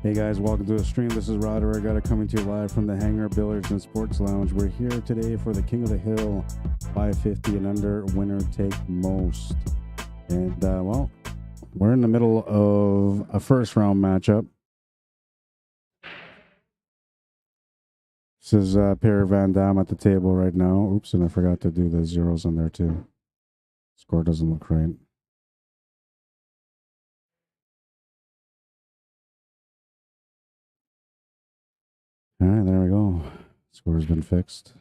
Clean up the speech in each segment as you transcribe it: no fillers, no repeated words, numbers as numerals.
Hey guys, welcome to the stream. This is Roderick. I got it coming to you live from the Hangar Billiards and Sports Lounge. We're here today for the King of the Hill 550 and under winner take most. And well, we're in the middle of a first round matchup. This is Pierre Van Damme at the table right now. Oops, and I forgot to do the zeros on there too. Score doesn't look right. All right, there we go. Score's been fixed.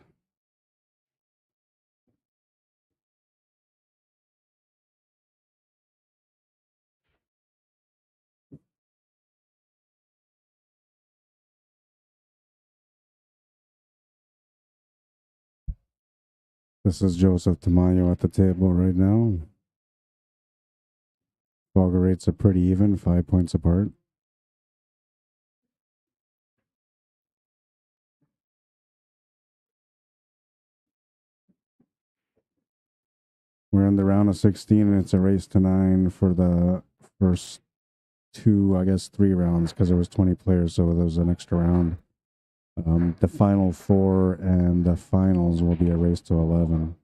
This is Joseph Tamayo at the table right now. Bogger rates are pretty even, 5 points apart. We're in the round of 16, and it's a race to 9 for the first two, I guess, 3 rounds, because there was 20 players, so there was an extra round. The final 4 and the finals will be a race to 11.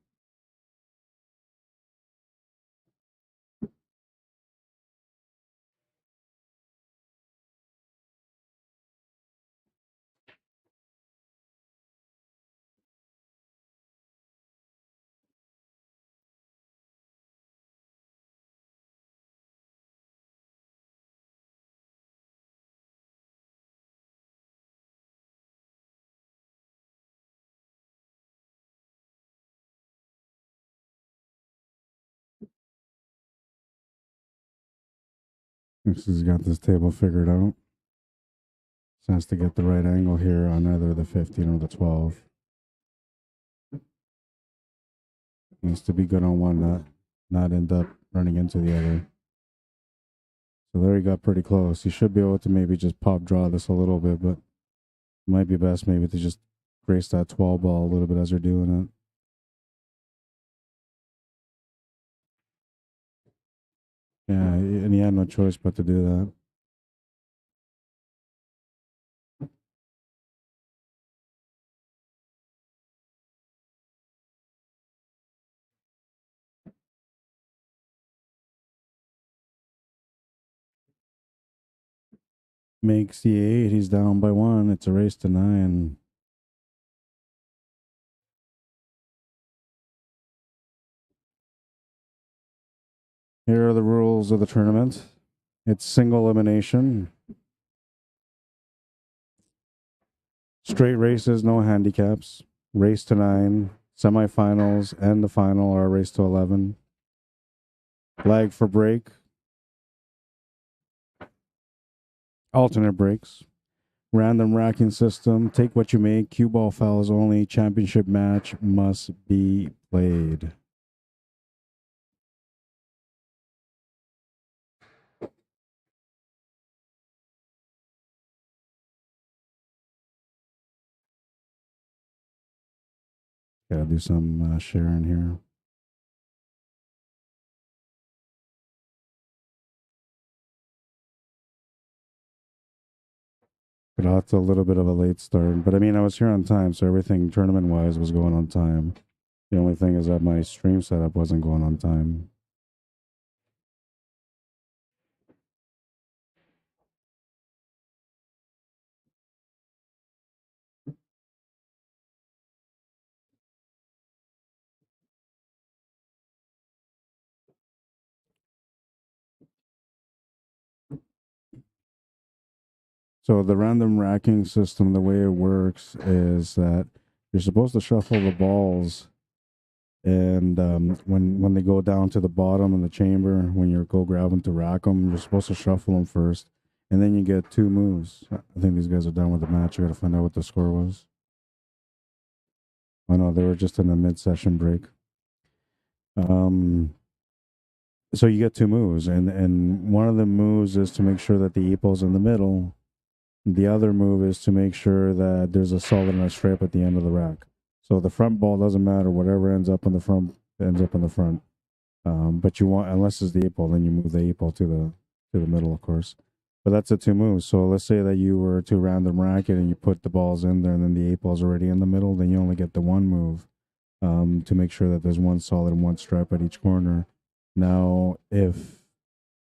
This has got this table figured out. So has to get the right angle here on either the 15 or the 12. Needs to be good on one, not end up running into the other. So there he got pretty close. He should be able to maybe just pop draw this a little bit, but it might be best maybe to just grace that 12 ball a little bit as you're doing it. Yeah, and he had no choice but to do that. Makes the 8. He's down by 1. It's a race to 9. Here are the rules of the tournament. It's single elimination. Straight races, no handicaps. Race to 9. Semifinals and the final are a race to 11. Flag for break. Alternate breaks. Random racking system. Take what you make. Cue ball fouls only. Championship match must be played. Gotta do some sharing here. But that's a little bit of a late start. But I mean, I was here on time, so everything tournament-wise was going on time. The only thing is that my stream setup wasn't going on time. So the random racking system, the way it works is that you're supposed to shuffle the balls, and when they go down to the bottom of the chamber, when you go grab them to rack them, you're supposed to shuffle them first, and then you get 2 moves. I think these guys are done with the match. I got to find out what the score was. Oh no, they were just in a mid-session break. So you get 2 moves, and one of the moves is to make sure that the epo's in the middle. The other move is to make sure that there's a solid enough stripe at the end of the rack. So the front ball doesn't matter. Whatever ends up in the front ends up in the front. But you want, unless it's the 8 ball, then you move the 8 ball to the middle, of course. But that's the two moves. So let's say that you were to random racket and you put the balls in there, and then the 8 ball's already in the middle. Then you only get the one move, to make sure that there's one solid and one stripe at each corner. Now, if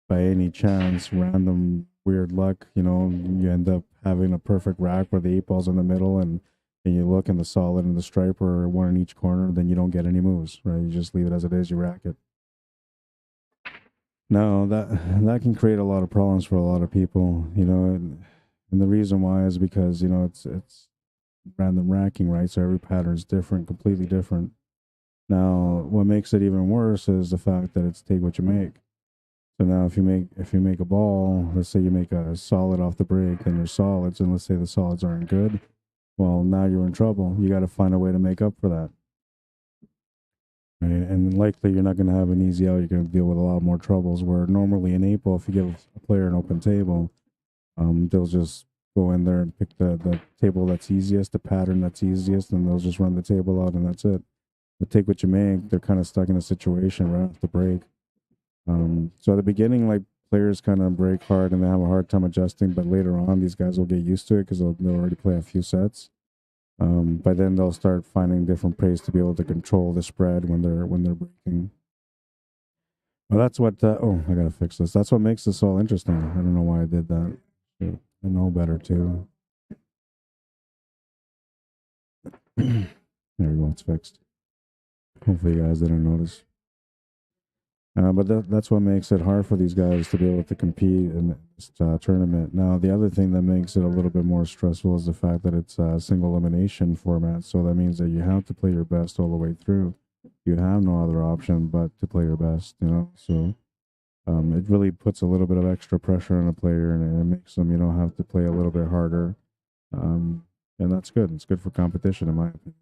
by any chance, random weird luck, you end up having a perfect rack where the 8 ball's in the middle, and you look and the solid and the stripe are one in each corner, then you don't get any moves, right? You just leave it as it is, you rack it. No, that can create a lot of problems for a lot of people, and the reason why is because it's random racking, right? So every pattern is different, completely different. Now, what makes it even worse is the fact that it's take what you make. So now, if you make a ball, let's say you make a solid off the break, then your solids, and let's say the solids aren't good, well, now you're in trouble. You got to find a way to make up for that, right? And likely you're not going to have an easy out. You're going to deal with a lot more troubles. Where normally in 8 ball, if you give a player an open table, they'll just go in there and pick the table that's easiest, the pattern that's easiest, and they'll just run the table out, and that's it. But take what you make, they're kind of stuck in a situation right off the break. So at the beginning, like players kind of break hard and they have a hard time adjusting, but later on, these guys will get used to it because they'll already play a few sets. By then, they'll start finding different ways to be able to control the spread when they're breaking. Well, that's what. Oh, I gotta fix this. That's what makes this all interesting. I don't know why I did that. Shoot, I know better too. There we go. It's fixed. Hopefully, you guys didn't notice. But that's what makes it hard for these guys to be able to compete in this tournament. Now, the other thing that makes it a little bit more stressful is the fact that it's a single elimination format. So that means that you have to play your best all the way through. You have no other option but to play your best. So it really puts a little bit of extra pressure on a player, and it makes them, have to play a little bit harder. Um, and that's good. It's good for competition, in my opinion.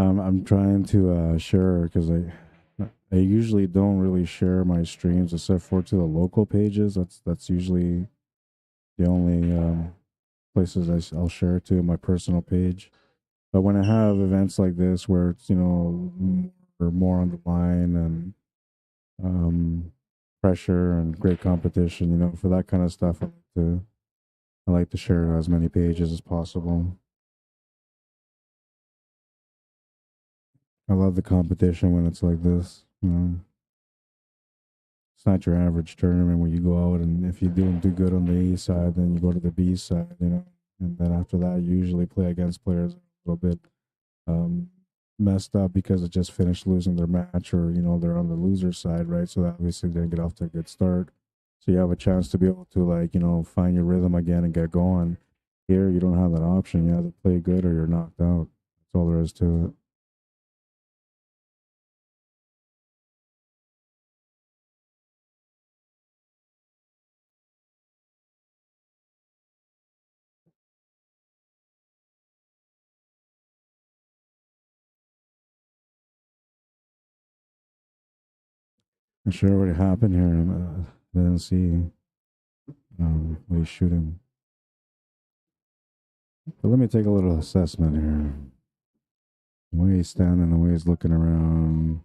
I'm trying to share because I usually don't really share my streams except for to the local pages. That's usually the only places I'll share to my personal page. But when I have events like this where it's more on the line and um, pressure and great competition, for that kind of stuff, I like to share as many pages as possible. I love the competition when it's like this. It's not your average tournament where you go out and if you don't do good on the A side, then you go to the B side. And then after that, you usually play against players a little bit um, messed up because it just finished losing their match or, they're on the loser side, right? So that obviously didn't get off to a good start. So you have a chance to be able to, like, find your rhythm again and get going. Here, you don't have that option. You have to play good or you're knocked out. That's all there is to it. I'm sure what happened here. I didn't see what he's shooting. But let me take a little assessment here. The way he's standing, the way he's looking around.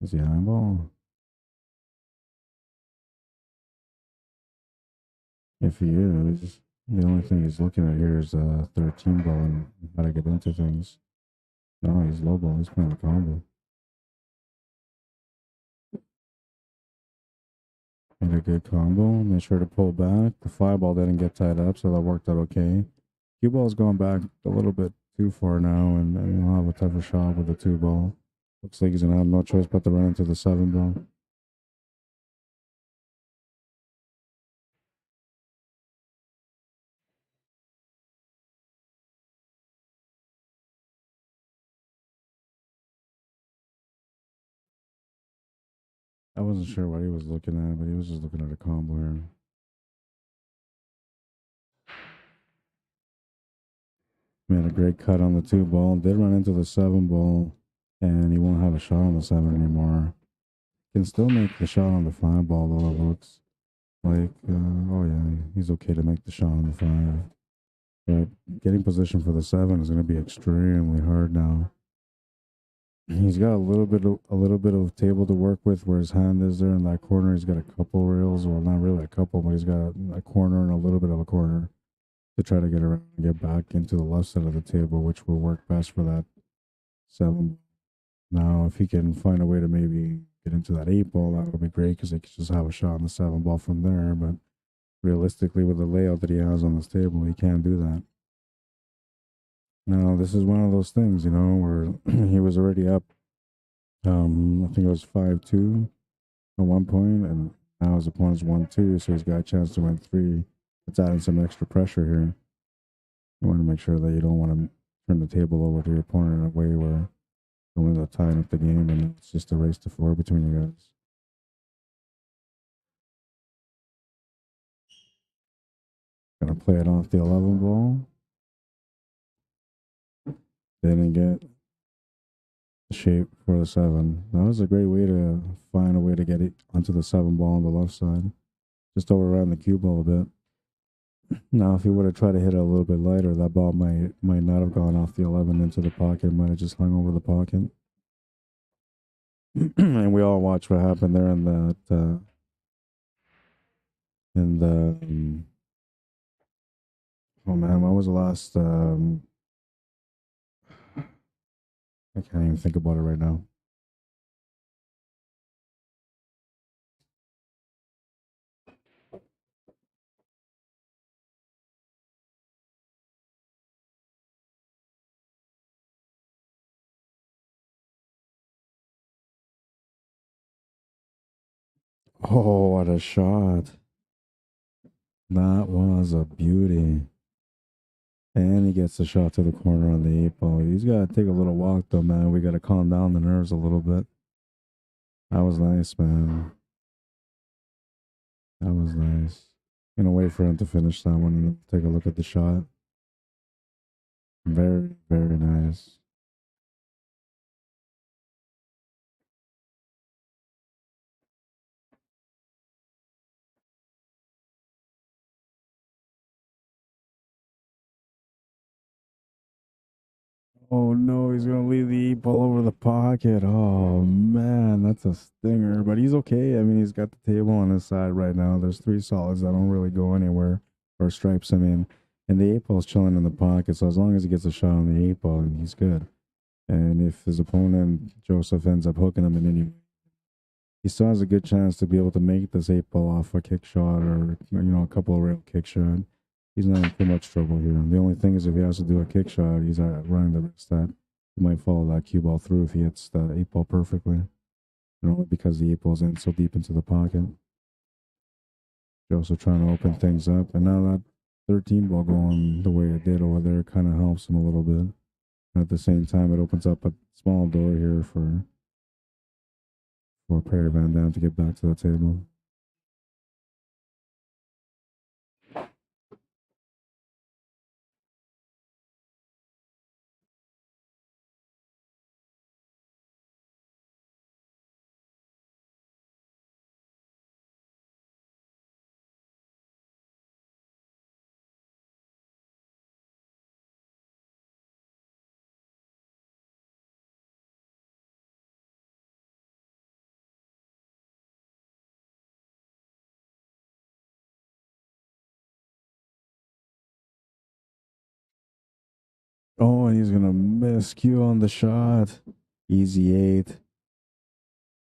Is he eyeball? If he is, the only thing he's looking at here is a 13 ball and how to get into things. No, he's low ball. He's playing a combo. Made a good combo. Made sure to pull back. The 5 ball didn't get tied up, so that worked out okay. Cue ball's going back a little bit too far now, and he'll have a tougher shot with the 2 ball. Looks like he's gonna have no choice but to run into the 7 ball. I wasn't sure what he was looking at, but he was just looking at a combo here. Made a great cut on the 2 ball. Did run into the 7 ball. and he won't have a shot on the 7 anymore. Can still make the shot on the 5 ball, though, it looks like. Oh, yeah, he's okay to make the shot on the 5. But getting position for the 7 is going to be extremely hard now. He's got a little bit of table to work with where his hand is there in that corner. He's got a couple rails, well, not really a couple, but he's got a corner and a little bit of a corner to try to get around and get back into the left side of the table, which will work best for that 7. Now, if he can find a way to maybe get into that 8 ball, that would be great because he could just have a shot on the 7 ball from there. But realistically, with the layout that he has on this table, he can't do that. Now, this is one of those things, you know, where he was already up. I think it was 5-2 at one point, and now his opponent's 1-2, so he's got a chance to win 3. It's adding some extra pressure here. You want to make sure that you don't want to turn the table over to your opponent in a way where you'll end up tying up the game, and it's just a race to 4 between you guys. Gonna play it off the 11 ball. Didn't get the shape for the 7. That was a great way to find a way to get it onto the 7 ball on the left side. Just overran the cue ball a bit. Now, if he would have tried to hit it a little bit lighter, that ball might not have gone off the 11 into the pocket. It might have just hung over the pocket. And we all watched what happened there in that oh man, what was the last I can't even think about it right now. Oh, what a shot. That was a beauty. And he gets a shot to the corner on the 8 ball. He's got to take a little walk, though, man. We got to calm down the nerves a little bit. That was nice, man. That was nice. Gonna wait for him to finish that one and take a look at the shot. Very, very nice. Oh no, he's gonna leave the 8 ball over the pocket. Oh man, that's a stinger. But he's okay. I mean, he's got the table on his side right now. There's 3 solids that don't really go anywhere, or stripes. I mean, and the 8 ball's chilling in the pocket. So as long as he gets a shot on the 8 ball, he's good. And if his opponent Joseph ends up hooking him in any way, he still has a good chance to be able to make this 8 ball off a kick shot or a couple of rail kick shot. He's not in too much trouble here. The only thing is if he has to do a kick shot, he's running the risk that he might follow that cue ball through if he hits the 8 ball perfectly. And only because the 8 ball's in so deep into the pocket. Joseph trying to open things up, and now that 13 ball going the way it did over there kind of helps him a little bit. And at the same time, it opens up a small door here for Perry Van Dam to get back to the table. Oh, and he's gonna miss Q on the shot. Easy 8.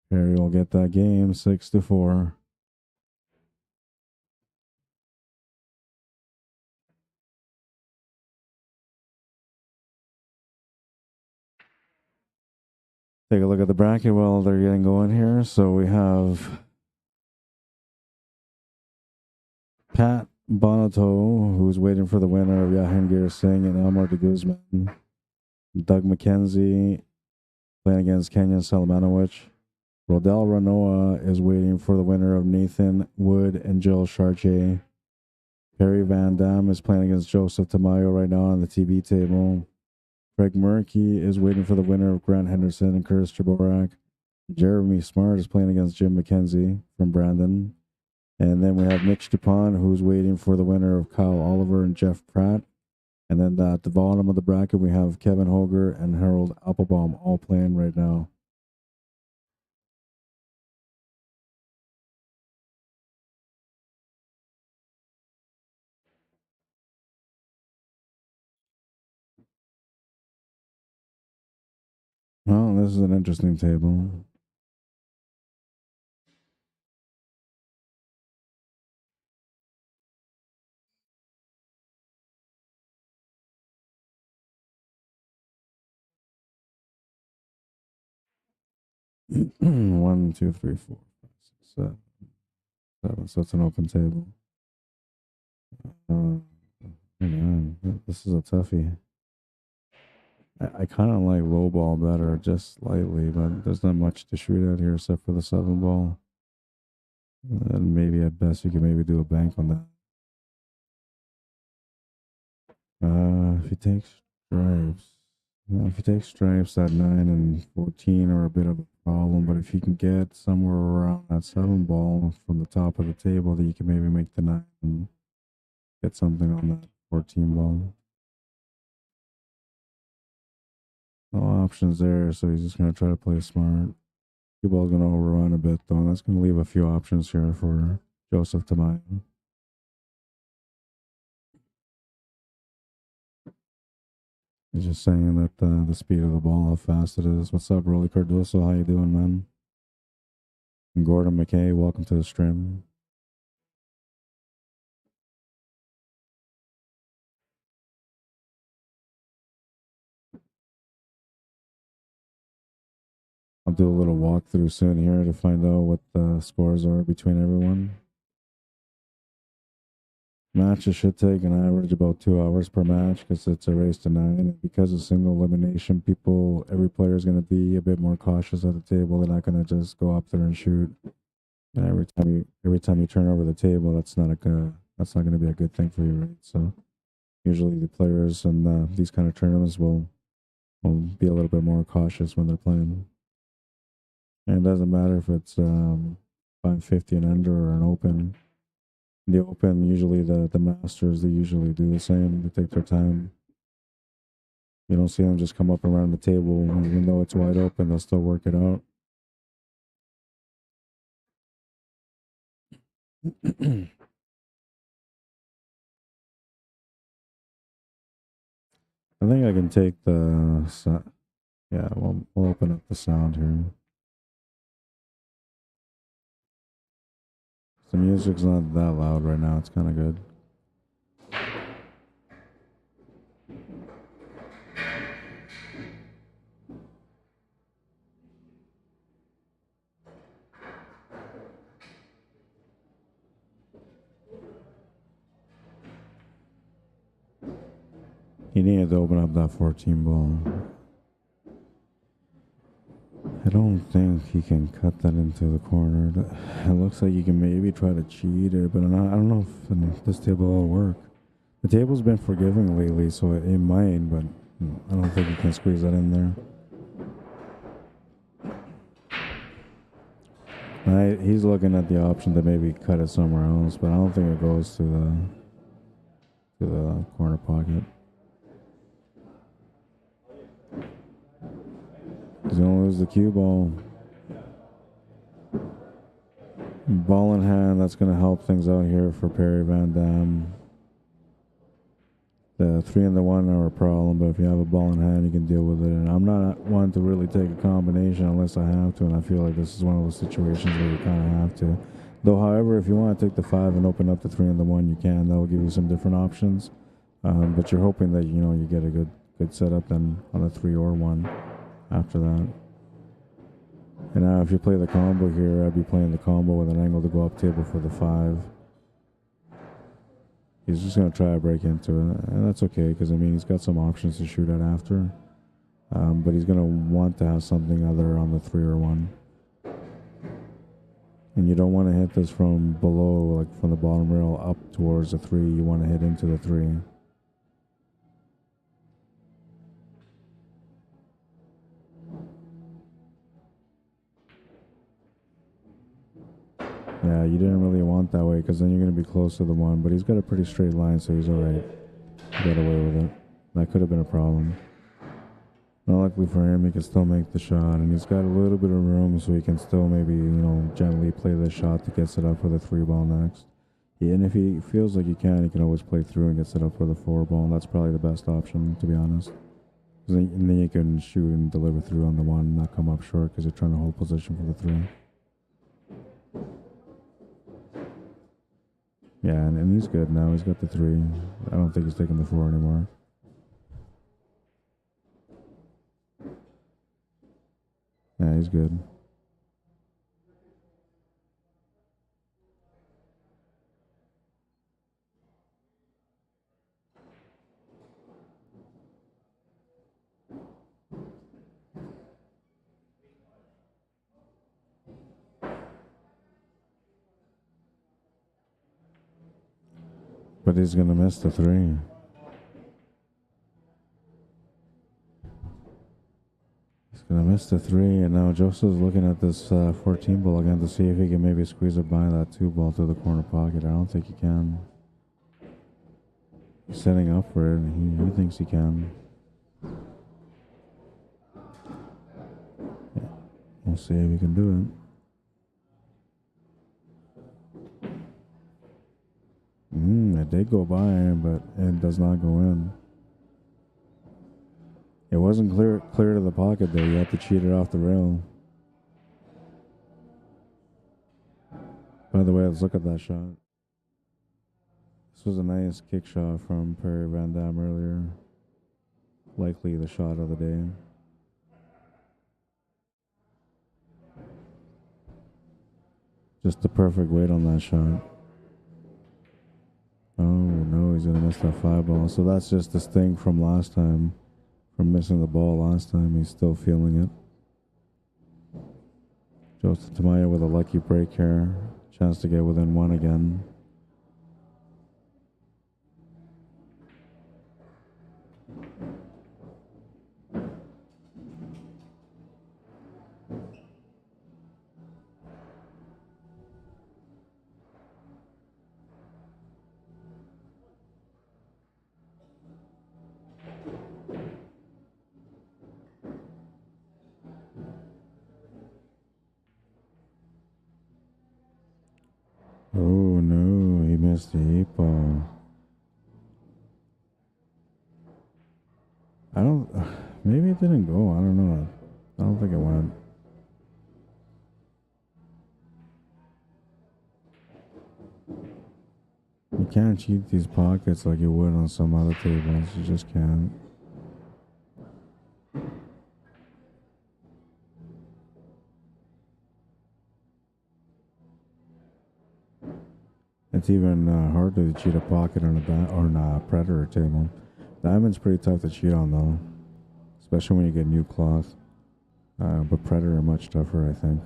Perry will get that game 6-4. Take a look at the bracket while they're getting going here. So we have Pat Bonato, who's waiting for the winner of Jahangir Singh and Elmar de Guzman. Doug McKenzie playing against Kenyon Salamanowicz. Rodel Ranoa is waiting for the winner of Nathan Wood and Jill Chartier. Perry Van Dam is playing against Joseph Tamayo right now on the TV table. Craig Murphy is waiting for the winner of Grant Henderson and Curtis Jaborak. Jeremy Smart is playing against Jim McKenzie from Brandon. And then we have Mitch Dupont, who's waiting for the winner of Kyle Oliver and Jeff Pratt. And then at the bottom of the bracket, we have Kevin Hoger and Harold Applebaum all playing right now. Well, this is an interesting table. One, two, three, four, five, six, seven. So it's an open table. Man, this is a toughie. I kind of like low ball better, just slightly, but there's not much to shoot at here except for the 7 ball. And maybe at best you can maybe do a bank on that. If you take stripes, that 9 and 14 are a bit of a problem. But if you can get somewhere around that 7 ball from the top of the table, that you can maybe make the 9 and get something on that 14 ball. No options there, so he's just going to try to play smart. Cue ball's going to overrun a bit, though, and that's going to leave a few options here for Joseph Tamayo. He's just saying that the speed of the ball, how fast it is. What's up, Rolly Cardoso? How you doing, man? And Gordon McKay, welcome to the stream. I'll do a little walkthrough soon here to find out what the scores are between everyone. Matches should take an average about 2 hours per match because it's a race to 9. And because of single elimination, every player is going to be a bit more cautious at the table. They're not going to just go up there and shoot. And every time you turn over the table, that's not going to be a good thing for you, right? So usually the players in these kind of tournaments will be a little bit more cautious when they're playing. And it doesn't matter if it's 550 and under or an open. The open, usually the masters, they usually do the same. They take their time. You don't see them just come up around the table. Even though it's wide open, they'll still work it out. I think I can take the... Yeah, we'll open up the sound here. The music's not that loud right now. It's kind of good. He needed to open up that 14 ball. I don't think he can cut that into the corner. It looks like you can maybe try to cheat it, but I don't know if this table will work. The table's been forgiving lately, so it might, but I don't think you can squeeze that in there. He's looking at the option to maybe cut it somewhere else, but I don't think it goes to the corner pocket. He's going to lose the cue ball. Ball in hand, that's going to help things out here for Perry Van Dam. The 3 and the 1 are a problem, but if you have a ball in hand, you can deal with it. And I'm not one to really take a combination unless I have to, and I feel like this is one of those situations where you kind of have to. Though, however, if you want to take the 5 and open up the 3 and the 1, you can. That will give you some different options. But you're hoping that, you get a good setup then on a 3 or 1 after that. And now if you play the combo here, I'd be playing the combo with an angle to go up table for the 5. He's just going to try to break into it, and that's okay, because, he's got some options to shoot at after. But he's going to want to have something other on the 3 or 1. And you don't want to hit this from below, like from the bottom rail up towards the 3. You want to hit into the 3. Yeah, you didn't really want that way because then you're going to be close to the one. But he's got a pretty straight line, so he's all right. He got away with it. That could have been a problem. But luckily for him, he can still make the shot, and he's got a little bit of room, so he can still maybe, gently play the shot that gets it up for the 3-ball next. Yeah, and if he feels like he can always play through and get set up for the 4-ball, and that's probably the best option, to be honest. And then you can shoot and deliver through on the 1 and not come up short because you're trying to hold position for the 3. Yeah, and he's good now. He's got the 3. I don't think he's taking the 4 anymore. Yeah, he's good. But he's going to miss the 3. He's going to miss the 3, and now Joseph's looking at this 14 ball again to see if he can maybe squeeze it by that 2 ball to the corner pocket. I don't think he can. He's setting up for it. He thinks he can. Yeah. We'll see if he can do it. It did go by him, but it does not go in. It wasn't clear to the pocket, though. You have to cheat it off the rail. By the way, let's look at that shot. This was a nice kick shot from Perry Van Damme earlier. Likely the shot of the day. Just the perfect weight on that shot. Oh no, he's gonna miss that 5-ball. So that's just this thing from last time. From missing the ball last time. He's still feeling it. Joseph Tamayo with a lucky break here. Chance to get within 1 again. Oh no, he missed the 8-ball. Maybe it didn't go. I don't know. I don't think it went. You can't cheat these pockets like you would on some other tables. You just can't. It's even harder to cheat a pocket on a Predator table. Diamond's pretty tough to cheat on, though. Especially when you get new cloth. But Predator much tougher, I think.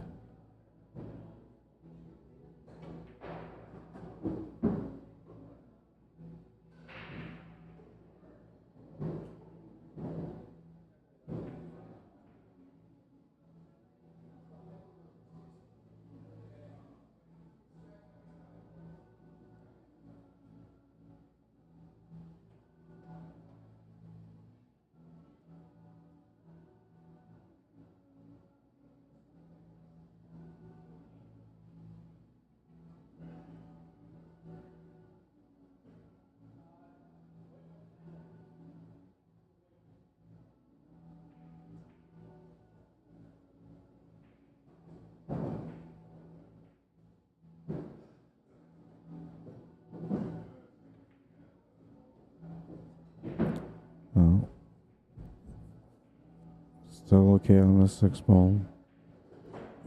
Oh. Still okay on the 6-ball.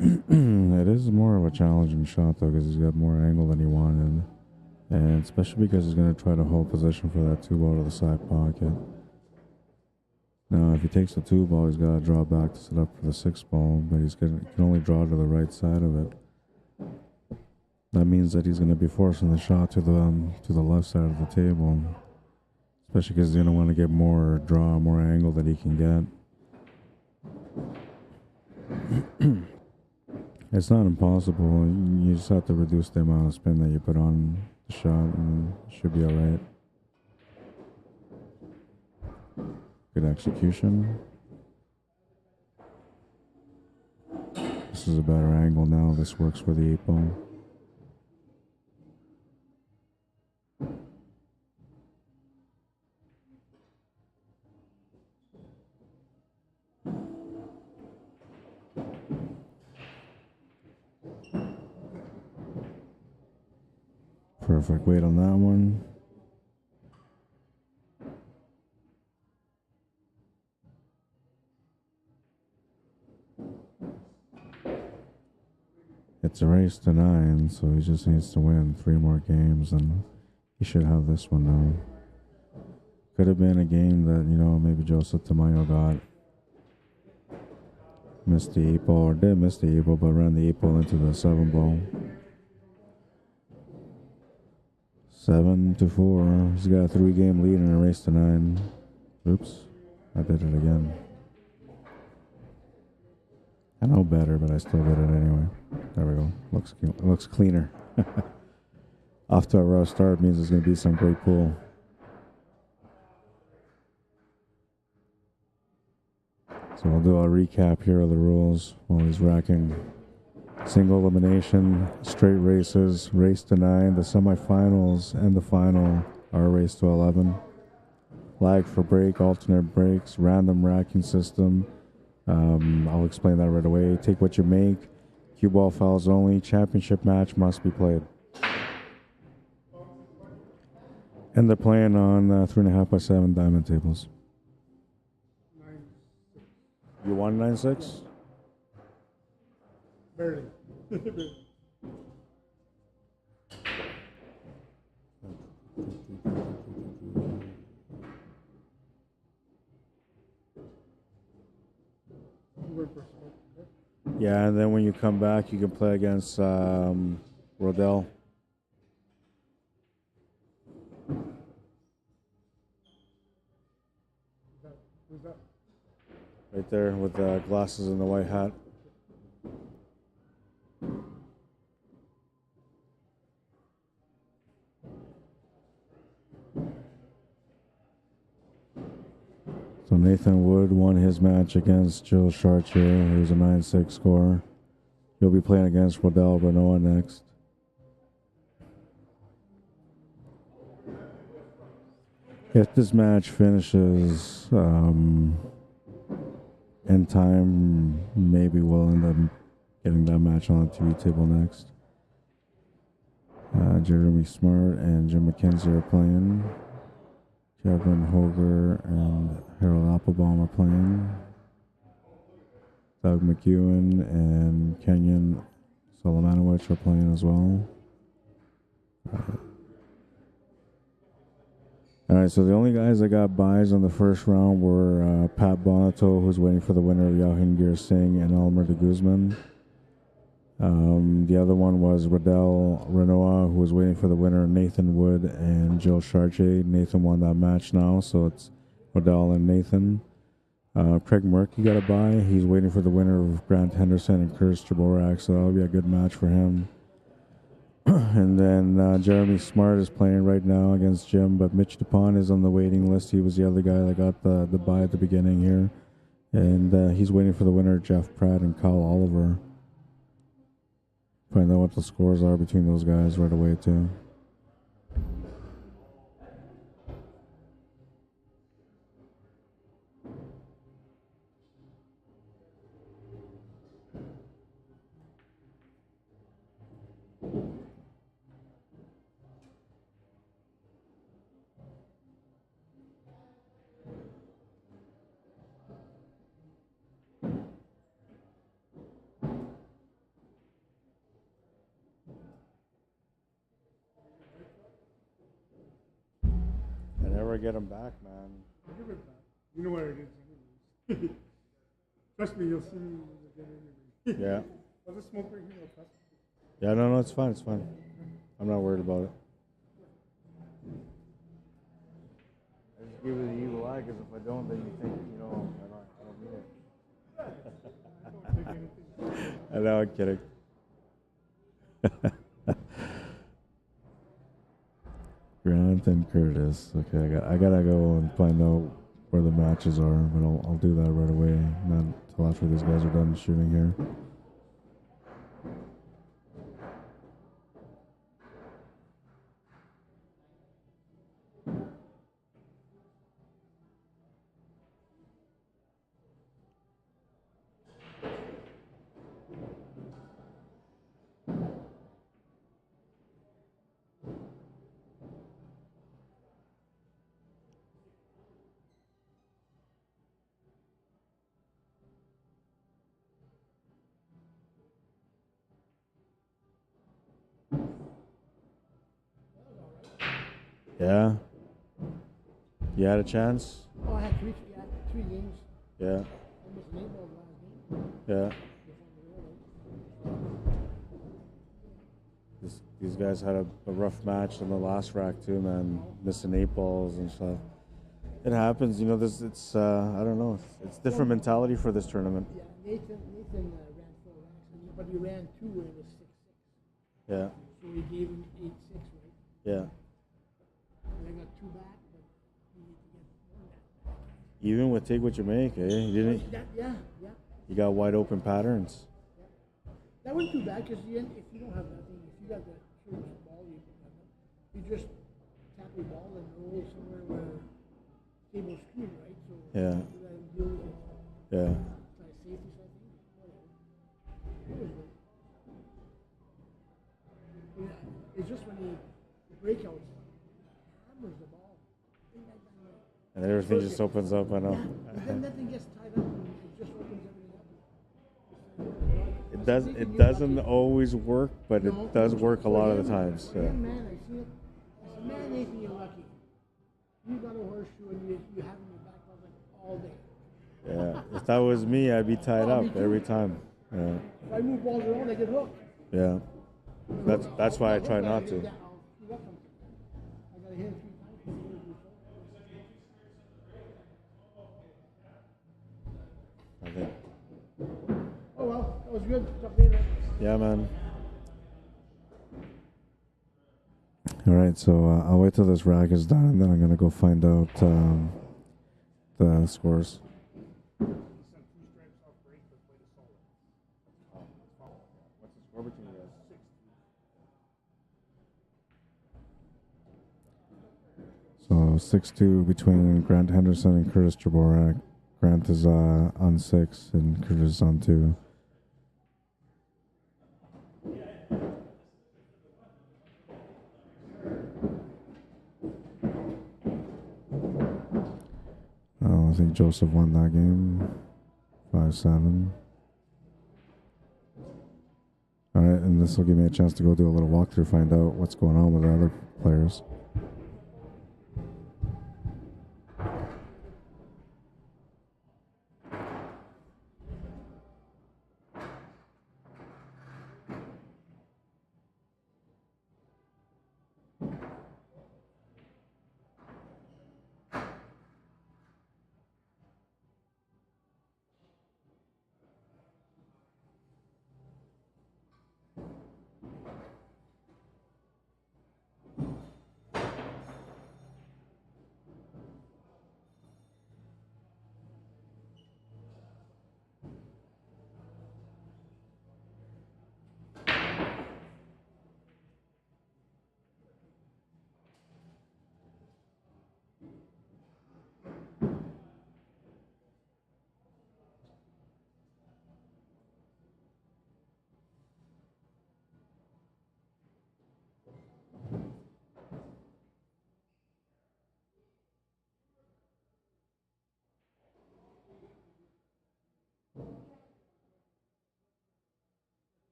It is more of a challenging shot, though, because he's got more angle than he wanted. And especially because he's going to try to hold position for that 2-ball to the side pocket. Now, if he takes the 2-ball, he's got to draw back to set up for the 6-ball, but he can only draw to the right side of it. That means that he's going to be forcing the shot to the left side of the table. Especially because he's going to want to get more draw, more angle that he can get. It's not impossible. You just have to reduce the amount of spin that you put on the shot, and it should be all right. Good execution. This is a better angle now. This works for the 8-ball. Perfect weight on that one. It's a race to 9, so he just needs to win 3 more games, and he should have this one now. Could have been a game that, you know, maybe Joseph Tamayo got. Missed the 8-ball, or did miss the 8-ball, but ran the 8-ball into the 7-ball. 7-4. He's got a 3-game lead in a race to 9. Oops, I did it again. I know better, but I still did it anyway. There we go. Looks cleaner. Off to a rough start means there's going to be some great pool. So I'll do a recap here of the rules while he's racking. Single elimination, straight races, race to 9. The semifinals and the final are a race to 11. Flag for break, alternate breaks, random racking system. I'll explain that right away. Take what you make. Cue ball fouls only. Championship match must be played. And they're playing on 3.5 by 7 diamond tables. You won 9-6? Barely. Yeah, and then when you come back, you can play against Rodell. Who's that? Right there with the glasses and the white hat. So Nathan Wood won his match against Joe Chartier, who's a 9-6 scorer. He'll be playing against Rodell Renoa next. If this match finishes in time, maybe we'll end up getting that match on the TV table next. Jeremy Smart and Jim McKenzie are playing. Kevin Hoger and Harold Applebaum are playing. Doug McEwen and Kenyon Solomonowicz are playing as well. All right, so the only guys that got buys on the first round were Pat Bonato, who's waiting for the winner of Jahangir Singh, and Elmer de Guzman. The other one was Rodell Renoa, who was waiting for the winner, Nathan Wood and Joe Chartier. Nathan won that match now, so it's Rodell and Nathan. Craig Murphy got a buy. He's waiting for the winner of Grant Henderson and Curtis Jaborak, so that'll be a good match for him. And then Jeremy Smart is playing right now against Jim, but Mitch DuPont is on the waiting list. He was the other guy that got the buy at the beginning here. And he's waiting for the winner, Jeff Pratt and Kyle Oliver. Find out what the scores are between those guys right away, too. I never get them back, man. I'll give it back. You know where it is anyways. Trust me, you'll see me again anyway. Yeah. I'll just smoke right here. I'll pass it. Yeah, no, it's fine. It's fine. I'm not worried about it. I just give it the evil eye, because if I don't, then you think, you know, I don't mean it. I don't take anything. I know, I'm kidding. Grant and Curtis. Okay, I gotta go and find out where the matches are, but I'll do that right away. Not until after these guys are done shooting here. Yeah. You had a chance? Oh, I had three games. Yeah. Almost an 8-ball last game. Yeah. These guys had a rough match in the last rack too, man. Missing 8 balls and stuff. It happens, you know. It's I don't know. It's different mentality for this tournament. Yeah, Nathan ran 4 racks, but he ran 2 and it was 6-6. Yeah. So he gave him 8-6, right? Yeah. And I got 2 back, but he needed to get 1 back. Even with take what you make, eh? You didn't. Yeah. You got wide open patterns. Yeah. That wasn't too bad because if you don't have nothing, if you got that huge ball, you just tap your ball and roll somewhere where table's screwed, right? So Yeah. you gotta deal with it. Yeah. Try safety, so I think. Whatever. It was good. Yeah, it's just when he breakouts, hammers the ball. And everything just opens up. I know. Yeah, and then nothing gets tied up and it just opens everything up. It doesn't always work, but it does work a lot of the times. For him, man, I see it. I said, man, Nathan, you're lucky. You got a horseshoe and you have him in your back pocket all day. Yeah. If that was me, I'd be tied up every time. Yeah. If I move balls around, I get hooked. Yeah. That's why I try not to. I gotta hit it 3 times before it goes I think. Oh well, that was good. Talk later. Yeah, man. All right, so I'll wait till this rack is done, and then I'm gonna go find out the scores. What's the score between you guys? 6. So 6-2 between Grant Henderson and Curtis Jaborak. Grant is on 6 and Curtis on 2. I think Joseph won that game, 5-7. All right, and this will give me a chance to go do a little walkthrough, find out what's going on with the other players.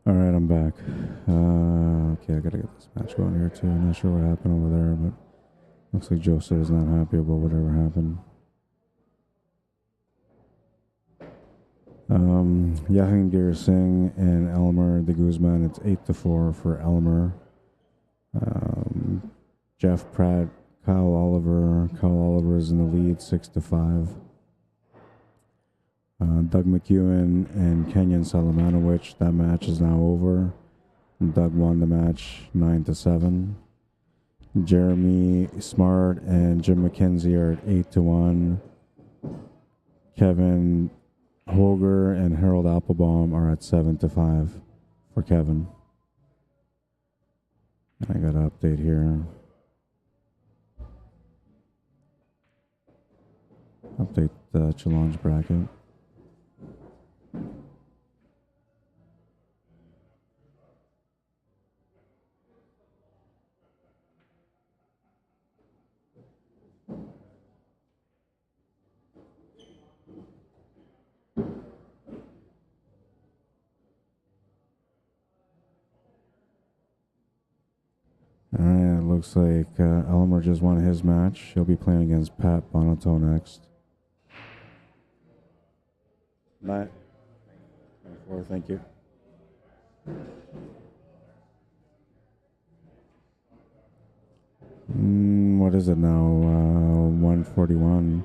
All right, I'm back. Okay, I gotta get this match going here too. I'm not sure what happened over there, but looks like Joseph is not happy about whatever happened. Jahangir Singh and Elmer de Guzman. It's 8-4 for Elmer. Jeff Pratt, Kyle Oliver. Kyle Oliver is in the lead, 6-5. Doug McEwen and Kenyon Salamanowicz. That match is now over. Doug won the match 9-7. Jeremy Smart and Jim McKenzie are at 8-1. Kevin Hoger and Harold Applebaum are at 7-5 for Kevin. I got an update here. Update the challenge bracket. All right, it looks like Elmer just won his match. He'll be playing against Pat Bonato next. 9-4, thank you. What is it now? 1:41.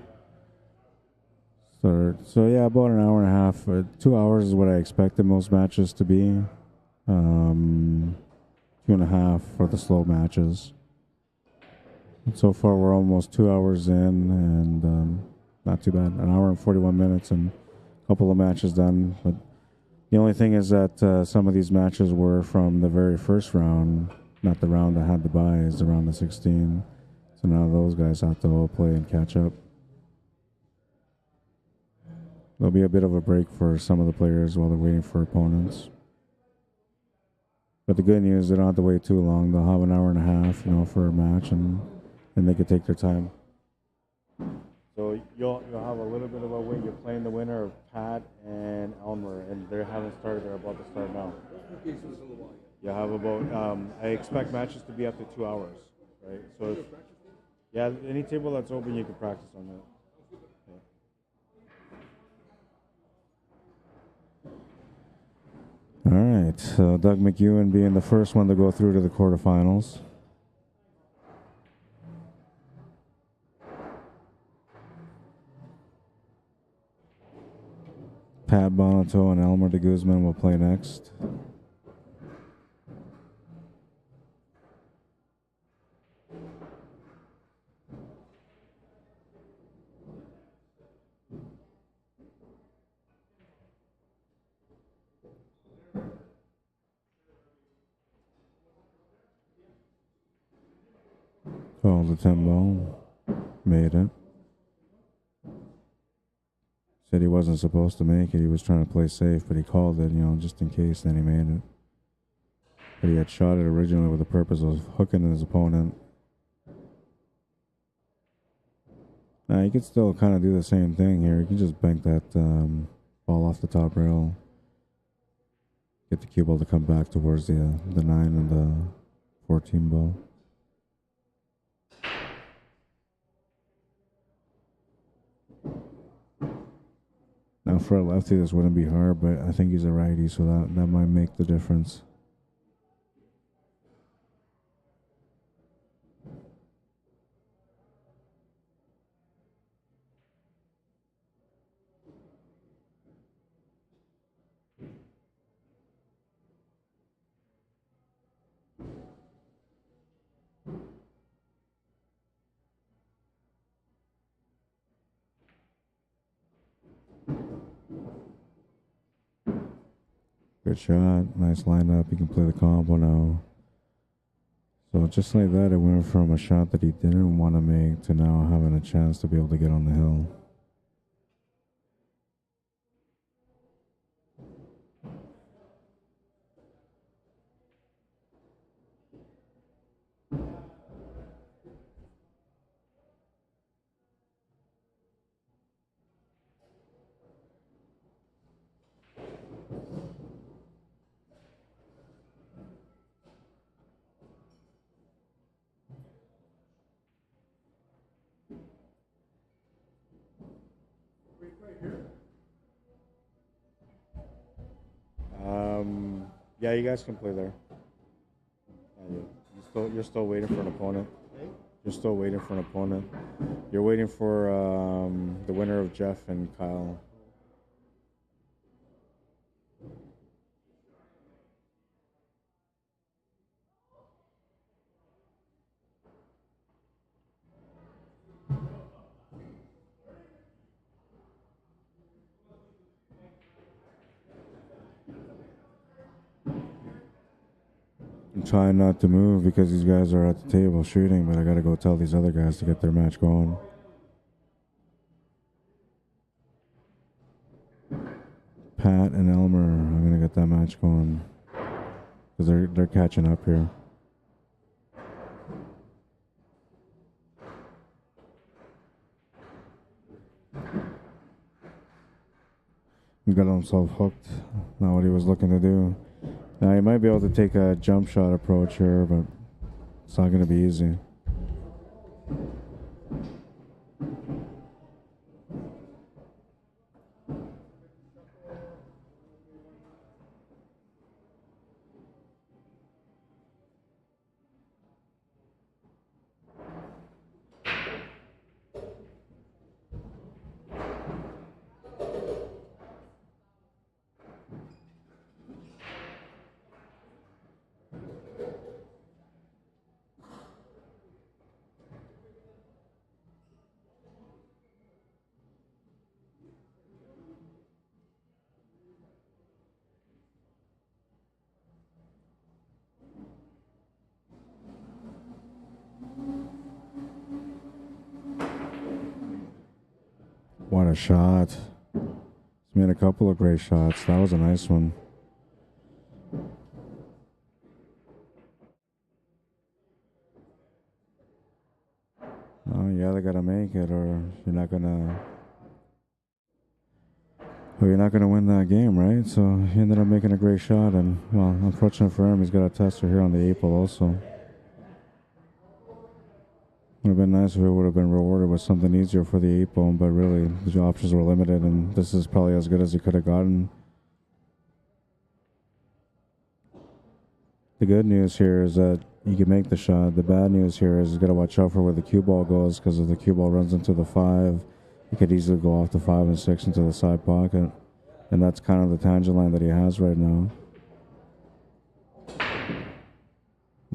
So yeah, about an hour and a half. 2 hours is what I expected most matches to be. 2.5 for the slow matches. And so far, we're almost 2 hours in, and not too bad. An hour and 41 minutes, and a couple of matches done. But the only thing is that some of these matches were from the very first round, not the round that had the buys, the round of 16. So now those guys have to all play and catch up. There'll be a bit of a break for some of the players while they're waiting for opponents. But the good news, they don't have to wait too long. They'll have an hour and a half, for a match, and they can take their time. So you'll have a little bit of a wait. You're playing the winner of Pat and Elmer, and they haven't started. They're about to start now. Okay, so it's a little while. You have about. I expect matches to be up to 2 hours, right? So yeah, any table that's open, you can practice on that. All right, so Doug McEwen being the first one to go through to the quarterfinals. Pat Bonato and Elmer de Guzman will play next. Oh, the 10 ball made it. Said he wasn't supposed to make it. He was trying to play safe, but he called it, just in case, then he made it. But he had shot it originally with the purpose of hooking his opponent. Now, you could still kind of do the same thing here. You can just bank that ball off the top rail. Get the cue ball to come back towards the 9 and the 14 ball. Now, for a lefty, this wouldn't be hard, but I think he's a righty, so that might make the difference. Good shot. Nice lineup. You can play the combo now. So just like that, it went from a shot that he didn't want to make to now having a chance to be able to get on the hill. Yeah, you guys can play there. You're still waiting for an opponent. You're still waiting for an opponent. You're waiting for the winner of Jeff and Kyle. I'm trying not to move because these guys are at the table shooting, but I gotta go tell these other guys to get their match going. Pat and Elmer, I'm gonna get that match going because they're catching up here. He got himself hooked. Not what he was looking to do. Now he might be able to take a jump shot approach here, but it's not going to be easy. What a shot. He's made a couple of great shots. That was a nice one. Oh, yeah, they gotta make it, or you're not gonna win that game, right? So he ended up making a great shot, and well, unfortunate for him, he's got a tester here on the 8-ball also. Would have been nice if it would have been rewarded with something easier for the 8-ball, but really the options were limited, and this is probably as good as he could have gotten. The good news here is that you can make the shot. The bad news here is you got to watch out for where the cue ball goes, because if the cue ball runs into the 5, it could easily go off the 5 and 6 into the side pocket, and that's kind of the tangent line that he has right now.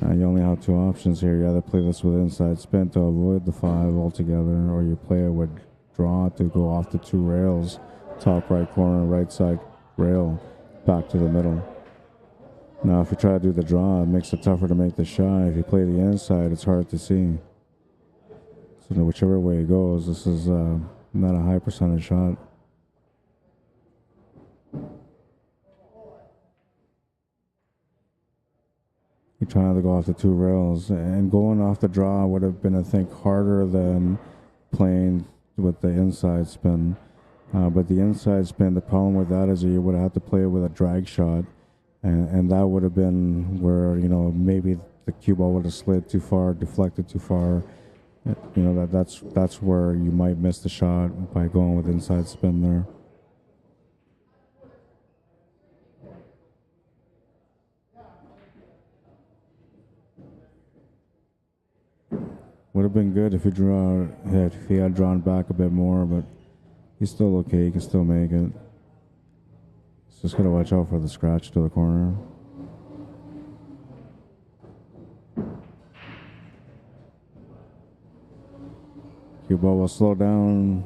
Now you only have two options here. You either play this with inside spin to avoid the 5 altogether, or you play it with draw to go off the 2 rails, top right corner, right side rail, back to the middle. Now if you try to do the draw, it makes it tougher to make the shot. If you play the inside, it's hard to see. So whichever way it goes, this is not a high percentage shot. You're trying to go off the 2 rails, and going off the draw would have been, I think, harder than playing with the inside spin. But the inside spin, the problem with that is you would have to play it with a drag shot, and that would have been where, you know, maybe the cue ball would have slid too far, deflected too far. You know, that's where you might miss the shot by going with inside spin there. Would have been good if he had drawn back a bit more, but he's still okay. He can still make it. Just gotta watch out for the scratch to the corner. Cue ball will slow down.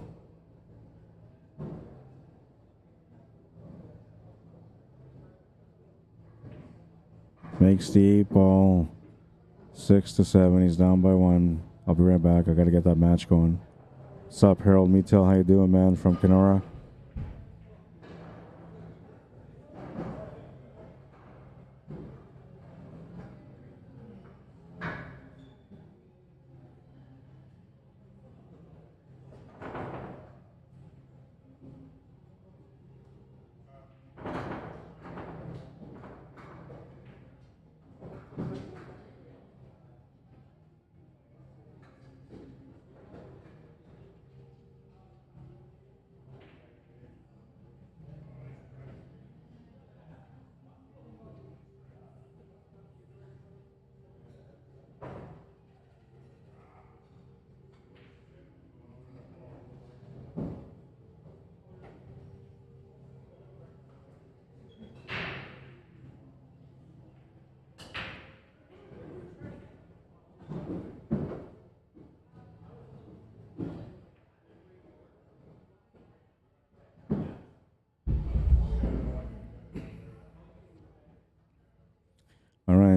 Makes the 8-ball 6-7. He's down by 1. I'll be right back. I gotta get that match going. What's up, Harold Metel? How you doing, man? From Kenora.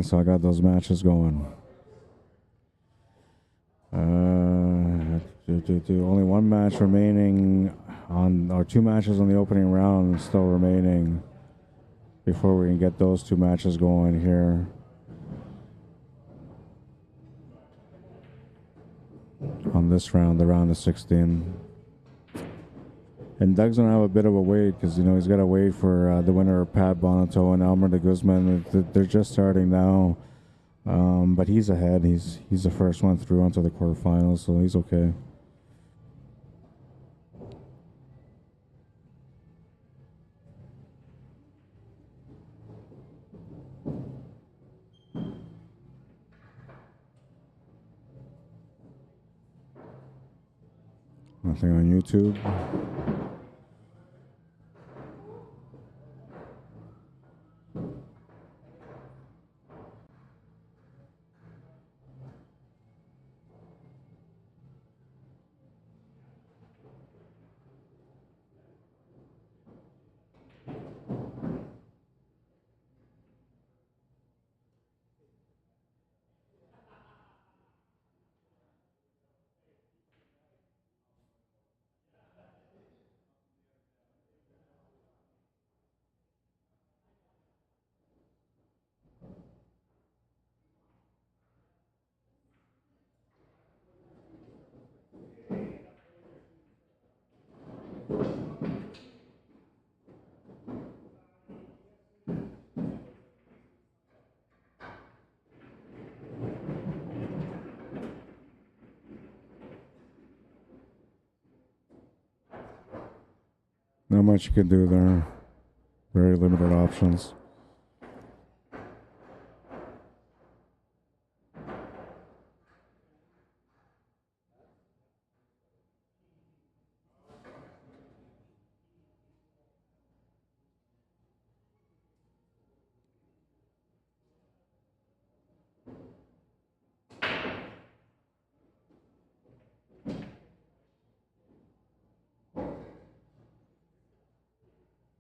Alright, so I got those matches going. Only one match remaining or 2 matches on the opening round still remaining before we can get those 2 matches going here. On this round, the round of 16. And Doug's going to have a bit of a wait because, you know, he's got to wait for the winner of Pat Bonato and Elmer de Guzman. They're just starting now. But he's ahead. He's the first one through onto the quarterfinals, so he's okay. Nothing on YouTube. Not much you can do there. Very limited options.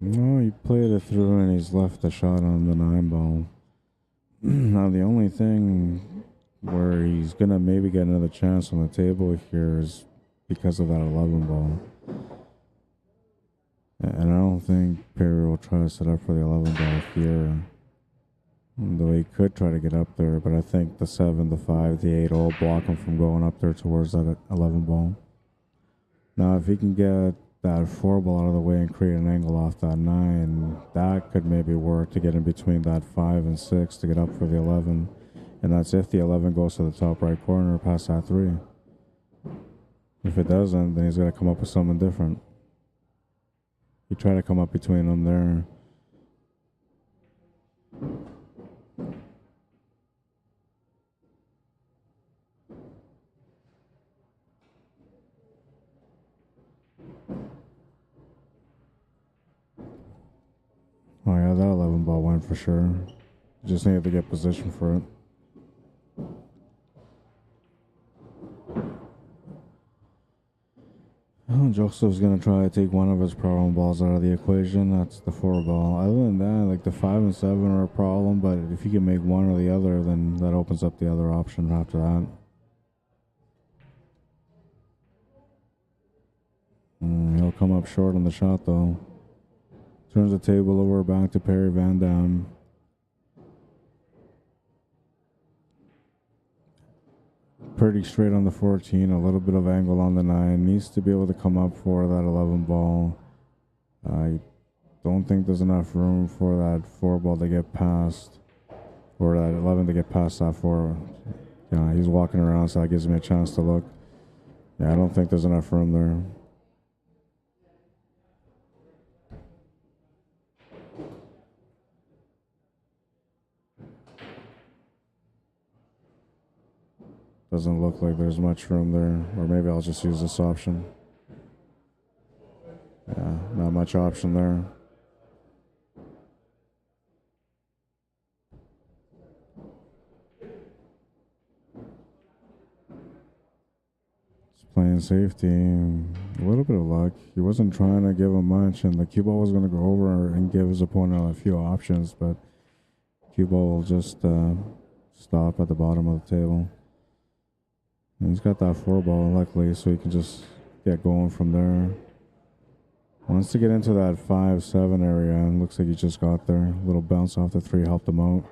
No, he played it through and he's left the shot on the 9 ball. Now the only thing where he's gonna maybe get another chance on the table here is because of that 11 ball. And I don't think Perry will try to set up for the 11 ball here. Though he could try to get up there, but I think the 7, the 5, the 8 all block him from going up there towards that 11 ball. Now if he can get that 4 ball out of the way and create an angle off that 9, that could maybe work to get in between that 5 and 6 to get up for the 11. And that's if the 11 goes to the top right corner past that 3. If it doesn't, then he's got to come up with something different. You try to come up between them there. Oh yeah, that 11 ball went for sure. Just needed to get position for it. Oh, Joseph's going to try to take one of his problem balls out of the equation. That's the 4 ball. Other than that, like the 5 and 7 are a problem, but if you can make one or the other, then that opens up the other option after that. He'll come up short on the shot, though. Turns the table over back to Perry Van Damme. Pretty straight on the 14, a little bit of angle on the 9. Needs to be able to come up for that 11 ball. I don't think there's enough room for that 4 ball to get past, or that 11 to get past that 4. Yeah, he's walking around, so that gives me a chance to look. Yeah, I don't think there's enough room there. Doesn't look like there's much room there. Or maybe I'll just use this option. Yeah, not much option there. Just playing safety. A little bit of luck. He wasn't trying to give him much, and the cue ball was going to go over and give his opponent a few options, but Cue ball will just stop at the bottom of the table. And he's got that 4 ball, luckily, so he can just get going from there. Wants to get into that 5-7 area, and looks like he just got there. A little bounce off the 3 helped him out.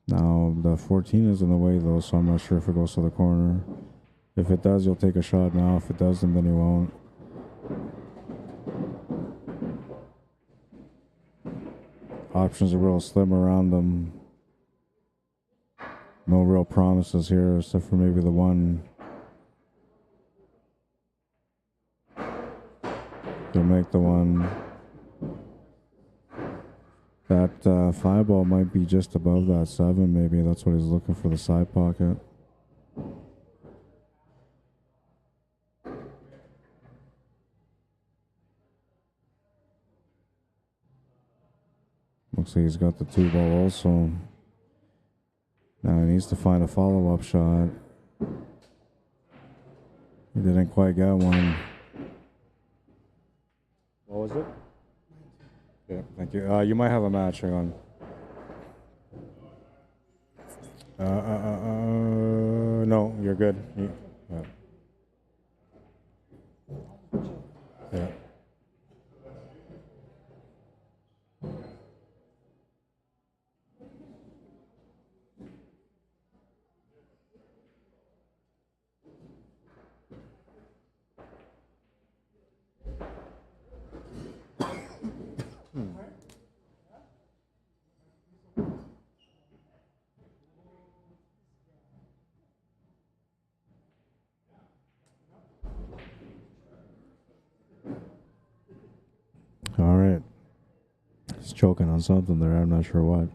Now, the 14 is in the way, though, so I'm not sure if it goes to the corner. If it does, he'll take a shot now. If it doesn't, then he won't. Options are real slim around them. No real promises here, except for maybe the one. He'll make the one. That 5 ball might be just above that 7, maybe. That's what he's looking for, the side pocket. Looks like he's got the 2 ball also. Now he needs to find a follow-up shot. He didn't quite get one. What was it? Yeah, thank you. You might have a match. Hang on. No, you're good. Yeah. Yeah. All right. He's choking on something there. I'm not sure what.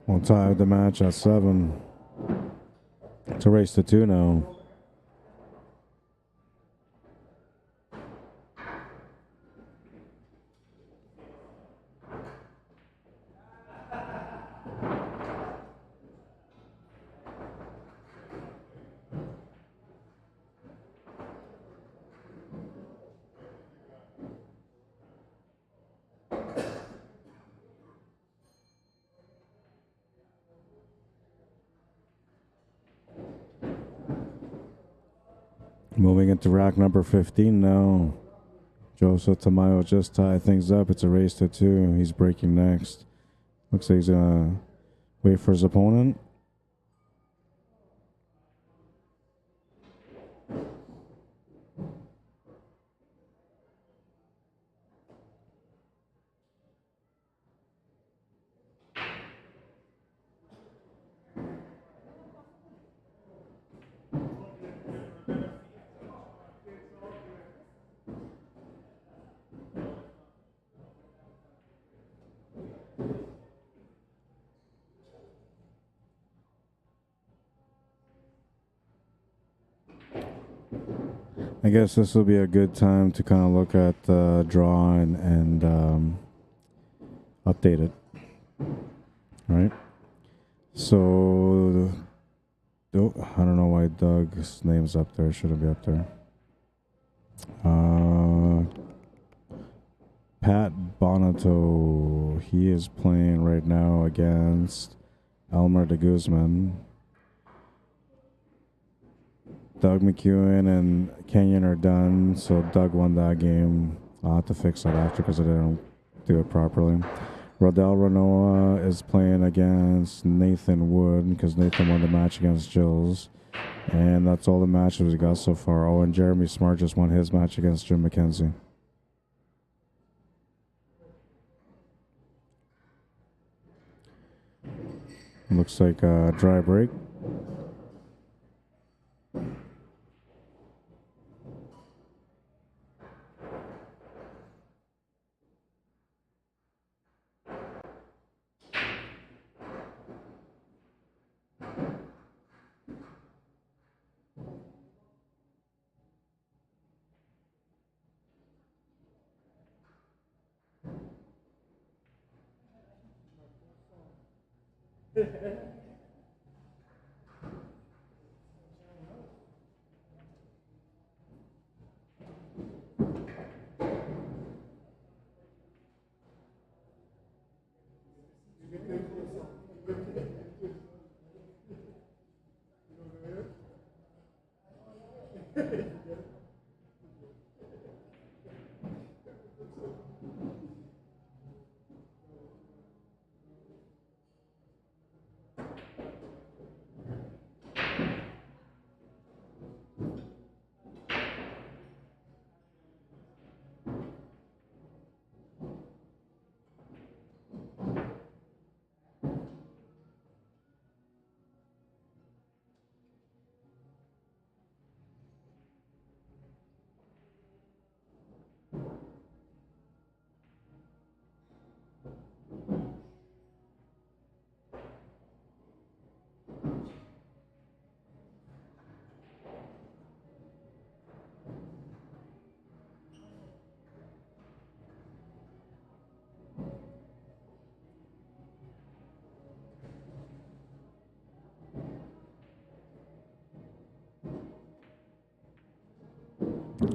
We'll tie the match at 7. It's a race to 2 now. Moving into rack number 15 now. Joseph Tamayo just tied things up. It's a race to 2. He's breaking next. Looks like he's going to wait for his opponent. I guess this will be a good time to kind of look at the draw and update it. All right. So, I don't know why Doug's name's up there. It shouldn't be up there. Pat Bonato. He is playing right now against Elmer de Guzman. Doug McEwen and Kenyon are done, so Doug won that game. I'll have to fix that after because I didn't do it properly. Rodel Renoa is playing against Nathan Wood because Nathan won the match against Jills. And that's all the matches we got so far. Oh, and Jeremy Smart just won his match against Jim McKenzie. Looks like a dry break.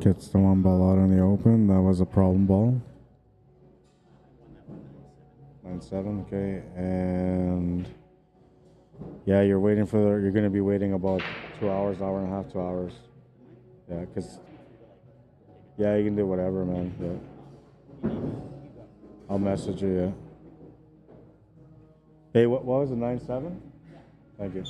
Gets the one ball out in the open. That was a problem ball. 9-7, okay. And yeah, you're waiting for you're going to be waiting about 2 hours, hour and a half, 2 hours. Yeah, because, yeah, you can do whatever, man. Yeah. I'll message you, yeah. Hey, what was it, 9-7? Thank you.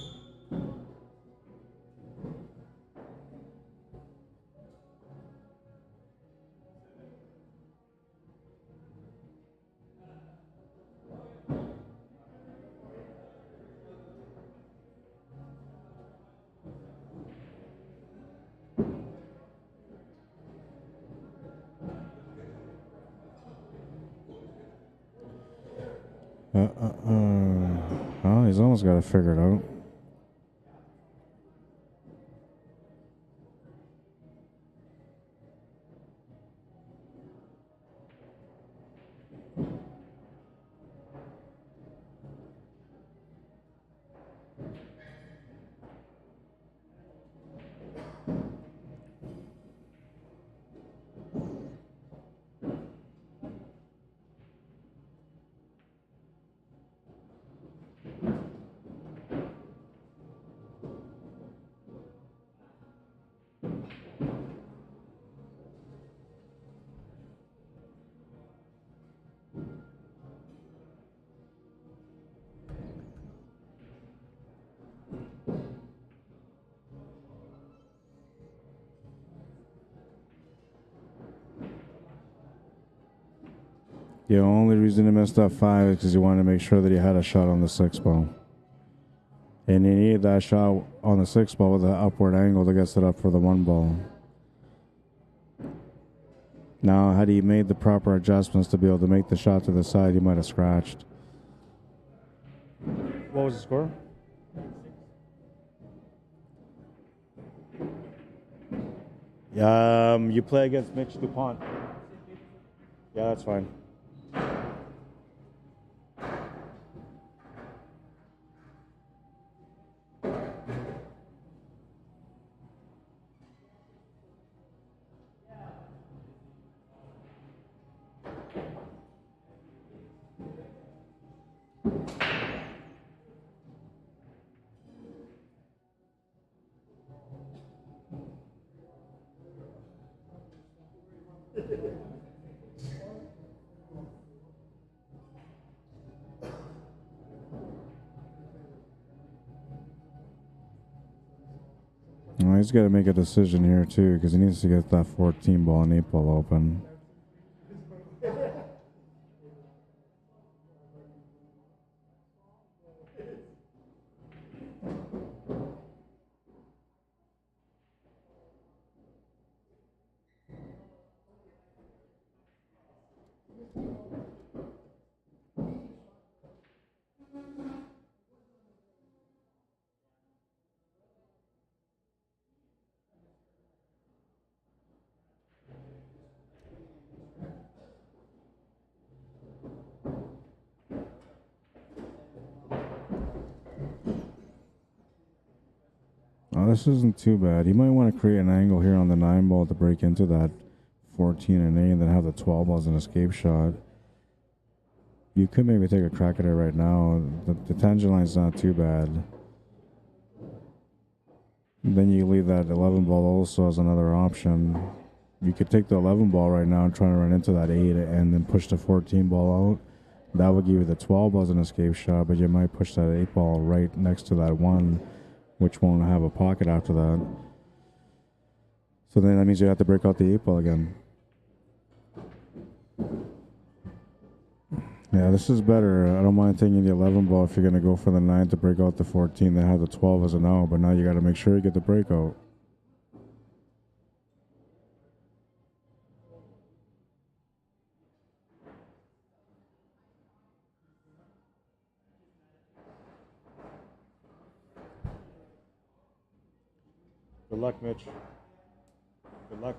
Oh, he's almost got it figured out. The only reason he missed that 5 is because he wanted to make sure that he had a shot on the 6 ball. And he needed that shot on the 6 ball with an upward angle to get it up for the 1 ball. Now, had he made the proper adjustments to be able to make the shot to the side, he might have scratched. What was the score? You play against Mitch DuPont. Yeah, that's fine. Well, he's got to make a decision here, too, because he needs to get that 14 ball and 8 ball open. this isn't too bad. You might want to create an angle here on the 9 ball to break into that 14 and 8 and then have the 12 ball as an escape shot. You could maybe take a crack at it right now. The tangent line's not too bad. And then you leave that 11 ball also as another option. You could take the 11 ball right now and try to run into that 8 and then push the 14 ball out. That would give you the 12 ball as an escape shot, but you might push that 8 ball right next to that 1, which won't have a pocket after that. So then that means you have to break out the 8 ball again. Yeah, this is better. I don't mind taking the 11 ball if you're going to go for the 9 to break out the 14, then have the 12 as an out, but now you got to make sure you get the breakout. Good luck, Mitch. Good luck.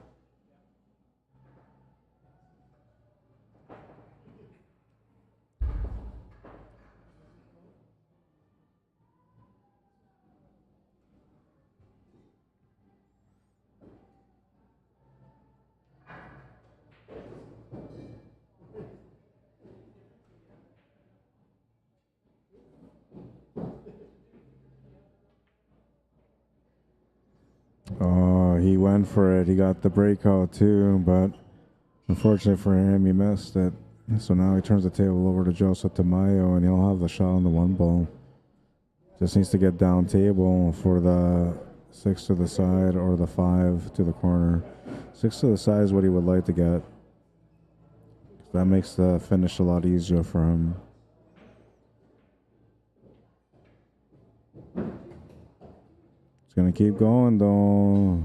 Oh, he went for it. He got the breakout too, but unfortunately for him, he missed it. So now he turns the table over to Joseph Tamayo, and he'll have the shot on the 1 ball. Just needs to get down table for the 6 to the side or the 5 to the corner. 6 to the side is what he would like to get. That makes the finish a lot easier for him. It's going to keep going though.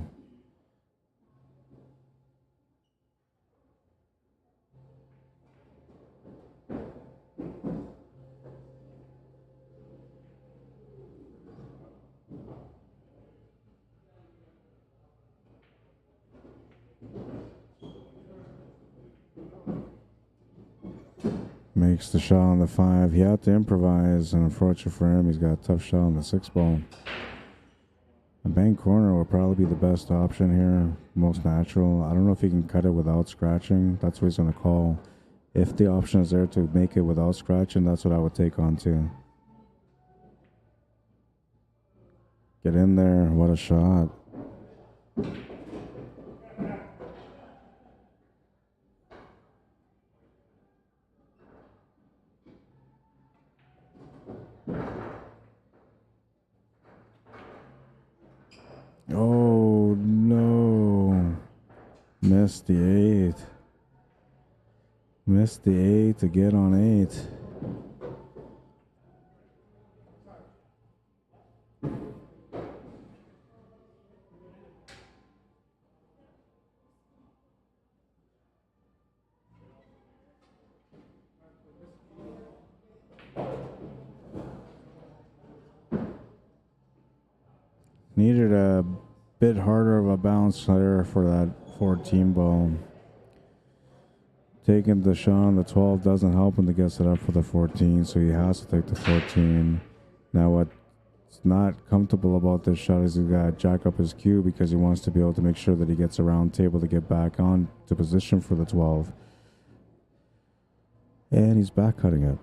Makes the shot on the 5. He had to improvise, and unfortunately for him, he's got a tough shot on the 6 ball. A bank corner will probably be the best option here, most natural. I don't know if he can cut it without scratching. That's what he's going to call. If the option is there to make it without scratching, that's what I would take on too. Get in there. What a shot. Oh, no. Missed the 8. Missed the 8 to get on 8. Needed a bit harder of a bounce there for that 14 ball. Taking the shot on the 12 doesn't help him to get set up for the 14, so he has to take the 14. Now what's not comfortable about this shot is he's got to jack up his cue because he wants to be able to make sure that he gets around table to get back on to position for the 12. And he's back cutting it,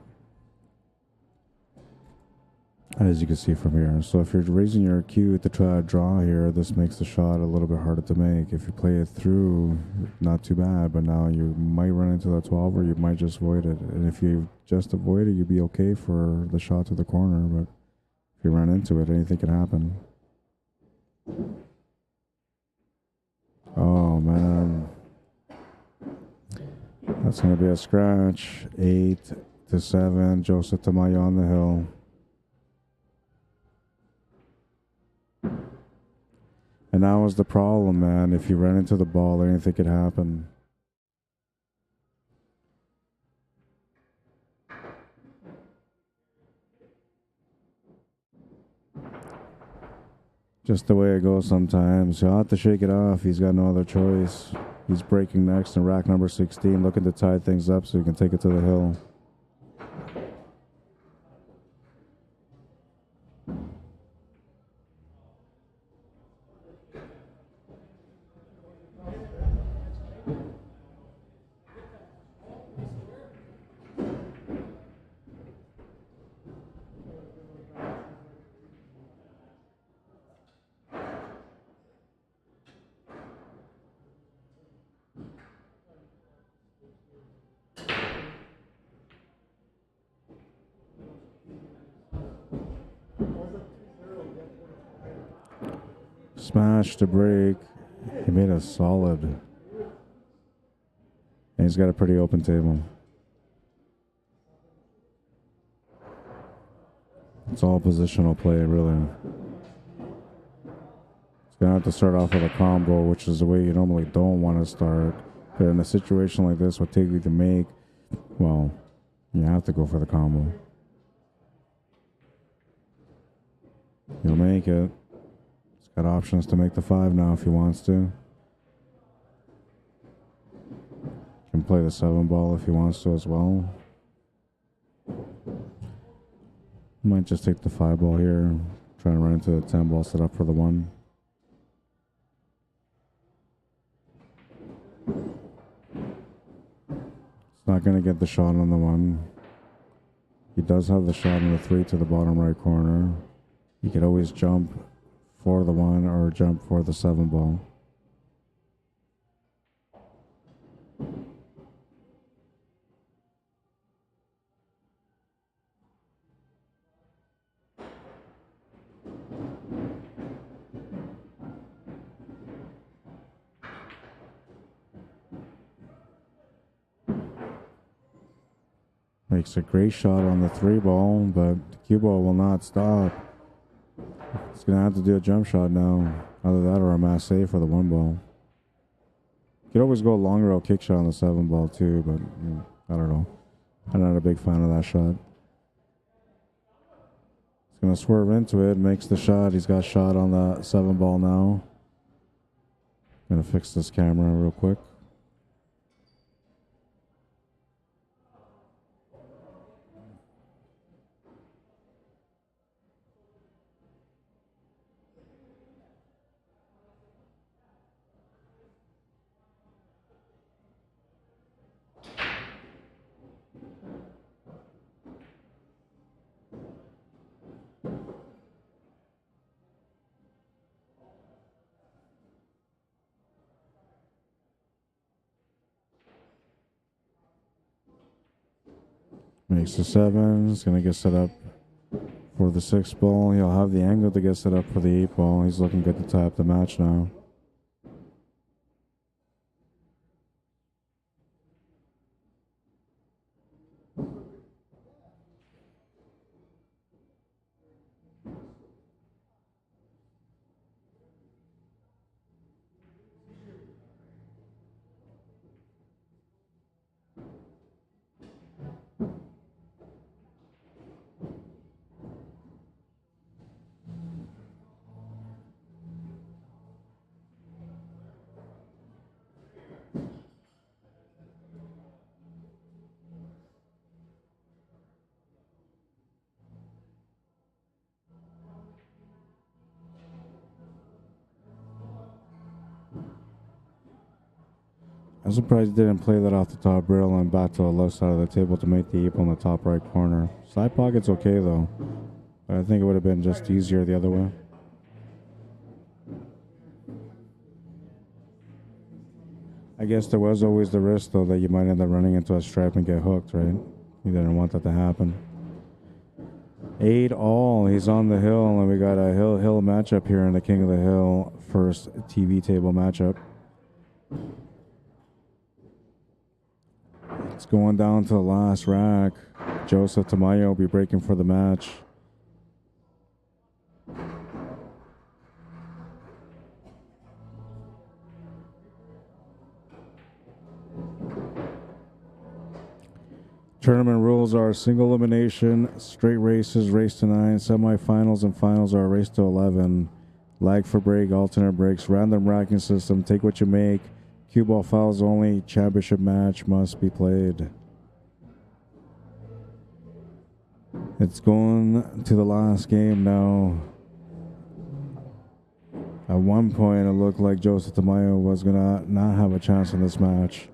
as you can see from here. So if you're raising your cue to try to draw here, this makes the shot a little bit harder to make. If you play it through, not too bad, but now you might run into the 12 or you might just avoid it. And if you just avoid it, you'd be okay for the shot to the corner, but if you run into it, anything can happen. Oh man. That's going to be a scratch. 8 to 7, Joseph Tamayo on the hill. And that was the problem, man. If you ran into the ball, anything could happen. Just the way it goes sometimes. He'll have to shake it off. He's got no other choice. He's breaking next in rack number 16, looking to tie things up so he can take it to the hill. Smash to break. He made a solid. And he's got a pretty open table. It's all positional play, really. He's going to have to start off with a combo, which is the way you normally don't want to start. But in a situation like this, what take you to make, well, you have to go for the combo. He'll make it. He's got options to make the 5 now if he wants to. Can play the 7 ball if he wants to as well. Might just take the 5 ball here. Try and run into the 10 ball set up for the 1. It's not going to get the shot on the 1. He does have the shot on the 3 to the bottom right corner. He could always jump for the 1 or jump for the 7 ball. Makes a great shot on the 3 ball, but the cue ball will not stop. He's going to have to do a jump shot now. Either that or a mass save for the 1 ball. You could always go long rail kick shot on the 7 ball too, but I don't know. I'm not a big fan of that shot. He's going to swerve into it, makes the shot. He's got shot on the 7 ball now. Going to fix this camera real quick. Makes the 7. He's going to get set up for the 6 ball. He'll have the angle to get set up for the 8 ball. He's looking good to tie up the match now. I'm surprised he didn't play that off the top rail and back to the left side of the table to make the 8 on the top right corner. Side pocket's okay though. But I think it would have been just easier the other way. I guess there was always the risk though that you might end up running into a stripe and get hooked, right? You didn't want that to happen. 8 all. He's on the hill, and we got a hill matchup here in the King of the Hill first TV table matchup. It's going down to the last rack. Joseph Tamayo will be breaking for the match. Tournament rules are single elimination, straight races, race to 9, semifinals and finals are race to 11. Lag for break, alternate breaks, random racking system, take what you make. Cue ball fouls only, championship match must be played. It's going to the last game now. At one point, it looked like Joseph Tamayo was going to not have a chance in this match.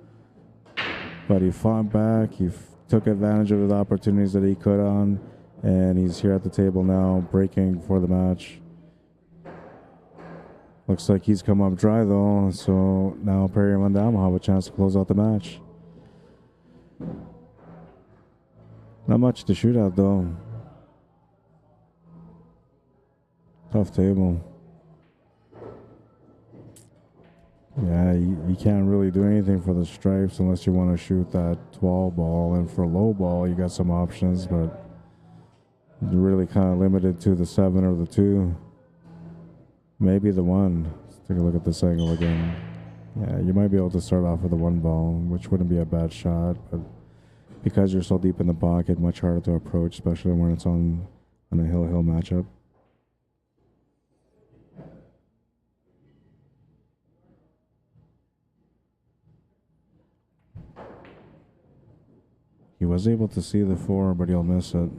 But he fought back, he took advantage of the opportunities that he could on, and he's here at the table now, breaking for the match. Looks like he's come up dry though, so now Perry and Van will have a chance to close out the match. Not much to shoot at though. Tough table. Yeah, you can't really do anything for the stripes unless you want to shoot that 12 ball. And for low ball, you got some options, but you're really kind of limited to the 7 or the 2. Maybe the 1. Let's take a look at this angle again. Yeah, you might be able to start off with the 1 ball, which wouldn't be a bad shot, but because you're so deep in the pocket, much harder to approach, especially when it's on a hill-hill matchup. He was able to see the 4, but he'll miss it.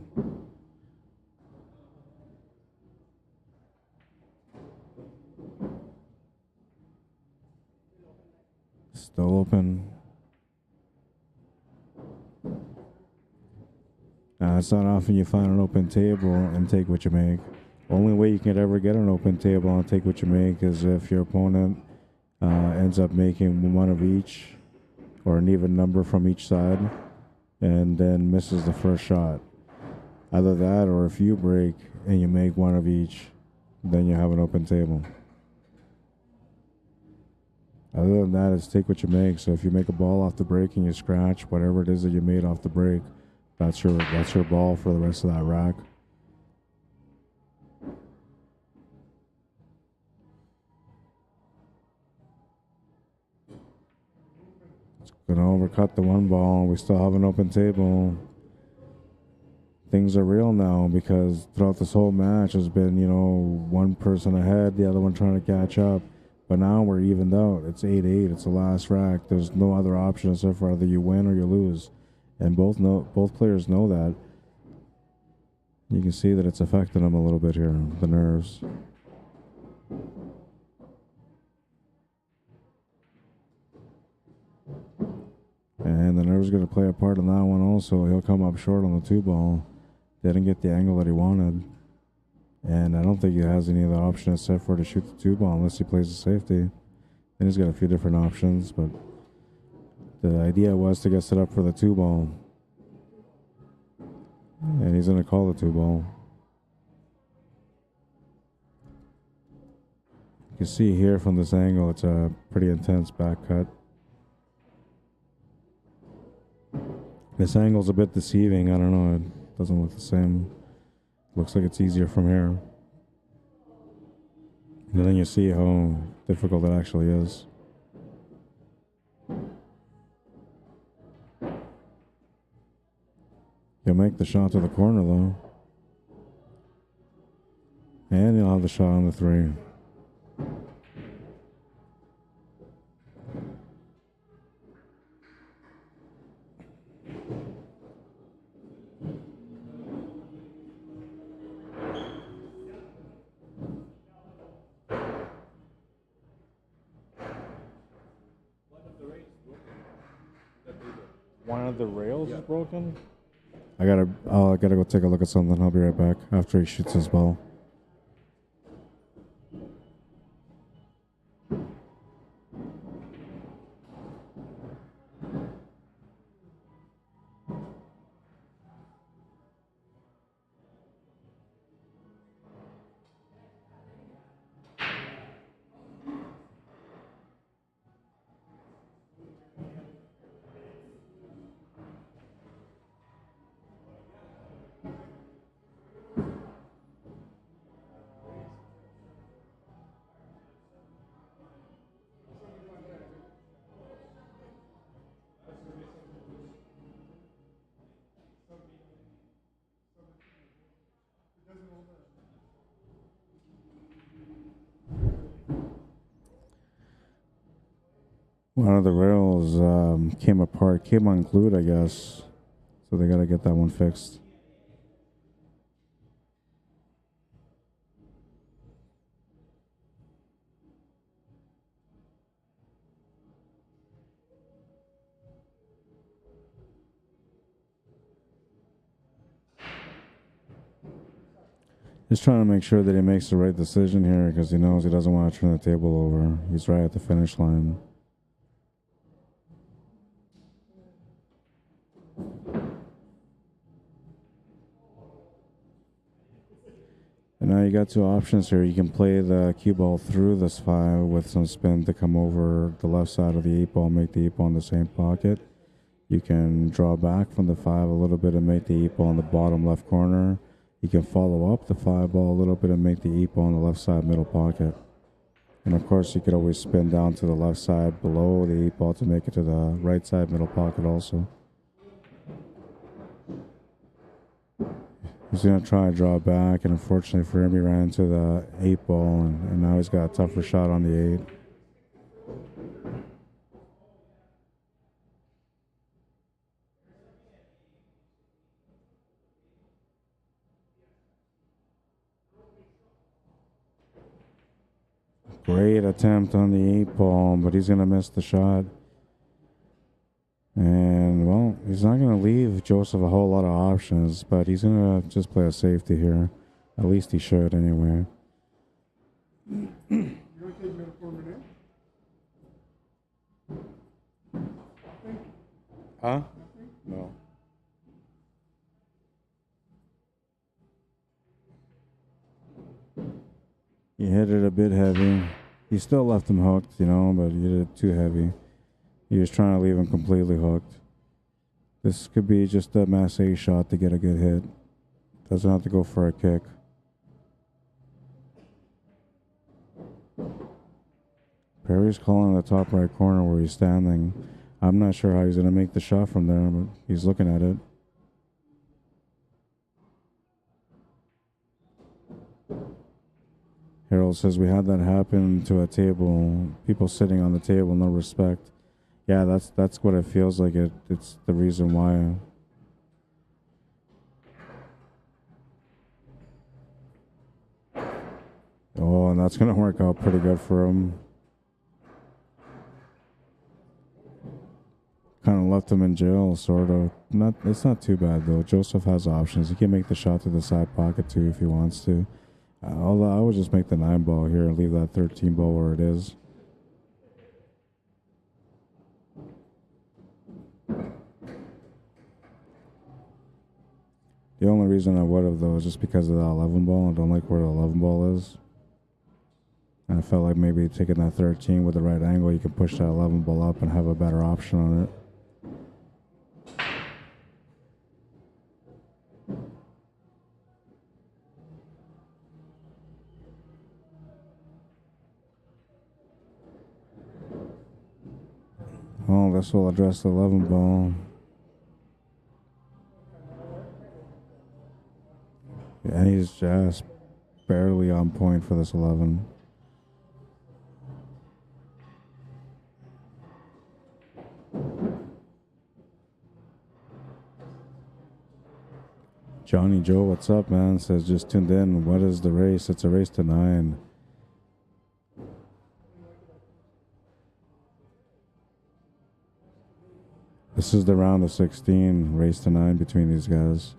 Still open. It's not often you find an open table and take what you make. Only way you can ever get an open table and take what you make is if your opponent ends up making 1 of each or an even number from each side and then misses the first shot. Either that or if you break and you make 1 of each, then you have an open table. Other than that, it's take what you make. So if you make a ball off the break and you scratch whatever it is that you made off the break, that's your ball for the rest of that rack. It's gonna overcut the 1 ball. We still have an open table. Things are real now because throughout this whole match has been, you know, one person ahead, the other one trying to catch up. But now we're evened out. It's 8-8. It's the last rack. There's no other option except for either you win or you lose, and both players know that. You can see that it's affecting them a little bit here, the nerves. And the nerves are going to play a part in that one also. He'll come up short on the 2 ball. Didn't get the angle that he wanted. And I don't think he has any other option except for to shoot the 2 ball unless he plays the safety. Then he's got a few different options, but the idea was to get set up for the 2 ball. And he's going to call the 2 ball. You can see here from this angle, it's a pretty intense back cut. This angle's a bit deceiving. I don't know. It doesn't look the same. Looks like it's easier from here. And then you see how difficult it actually is. You'll make the shot to the corner though. And you'll have the shot on the 3. One of the rails is broken? I gotta go take a look at something. I'll be right back after he shoots his ball. One of the rails came apart, came unglued, I guess. So they got to get that one fixed. Just trying to make sure that he makes the right decision here because he knows he doesn't want to turn the table over. He's right at the finish line. And Now you got two options here. You can play the cue ball through this 5 with some spin to come over the left side of the 8 ball, make the 8 ball in the same pocket. You can draw back from the 5 a little bit and make the 8 ball in the bottom left corner. You can follow up the 5 ball a little bit and make the 8 ball in the left side middle pocket. And of course, you could always spin down to the left side below the 8 ball to make it to the right side middle pocket also. He's going to try to draw back, and unfortunately for him, he ran into the 8 ball, and now he's got a tougher shot on the 8. Great attempt on the 8 ball, but he's going to miss the shot. And, well, he's not going to leave Joseph a whole lot of options, but he's going to just play a safety here. At least he should, anyway. You want to take another 4 minutes? Huh? No. He hit it a bit heavy. He still left him hooked, you know, but he hit it too heavy. He was trying to leave him completely hooked. This could be just a mass A shot to get a good hit. Doesn't have to go for a kick. Perry's calling the top right corner where he's standing. I'm not sure how he's going to make the shot from there, but he's looking at it. Harold says we had that happen to a table. People sitting on the table, no respect. Yeah, that's what it feels like. It's the reason why. Oh, and that's going to work out pretty good for him. Kind of left him in jail, sort of. It's not too bad, though. Joseph has options. He can make the shot to the side pocket, too, if he wants to. Although I would just make the 9 ball here and leave that 13 ball where it is. The only reason I would have, though, is just because of the 11 ball. I don't like where the 11 ball is. And I felt like maybe taking that 13 with the right angle, you can push that 11 ball up and have a better option on it. Oh, this will address the 11 ball. And he's just barely on point for this 11. Johnny Joe, what's up, man? Says just tuned in. What is the race? It's a race to 9. This is the round of 16, race to 9 between these guys.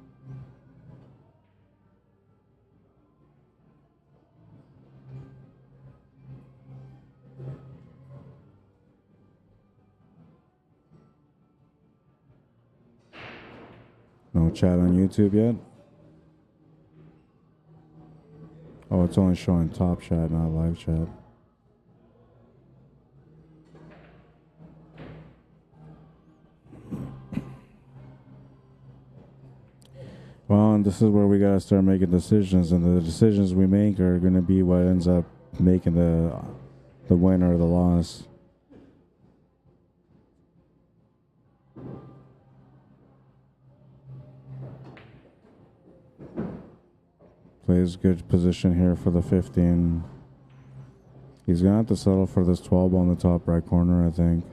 No chat on YouTube yet? Oh, it's only showing top chat, not live chat. Well, and this is where we gotta start making decisions, and the decisions we make are gonna be what ends up making the win or the loss. Plays good position here for the 15. He's gonna have to settle for this 12 on the top right corner, I think.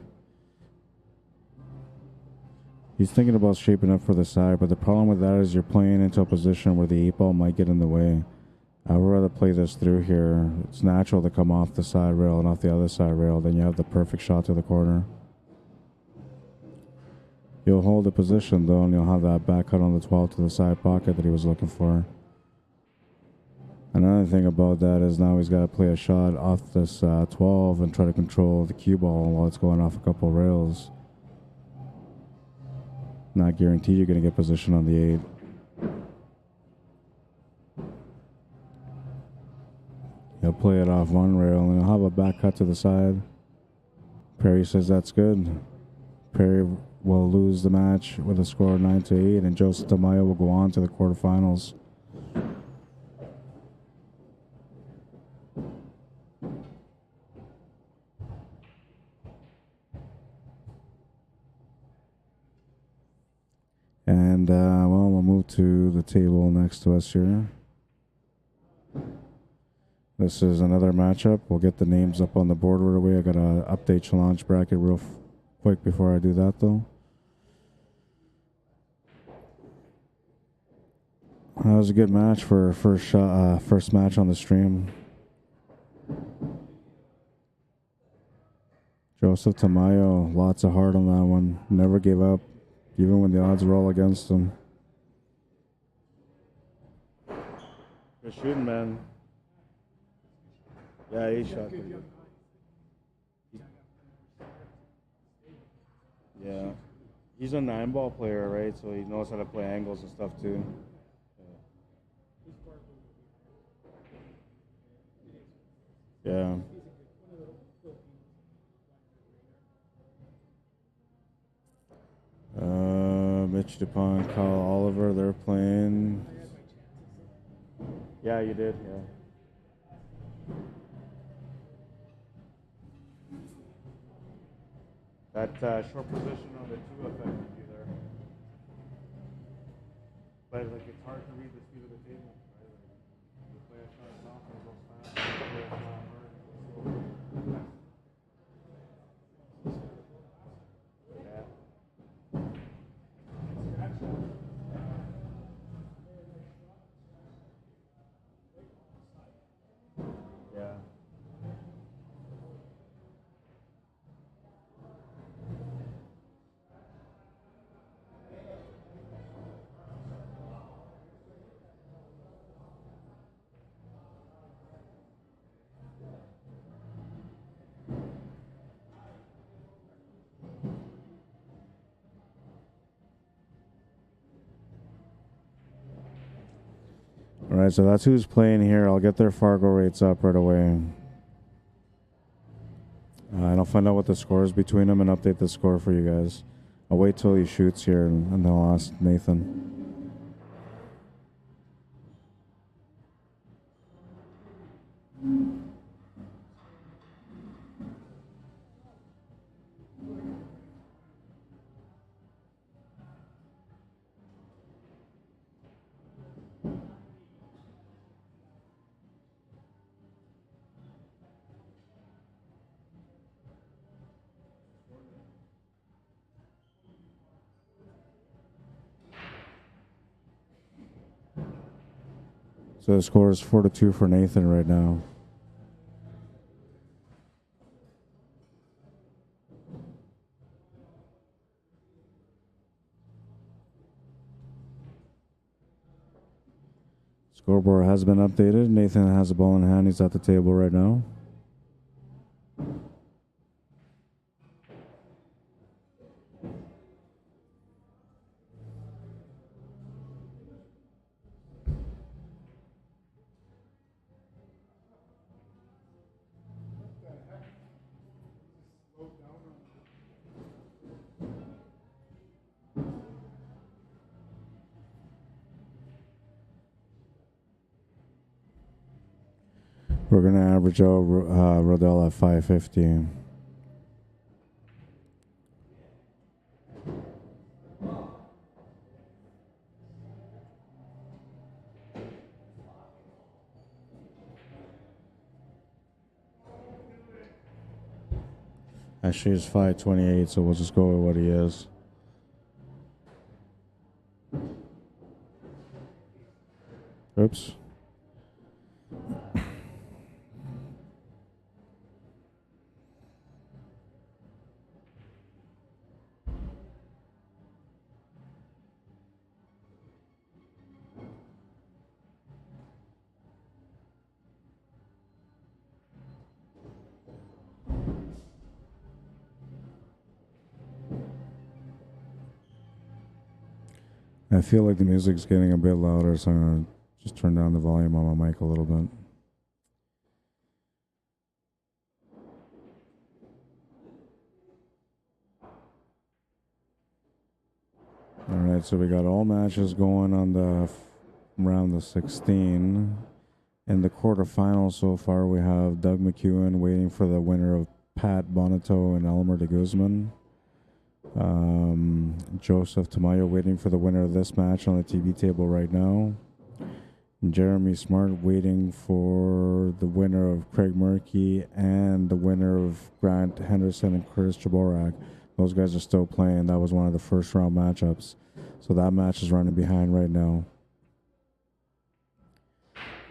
He's thinking about shaping up for the side, but the problem with that is you're playing into a position where the 8 ball might get in the way. I would rather play this through here. It's natural to come off the side rail and off the other side rail, then you have the perfect shot to the corner. You'll hold the position, though, and you'll have that back cut on the 12 to the side pocket that he was looking for. Another thing about that is now he's got to play a shot off this 12 and try to control the cue ball while it's going off a couple of rails. Not guaranteed you're going to get position on the 8. He'll play it off one rail and he'll have a back cut to the side. Perry says that's good. Perry will lose the match with a score of 9-8, and Joseph Tamayo will go on to the quarterfinals. And well, we'll move to the table next to us here. This is another matchup. We'll get the names up on the board right away. I got to update challenge bracket real quick before I do that, though. That was a good match for first match on the stream. Joseph Tamayo, lots of heart on that one. Never gave up, even when the odds were all against him. Good shooting, man. Yeah, he shot pretty good. Yeah. He's a 9-ball player, right? So he knows how to play angles and stuff, too. Yeah. Mitch DuPont, Kyle Oliver, they're playing. Yeah, you did, yeah. That short position on the 2 affected you there. But like, it's hard to read the speed of the table, right? Like, you play a shot off and it goes fast, you play a shot hard and it goes slow. Yeah. Yeah. All right, so that's who's playing here. I'll get their Fargo rates up right away. And I'll find out what the score is between them and update the score for you guys. I'll wait till he shoots here and then I'll ask Nathan. So the score is 4-2 for Nathan right now. Scoreboard has been updated. Nathan has a ball in hand. He's at the table right now. We're going to average out Rodell at 550. Actually, it's 528, so we'll just go with what he is. Oops. I feel like the music's getting a bit louder, so I'm going to just turn down the volume on my mic a little bit. All right, so we got all matches going on the round of 16. In the quarterfinals so far, we have Doug McEwen waiting for the winner of Pat Bonito and Elmer de Guzman. Joseph Tamayo waiting for the winner of this match on the TV table right now. Jeremy Smart waiting for the winner of Craig Murphy and the winner of Grant Henderson and Curtis Jaborak. Those guys are still playing. That was one of the first round matchups. So that match is running behind right now.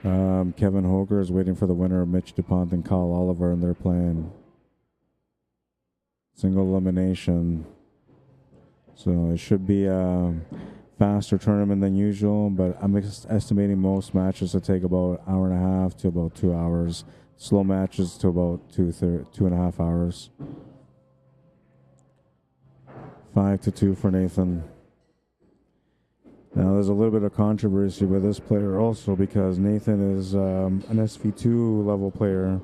Kevin Hoger is waiting for the winner of Mitch DuPont and Kyle Oliver, and they're playing single elimination. So it should be a faster tournament than usual, but I'm estimating most matches to take about an hour and a half to about 2 hours. Slow matches to about 2.5 hours. 5-2 for Nathan. Now, there's a little bit of controversy with this player also because Nathan is an SV2 level player.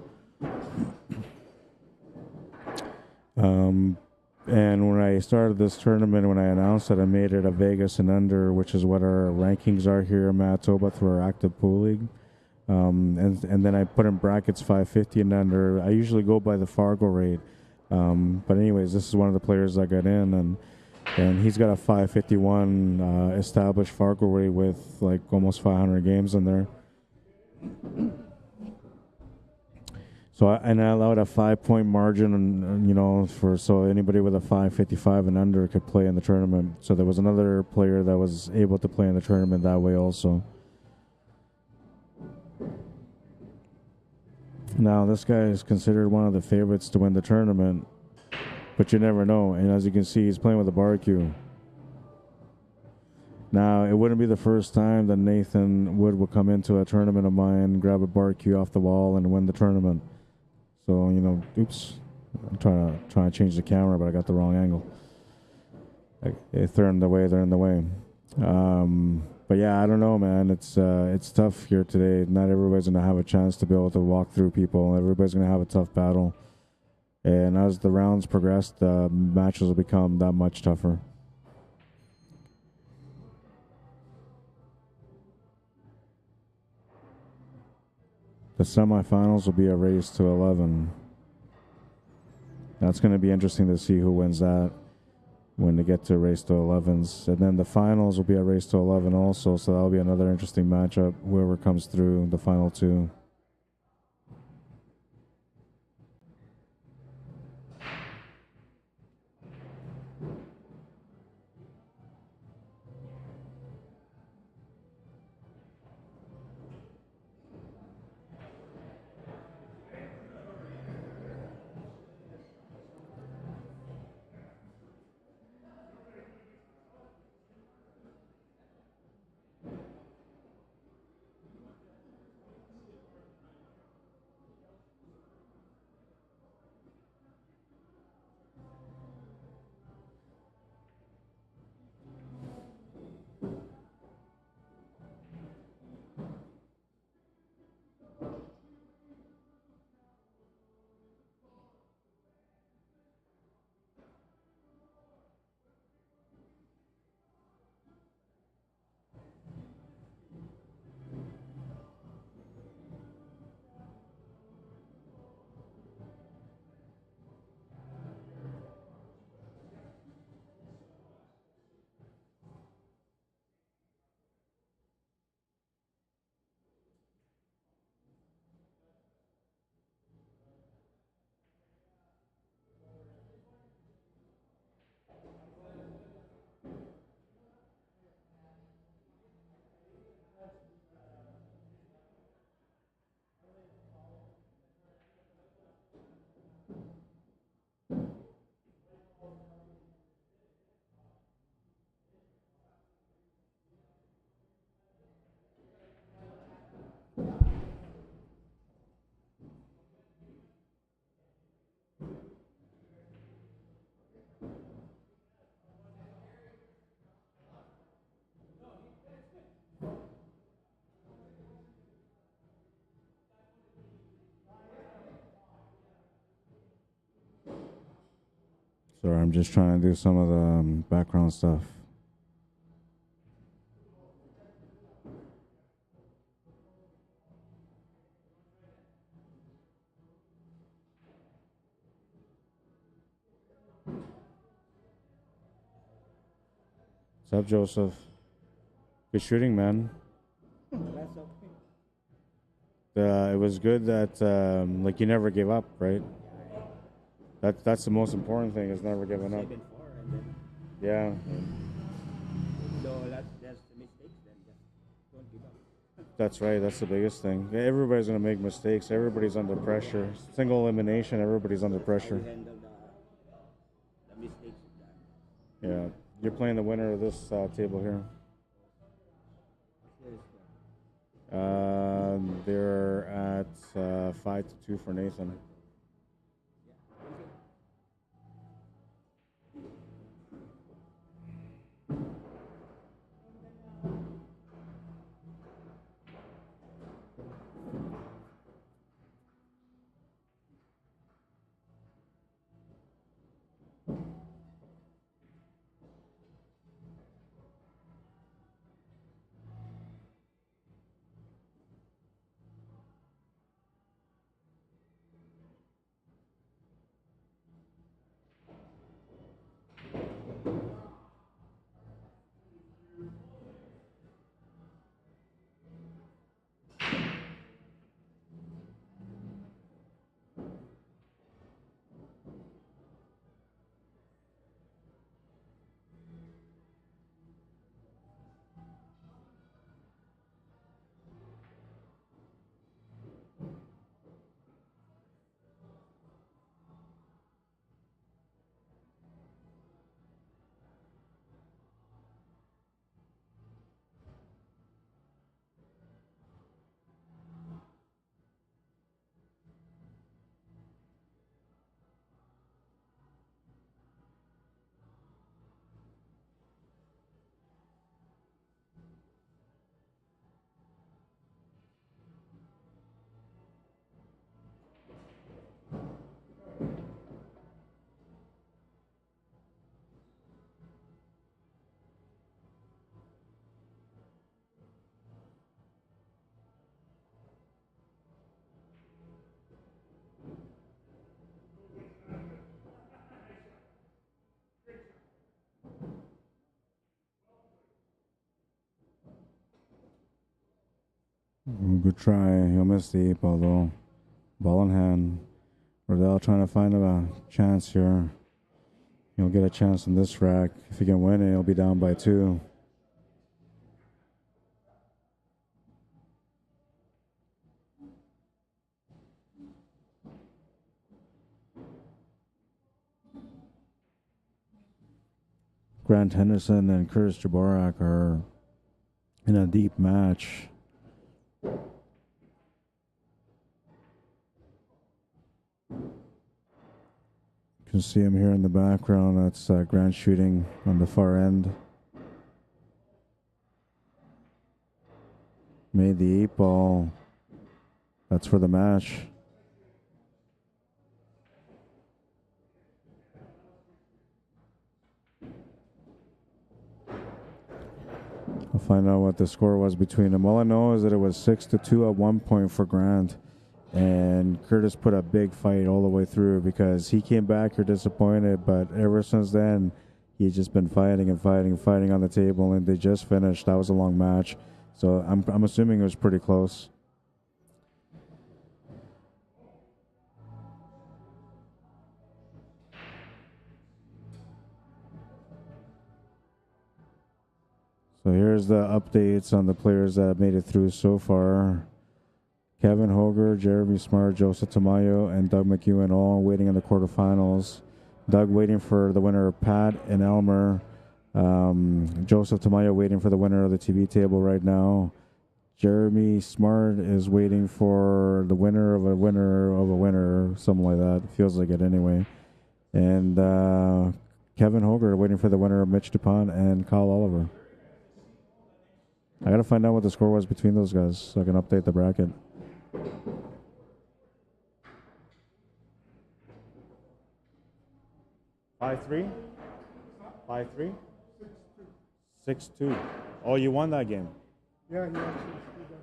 And when I started this tournament, when I announced it, I made it a Vegas and under, which is what our rankings are here in Manitoba through our active pool league. And then I put in brackets 550 and under. I usually go by the Fargo rate. But anyways, this is one of the players that got in, and he's got a 551 established Fargo rate with like almost 500 games in there. So I allowed a 5-point margin, and so anybody with a 555 and under could play in the tournament. So there was another player that was able to play in the tournament that way also. Now this guy is considered one of the favorites to win the tournament, but you never know. And as you can see, he's playing with a barbecue. Now, it wouldn't be the first time that Nathan Wood will come into a tournament of mine, grab a barbecue off the wall, and win the tournament. So, oops. I'm trying to change the camera, but I got the wrong angle. If they're in the way. But yeah, I don't know, man. It's tough here today. Not everybody's going to have a chance to be able to walk through people. Everybody's going to have a tough battle. And as the rounds progress, the matches will become that much tougher. The semifinals will be a race to 11. That's going to be interesting to see who wins that when they get to a race to 11s. And then the finals will be a race to 11 also, so that'll be another interesting matchup, whoever comes through the final two. Sorry, I'm just trying to do some of the background stuff. What's up, Joseph? Good shooting, man. That's okay. It was good that like you never gave up, right? That's the most important thing, is never giving up. 7-4 and then Yeah. so that's the mistakes, then just don't give up. That's right. That's the biggest thing. Everybody's gonna make mistakes. Everybody's under pressure. Single elimination. Everybody's under pressure. You handle the mistakes of that. Yeah. You're playing the winner of this table here. Here is They're at 5-2 for Nathan. Good try. He'll miss the 8-ball though. Ball in hand. Rodell trying to find a chance here. He'll get a chance in this rack. If he can win it, he'll be down by 2. Grant Henderson and Curtis Jabarak are in a deep match. You can see him here in the background. That's Grant shooting on the far end. Made the 8-ball. That's for the match. I'll find out what the score was between them. All I know is that it was 6-2 at one point for Grant. And Curtis put a big fight all the way through because he came back here disappointed, but ever since then, he's just been fighting and fighting and fighting on the table, and they just finished. That was a long match. So I'm assuming it was pretty close. So here's the updates on the players that have made it through so far. Kevin Hoger, Jeremy Smart, Joseph Tamayo, and Doug McEwen all waiting in the quarterfinals. Doug waiting for the winner of Pat and Elmer. Joseph Tamayo waiting for the winner of the TV table right now. Jeremy Smart is waiting for the winner of a winner of a winner, something like that. Feels like it anyway. And Kevin Hoger waiting for the winner of Mitch DuPont and Kyle Oliver. I got to find out what the score was between those guys so I can update the bracket. Five three? 5-3? 6-2. Oh, you won that game. Yeah, he actually screwed up.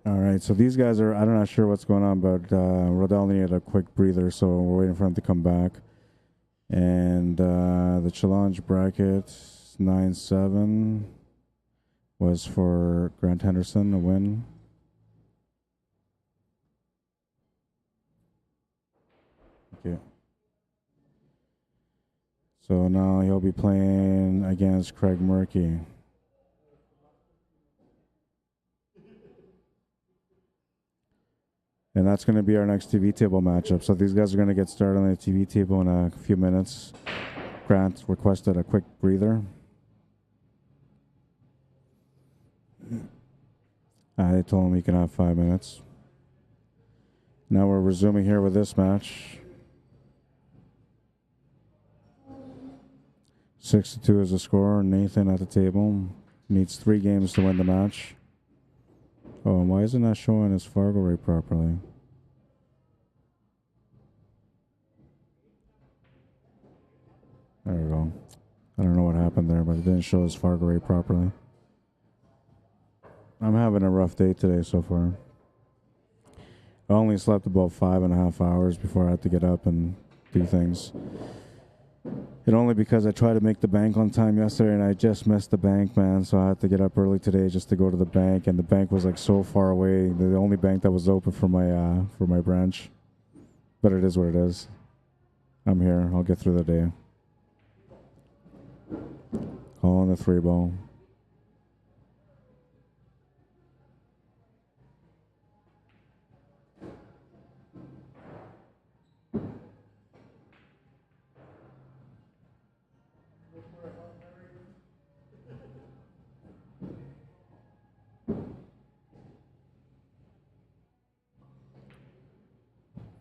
All right, so these guys are, I'm not sure what's going on, but Rodell needed a quick breather, so we're waiting for him to come back. And the challenge bracket 9-7 was for Grant Henderson, a win. Okay. So now he'll be playing against Craig Murphy. And that's going to be our next TV table matchup. So these guys are going to get started on the TV table in a few minutes. Grant requested a quick breather. I told him he can have 5 minutes. Now we're resuming here with this match. 6-2 is the score. Nathan at the table needs 3 games to win the match. Oh, and why isn't that showing his Fargo rate properly? There we go. I don't know what happened there, but it didn't show his Fargo rate properly. I'm having a rough day today so far. I only slept about 5.5 hours before I had to get up and do things. And only because I tried to make the bank on time yesterday and I just missed the bank, man. So I had to get up early today just to go to the bank, and the bank was like so far away. The only bank that was open for my branch. But it is what it is. I'm here. I'll get through the day. Calling the 3 ball.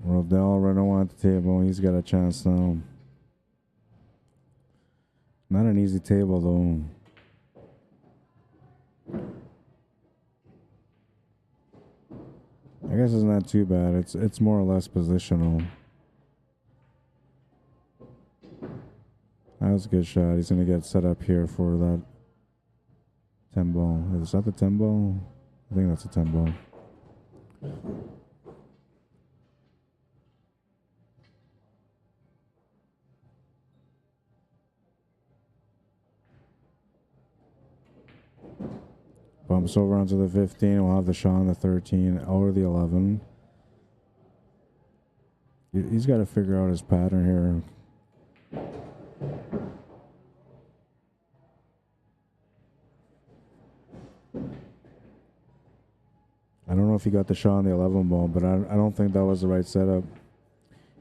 Rodell Renault at the table. He's got a chance now. Not an easy table, though. I guess it's not too bad. It's more or less positional. That was a good shot. He's going to get set up here for that 10 ball. Is that the 10 ball? I think that's a 10 ball. Bumps over onto the 15. We'll have the shot on the 13 or the 11. He's got to figure out his pattern here. I don't know if he got the shot on the 11 ball, but I don't think that was the right setup.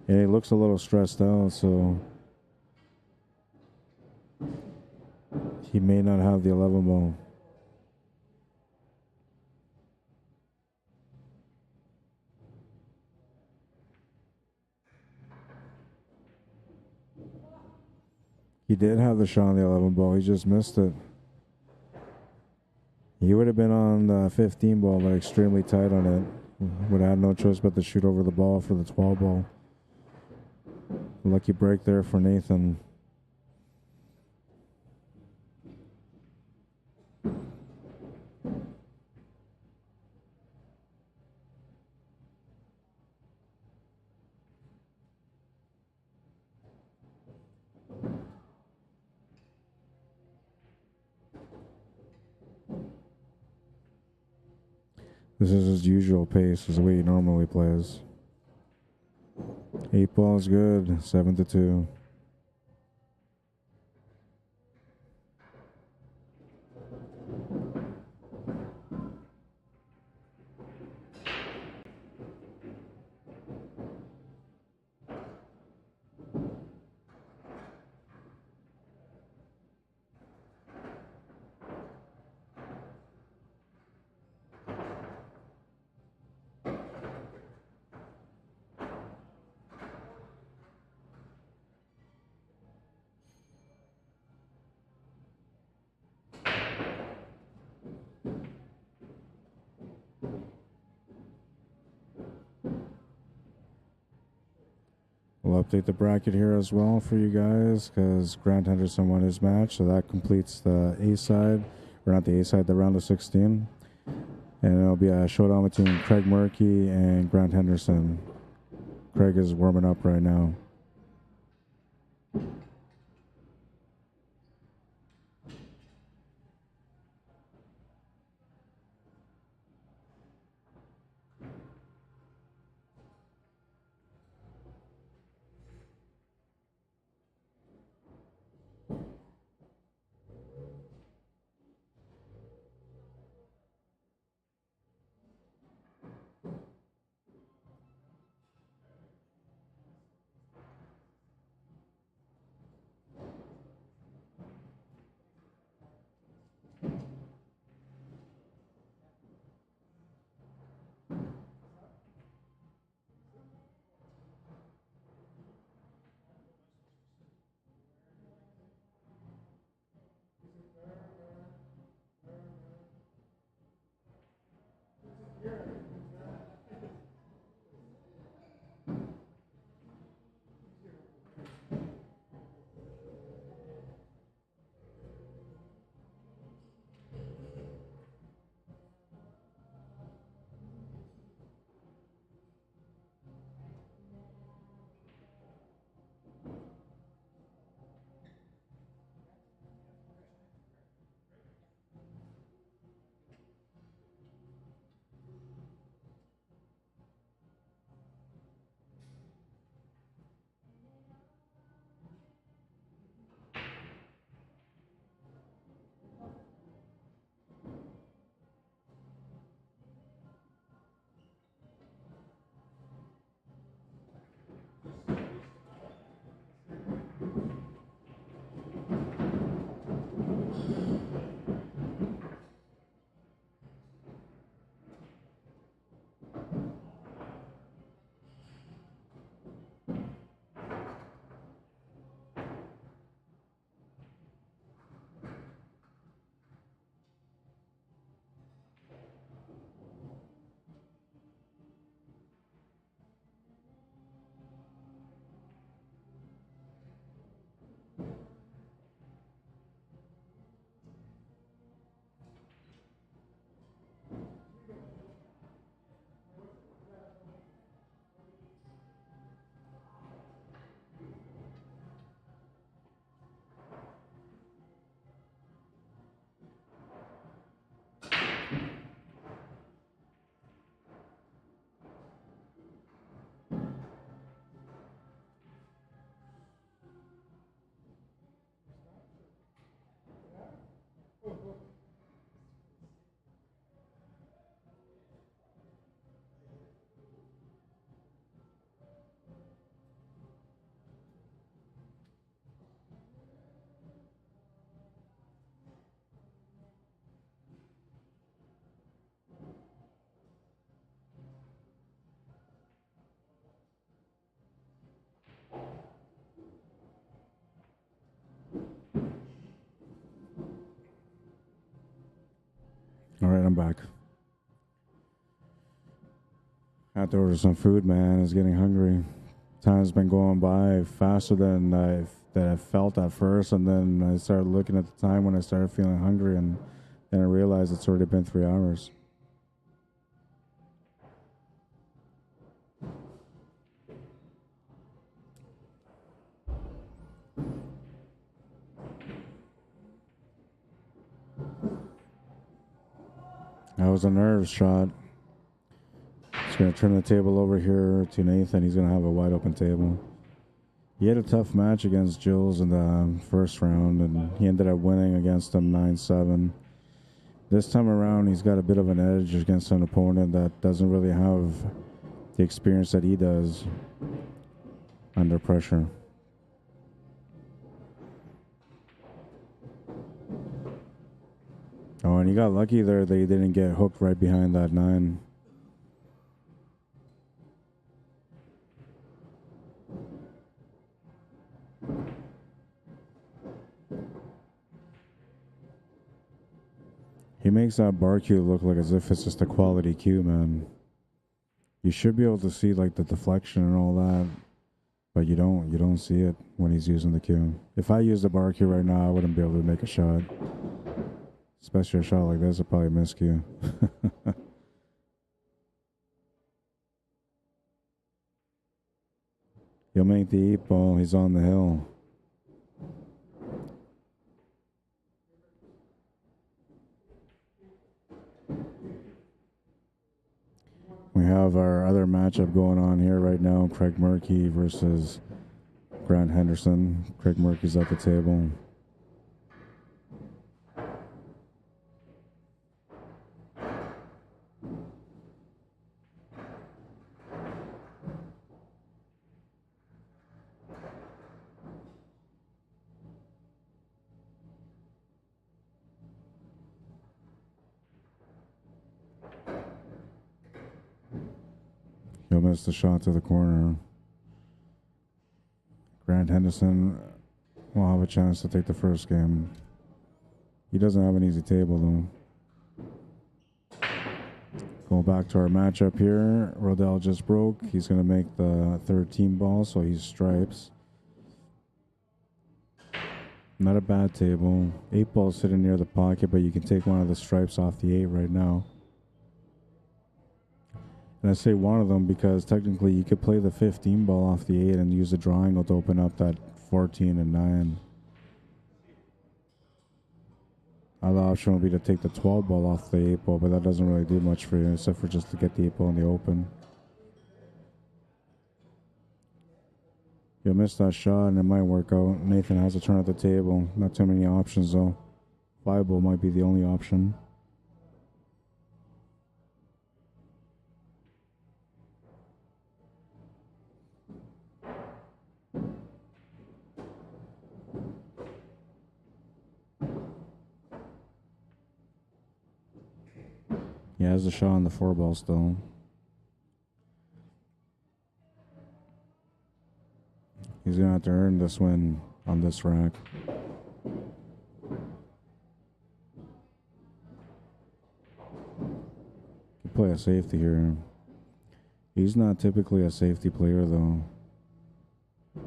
And he looks a little stressed out, so he may not have the 11 ball. He did have the shot on the 11 ball. He just missed it. He would have been on the 15 ball, but extremely tight on it. Would have had no choice but to shoot over the ball for the 12 ball. Lucky break there for Nathan. This is his usual pace, is the way he normally plays. 8 ball is good, 7-2. We'll update the bracket here as well for you guys because Grant Henderson won his match, so that completes the A side, or not the A side, the round of 16. And it'll be a showdown between Craig Murphy and Grant Henderson. Craig is warming up right now. All right, I'm back. Had to order some food, man. I was getting hungry. Time's been going by faster than I felt at first, and then I started looking at the time when I started feeling hungry, and then I realized it's already been 3 hours. That was a nerve shot. Just going to turn the table over here to Nathan. He's going to have a wide open table. He had a tough match against Jules in the first round, and he ended up winning against him 9-7. This time around, he's got a bit of an edge against an opponent that doesn't really have the experience that he does under pressure. Oh, and he got lucky there that he didn't get hooked right behind that 9. He makes that bar cue look like as if it's just a quality cue, man. You should be able to see like the deflection and all that, but you don't. You don't see it when he's using the cue. If I used the bar cue right now, I wouldn't be able to make a shot. Especially a shot like this, I'd probably miss cue. He'll make the 8-ball. He's on the hill. We have our other matchup going on here right now. Craig Murphy versus Grant Henderson. Craig Murphy's at the table. He'll miss the shot to the corner. Grant Henderson will have a chance to take the first game. He doesn't have an easy table, though. Going back to our matchup here. Rodell just broke. He's going to make the 13 ball, so he's stripes. Not a bad table. 8 ball sitting near the pocket, but you can take one of the stripes off the 8 right now. And I say one of them because technically you could play the 15 ball off the 8 and use the draw angle to open up that 14 and 9. Other option would be to take the 12 ball off the 8 ball, but that doesn't really do much for you except for just to get the 8 ball in the open. You'll miss that shot and it might work out. Nathan has a turn at the table. Not too many options though. 5 ball might be the only option. He has a shot on the 4 ball still. He's going to have to earn this win on this rack. Could play a safety here. He's not typically a safety player though. He's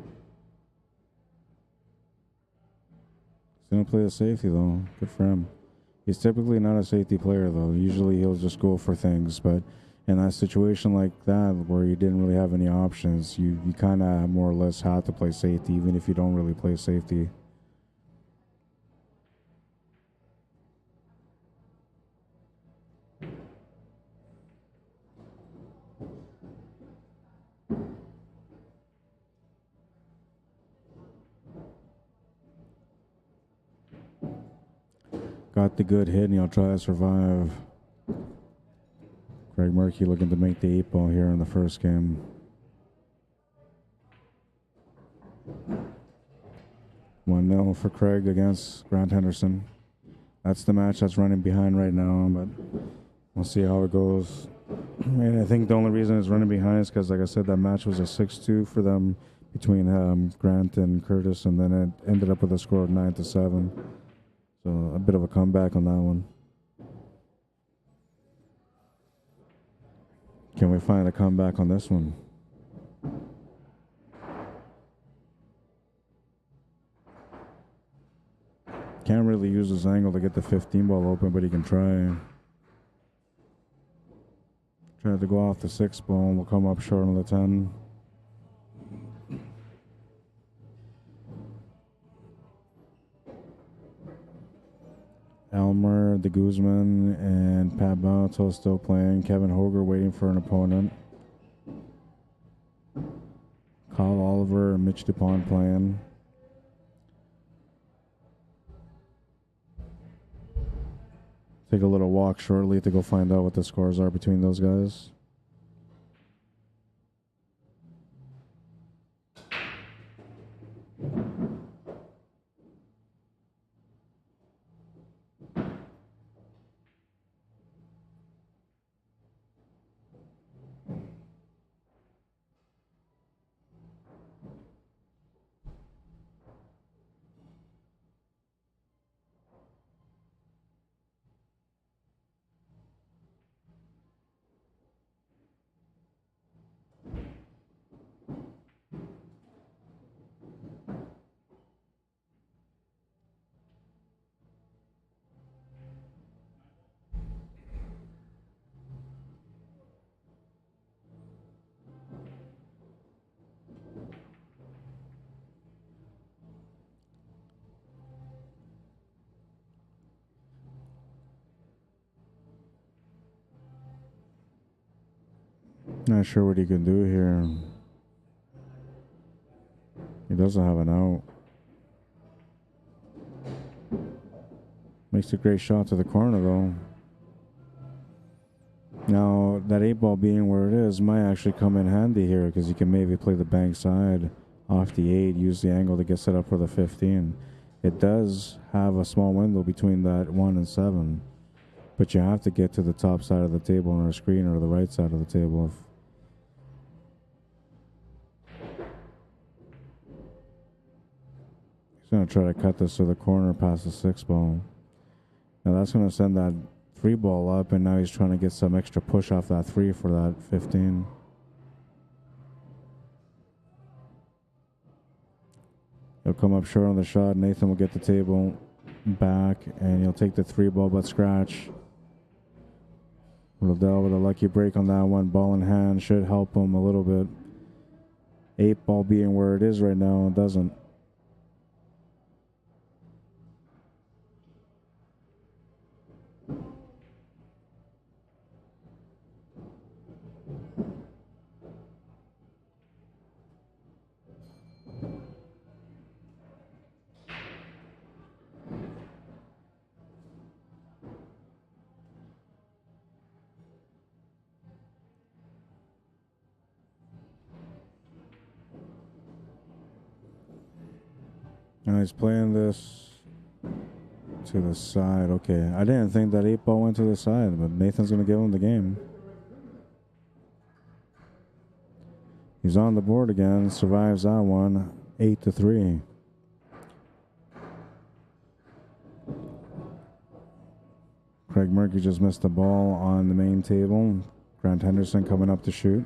going to play a safety though. Good for him. He's typically not a safety player though. Usually he'll just go for things, but in that situation like that where you didn't really have any options, you kind of more or less had to play safety even if you don't really play safety. Got the good hit and he'll try to survive. Craig Murphy looking to make the 8 ball here in the first game. 1-0 for Craig against Grant Henderson. That's the match that's running behind right now, but we'll see how it goes. And I think the only reason it's running behind is because, like I said, that match was a 6-2 for them between Grant and Curtis, and then it ended up with a score of 9-7. So a bit of a comeback on that one. Can we find a comeback on this one? Can't really use his angle to get the 15 ball open, but he can try. Tried to go off the 6 ball and we'll come up short on the 10. Elmer, De Guzman, and Pat Bonato still playing. Kevin Hoger waiting for an opponent. Kyle Oliver and Mitch DuPont playing. Take a little walk shortly to go find out what the scores are between those guys. Not sure what he can do here. He doesn't have an out. Makes a great shot to the corner, though. Now, that 8-ball being where it is might actually come in handy here because you can maybe play the bank side off the 8, use the angle to get set up for the 15. It does have a small window between that 1 and 7, but you have to get to the top side of the table on our screen or the right side of the table. He's going to try to cut this to the corner past the 6-ball. Now that's going to send that 3-ball up, and now he's trying to get some extra push off that 3 for that 15. He'll come up short on the shot. Nathan will get the table back, and he'll take the 3-ball but scratch. Rodell with a lucky break on that one. Ball in hand should help him a little bit. 8-ball being where it is right now, it doesn't. Now he's playing this to the side. Okay, I didn't think that 8-ball went to the side, but Nathan's going to give him the game. He's on the board again, survives that one, 8-3. Craig Murphy just missed the ball on the main table. Grant Henderson coming up to shoot.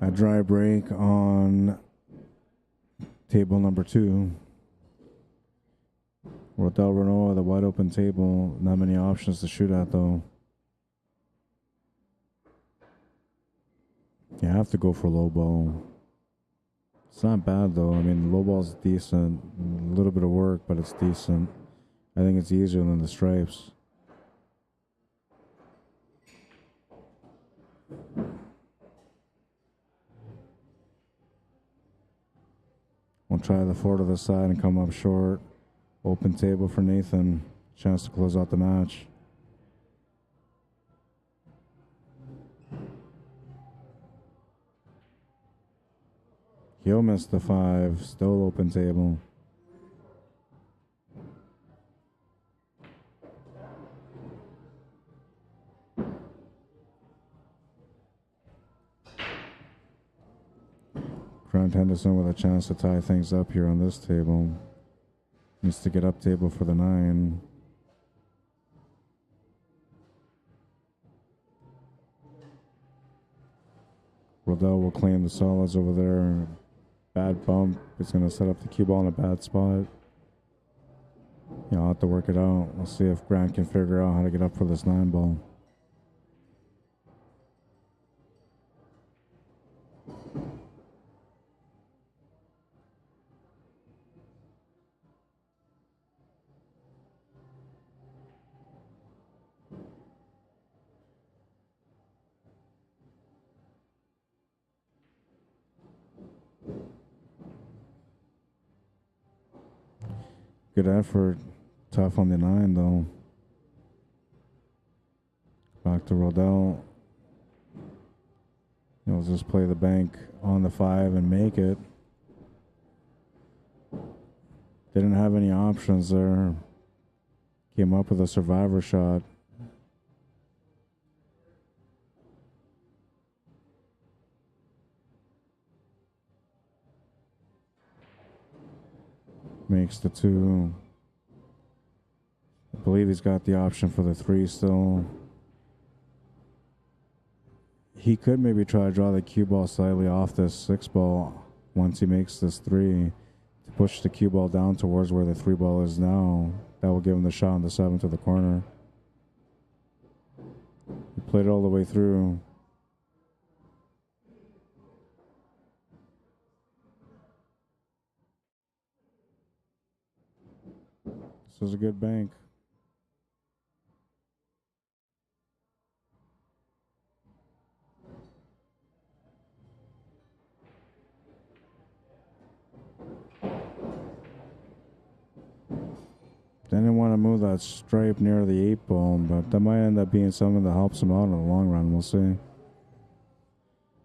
A dry break on table number 2. Rodell Renault, the wide open table. Not many options to shoot at, though. You have to go for low ball. It's not bad, though. I mean, low ball's decent. A little bit of work, but it's decent. I think it's easier than the stripes. We'll try the 4 to the side and come up short. Open table for Nathan. Chance to close out the match. He'll miss the 5. Still open table. Grant Henderson with a chance to tie things up here on this table. Needs to get up table for the 9. Rodell will claim the solids over there. Bad bump. It's going to set up the cue ball in a bad spot. I'll have to work it out. We'll see if Grant can figure out how to get up for this 9 ball. Good effort. Tough on the 9, though. Back to Rodell. He'll just play the bank on the 5 and make it. Didn't have any options there. Came up with a survivor shot. Makes the 2. I believe he's got the option for the 3 still. He could maybe try to draw the cue ball slightly off this 6 ball once he makes this 3 to push the cue ball down towards where the 3 ball is now. That will give him the shot on the 7 to the corner. He played it all the way through. This was a good bank. Didn't want to move that stripe near the 8 ball, but that might end up being something that helps him out in the long run. We'll see.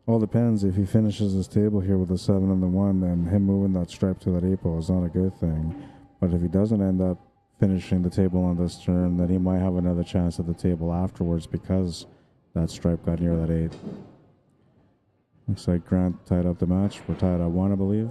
All depends. If he finishes his table here with the 7 and the 1, then him moving that stripe to that 8 ball is not a good thing. But if he doesn't end up finishing the table on this turn, then he might have another chance at the table afterwards because that stripe got near that 8. Looks like Grant tied up the match. We're tied at 1, I believe.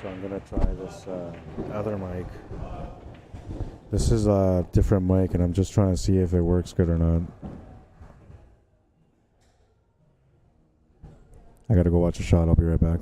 So I'm gonna try this other mic. This is a different mic, and I'm just trying to see if it works good or not. I gotta go watch a shot. I'll be right back.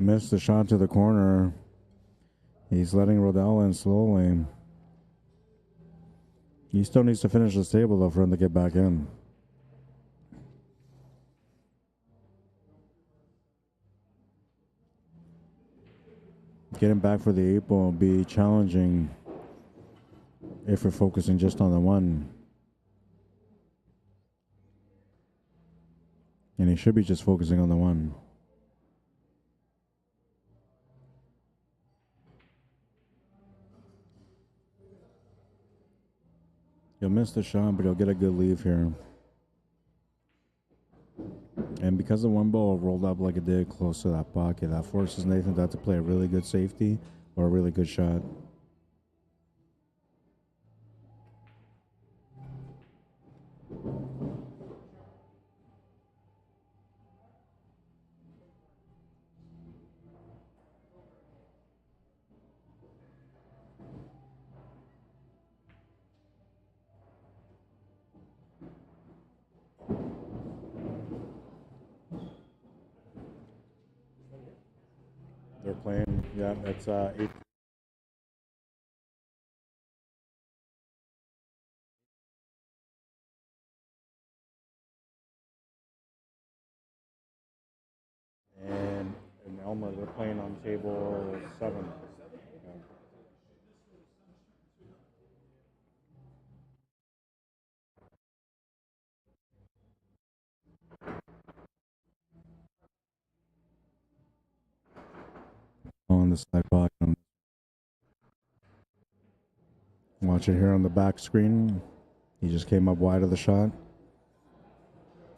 Missed the shot to the corner. He's letting Rodell in slowly. He still needs to finish this table, though, for him to get back in. Getting back for the 8-ball will be challenging if we're focusing just on the 1. And he should be just focusing on the 1. He'll miss the shot, but he'll get a good leave here. And because the 1 ball rolled up like it did close to that pocket, that forces Nathan to have to play a really good safety or a really good shot. They're playing, yeah, it's 8. And Elmer, they're playing on table 7. Yeah. On the side pocket. Watch it here on the back screen. He just came up wide of the shot.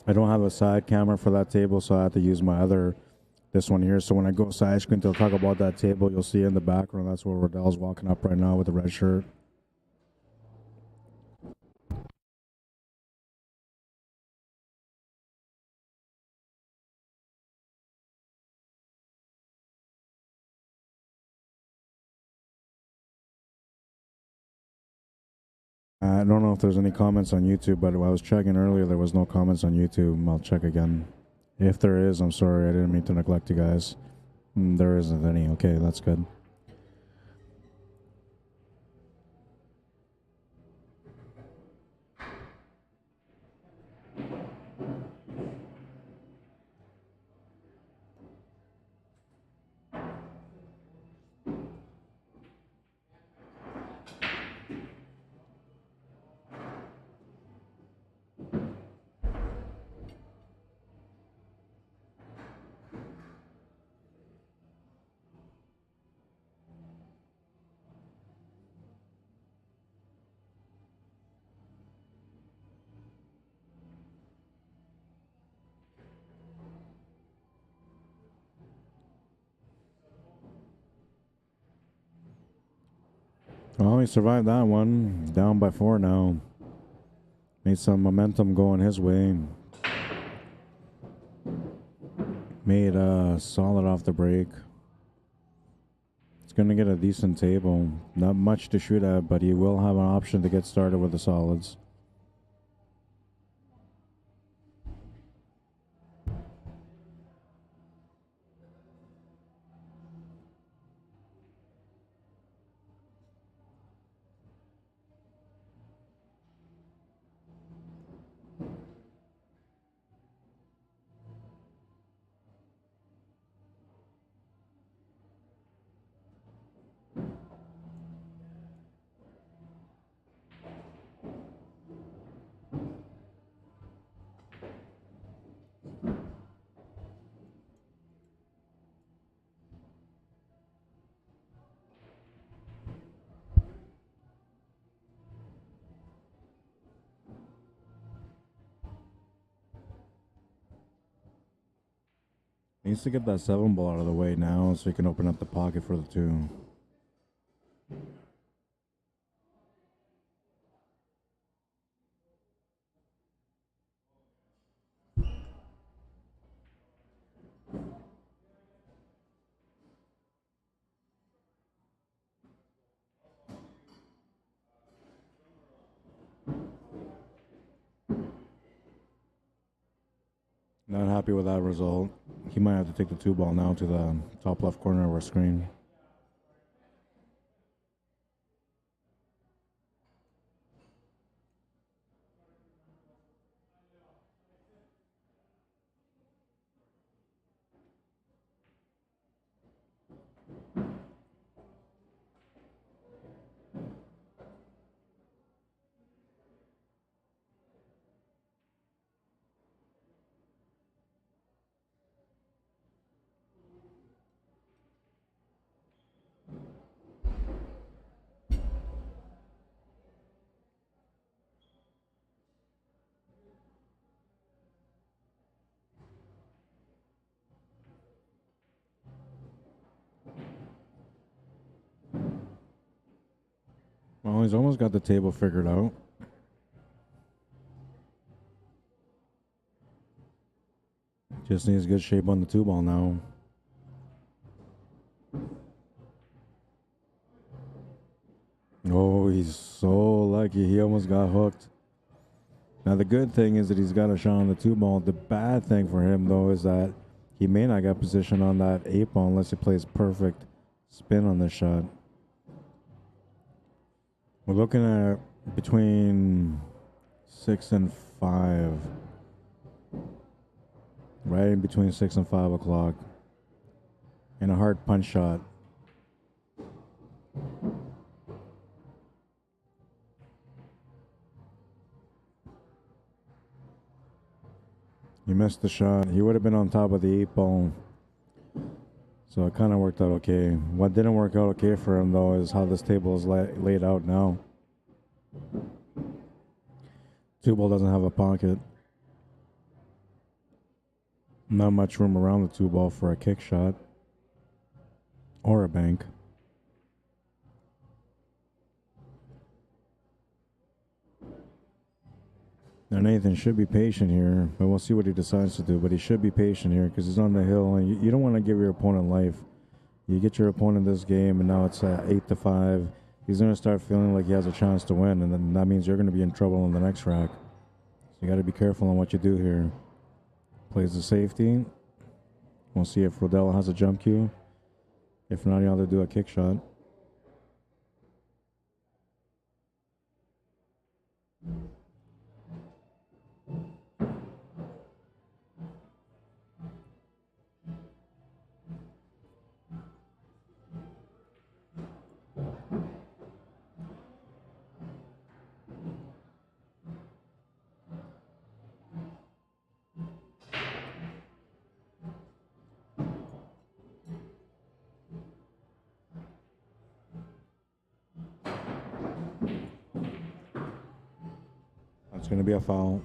I don't have a side camera for that table, so I have to use this one here. So when I go side screen to talk about that table, you'll see in the background, that's where Rodell's walking up right now with the red shirt. I don't know if there's any comments on YouTube, but I was checking earlier. There was no comments on YouTube. I'll check again. If there is, I'm sorry. I didn't mean to neglect you guys. There isn't any. Okay, that's good. Well, he survived that one. Down by 4 now. Made some momentum going his way. Made solid off the break. It's going to get a decent table. Not much to shoot at, but he will have an option to get started with the solids. Needs to get that 7 ball out of the way now so he can open up the pocket for the 2. Not happy with that result. he might have to take the 2 ball now to the top left corner of our screen. Well, he's almost got the table figured out. Just needs good shape on the 2 ball now. Oh, he's so lucky. He almost got hooked. Now, the good thing is that he's got a shot on the 2 ball. The bad thing for him, though, is that he may not get position on that 8 ball unless he plays perfect spin on this shot. We're looking at between 6 and 5. Right in between 6 and 5 o'clock. And a hard punch shot. He missed the shot. He would have been on top of the 8 ball. So it kind of worked out okay. What didn't work out okay for him, though, is how this table is laid out now. 2 ball doesn't have a pocket. Not much room around the 2 ball for a kick shot or a bank. Now Nathan should be patient here, but we'll see what he decides to do. But he should be patient here because he's on the hill, and you don't want to give your opponent life. You get your opponent this game, and now it's 8-5. He's going to start feeling like he has a chance to win, and then that means you're going to be in trouble in the next rack. So you got to be careful on what you do here. Plays the safety. We'll see if Rodell has a jump cue. If not, he'll have to do a kick shot. That's going to be a foul.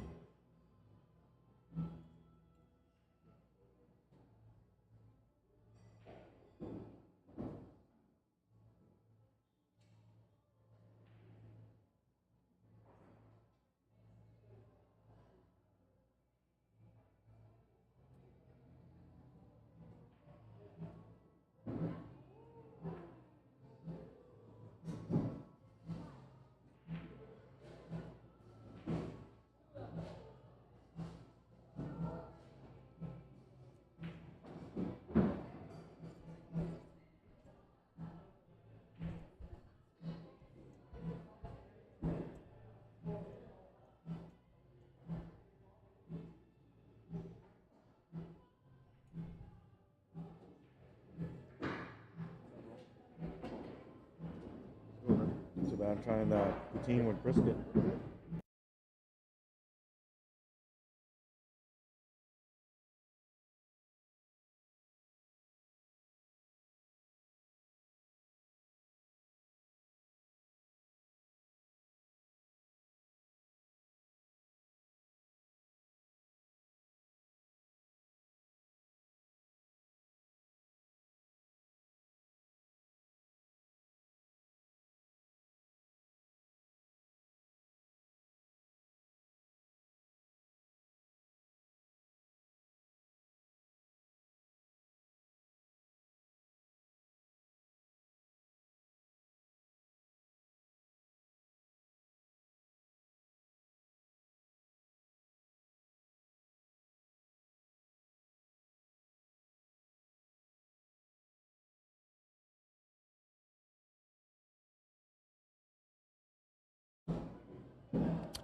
It's about trying the poutine with brisket.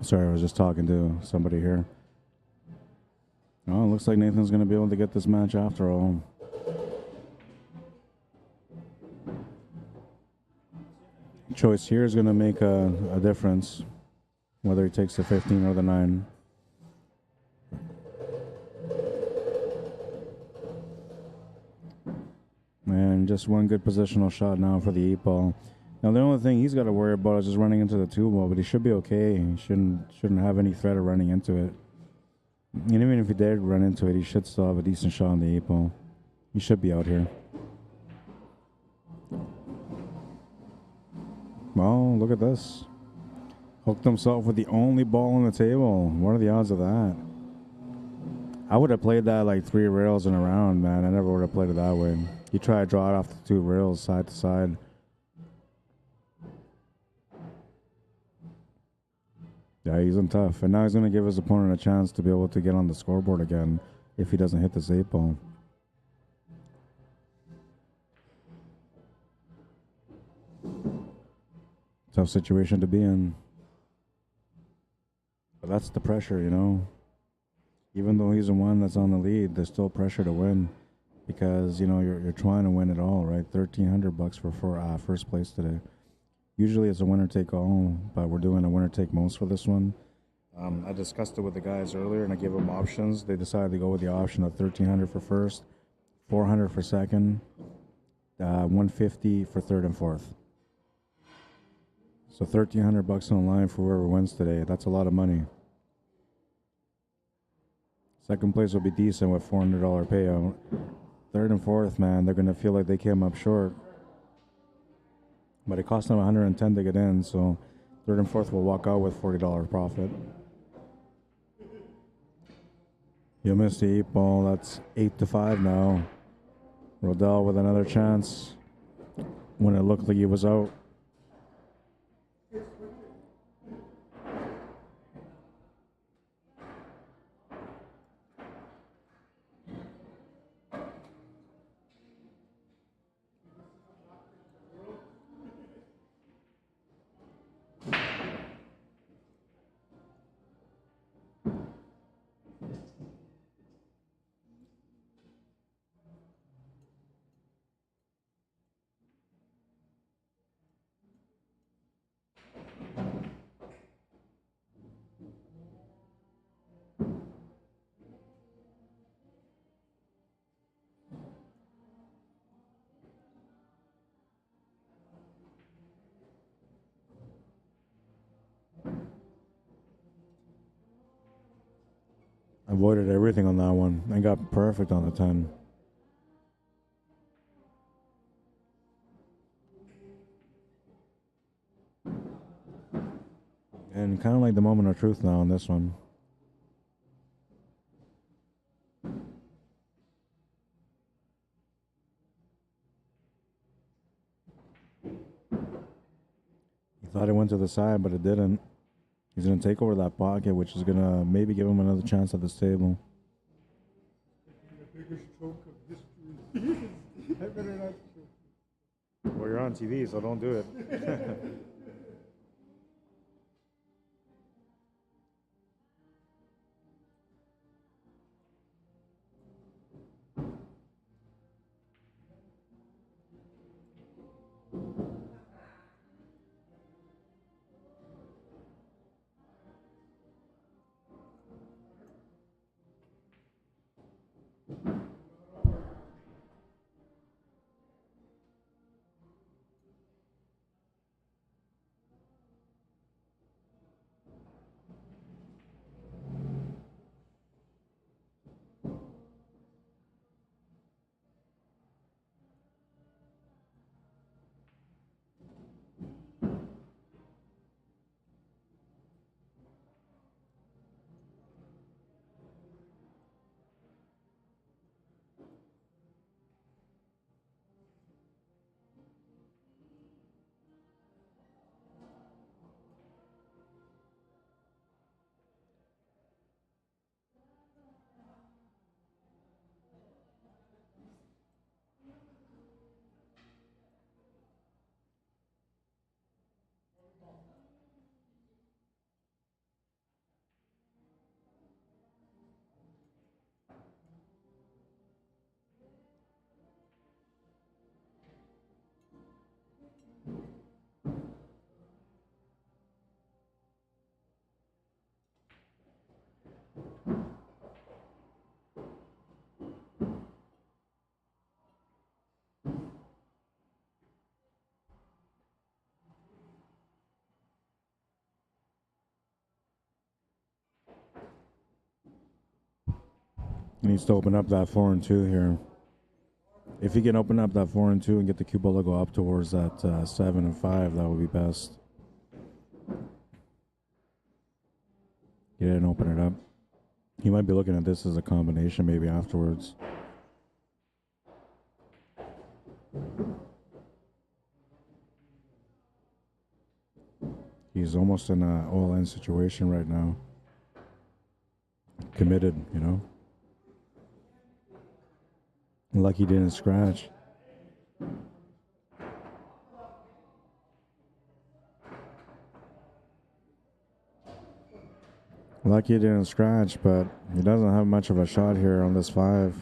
Sorry, I was just talking to somebody here. Oh, it looks like Nathan's going to be able to get this match after all. Choice here is going to make a difference, whether he takes the 15 or the 9. And just one good positional shot now for the 8-ball. Now the only thing he's got to worry about is just running into the 2-ball, but he should be okay. He shouldn't have any threat of running into it. And even if he did run into it, he should still have a decent shot on the 8-ball. He should be out here. Well, look at this. Hooked himself with the only ball on the table. What are the odds of that? I would have played that like 3 rails in a round, man. I never would have played it that way. He tried to draw it off the 2 rails side to side. Yeah, he's in tough. And now he's going to give his opponent a chance to be able to get on the scoreboard again if he doesn't hit this 8-ball. Tough situation to be in. But that's the pressure, you know. Even though he's the one that's on the lead, there's still pressure to win because, you know, you're trying to win it all, right? $1,300 for first place today. Usually it's a winner take all, but we're doing a winner take most for this one. I discussed it with the guys earlier, and I gave them options. They decided to go with the option of $1,300 for first, $400 for second, $150 for third and fourth. So $1,300 on the line for whoever wins today. That's a lot of money. Second place will be decent with $400 payout. Third and fourth, man, they're going to feel like they came up short. But it cost them $110 to get in, so third and fourth will walk out with $40 profit. You missed the 8-ball. That's 8-5 now. Rodell with another chance when it looked like he was out. Avoided everything on that one and got perfect on the 10. And kind of like the moment of truth now on this one. He thought it went to the side, but it didn't. He's going to take over that pocket, which is going to maybe give him another chance at this table. The biggest stroke of history. I better not choke. Well, you're on TV, so don't do it. He needs to open up that 4 and 2 here. If he can open up that 4 and 2 and get the cue ball to go up towards that 7 and 5, that would be best. He didn't open it up. He might be looking at this as a combination maybe afterwards. He's almost in an all-in situation right now. Committed, you know. Lucky he didn't scratch. Lucky he didn't scratch, but he doesn't have much of a shot here on this 5.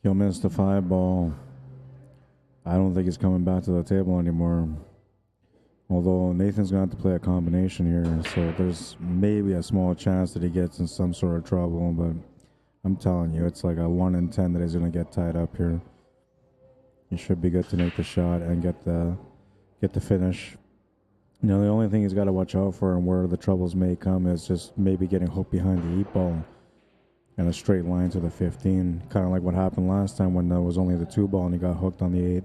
He'll miss the 5 ball. I don't think he's coming back to the table anymore. Although Nathan's going to have to play a combination here, so there's maybe a small chance that he gets in some sort of trouble, but I'm telling you, it's like a 1 in 10 that he's going to get tied up here. He should be good to make the shot and get the finish. You know, the only thing he's got to watch out for and where the troubles may come is just maybe getting hooked behind the 8 ball and a straight line to the 15. Kind of like what happened last time when there was only the 2 ball and he got hooked on the 8.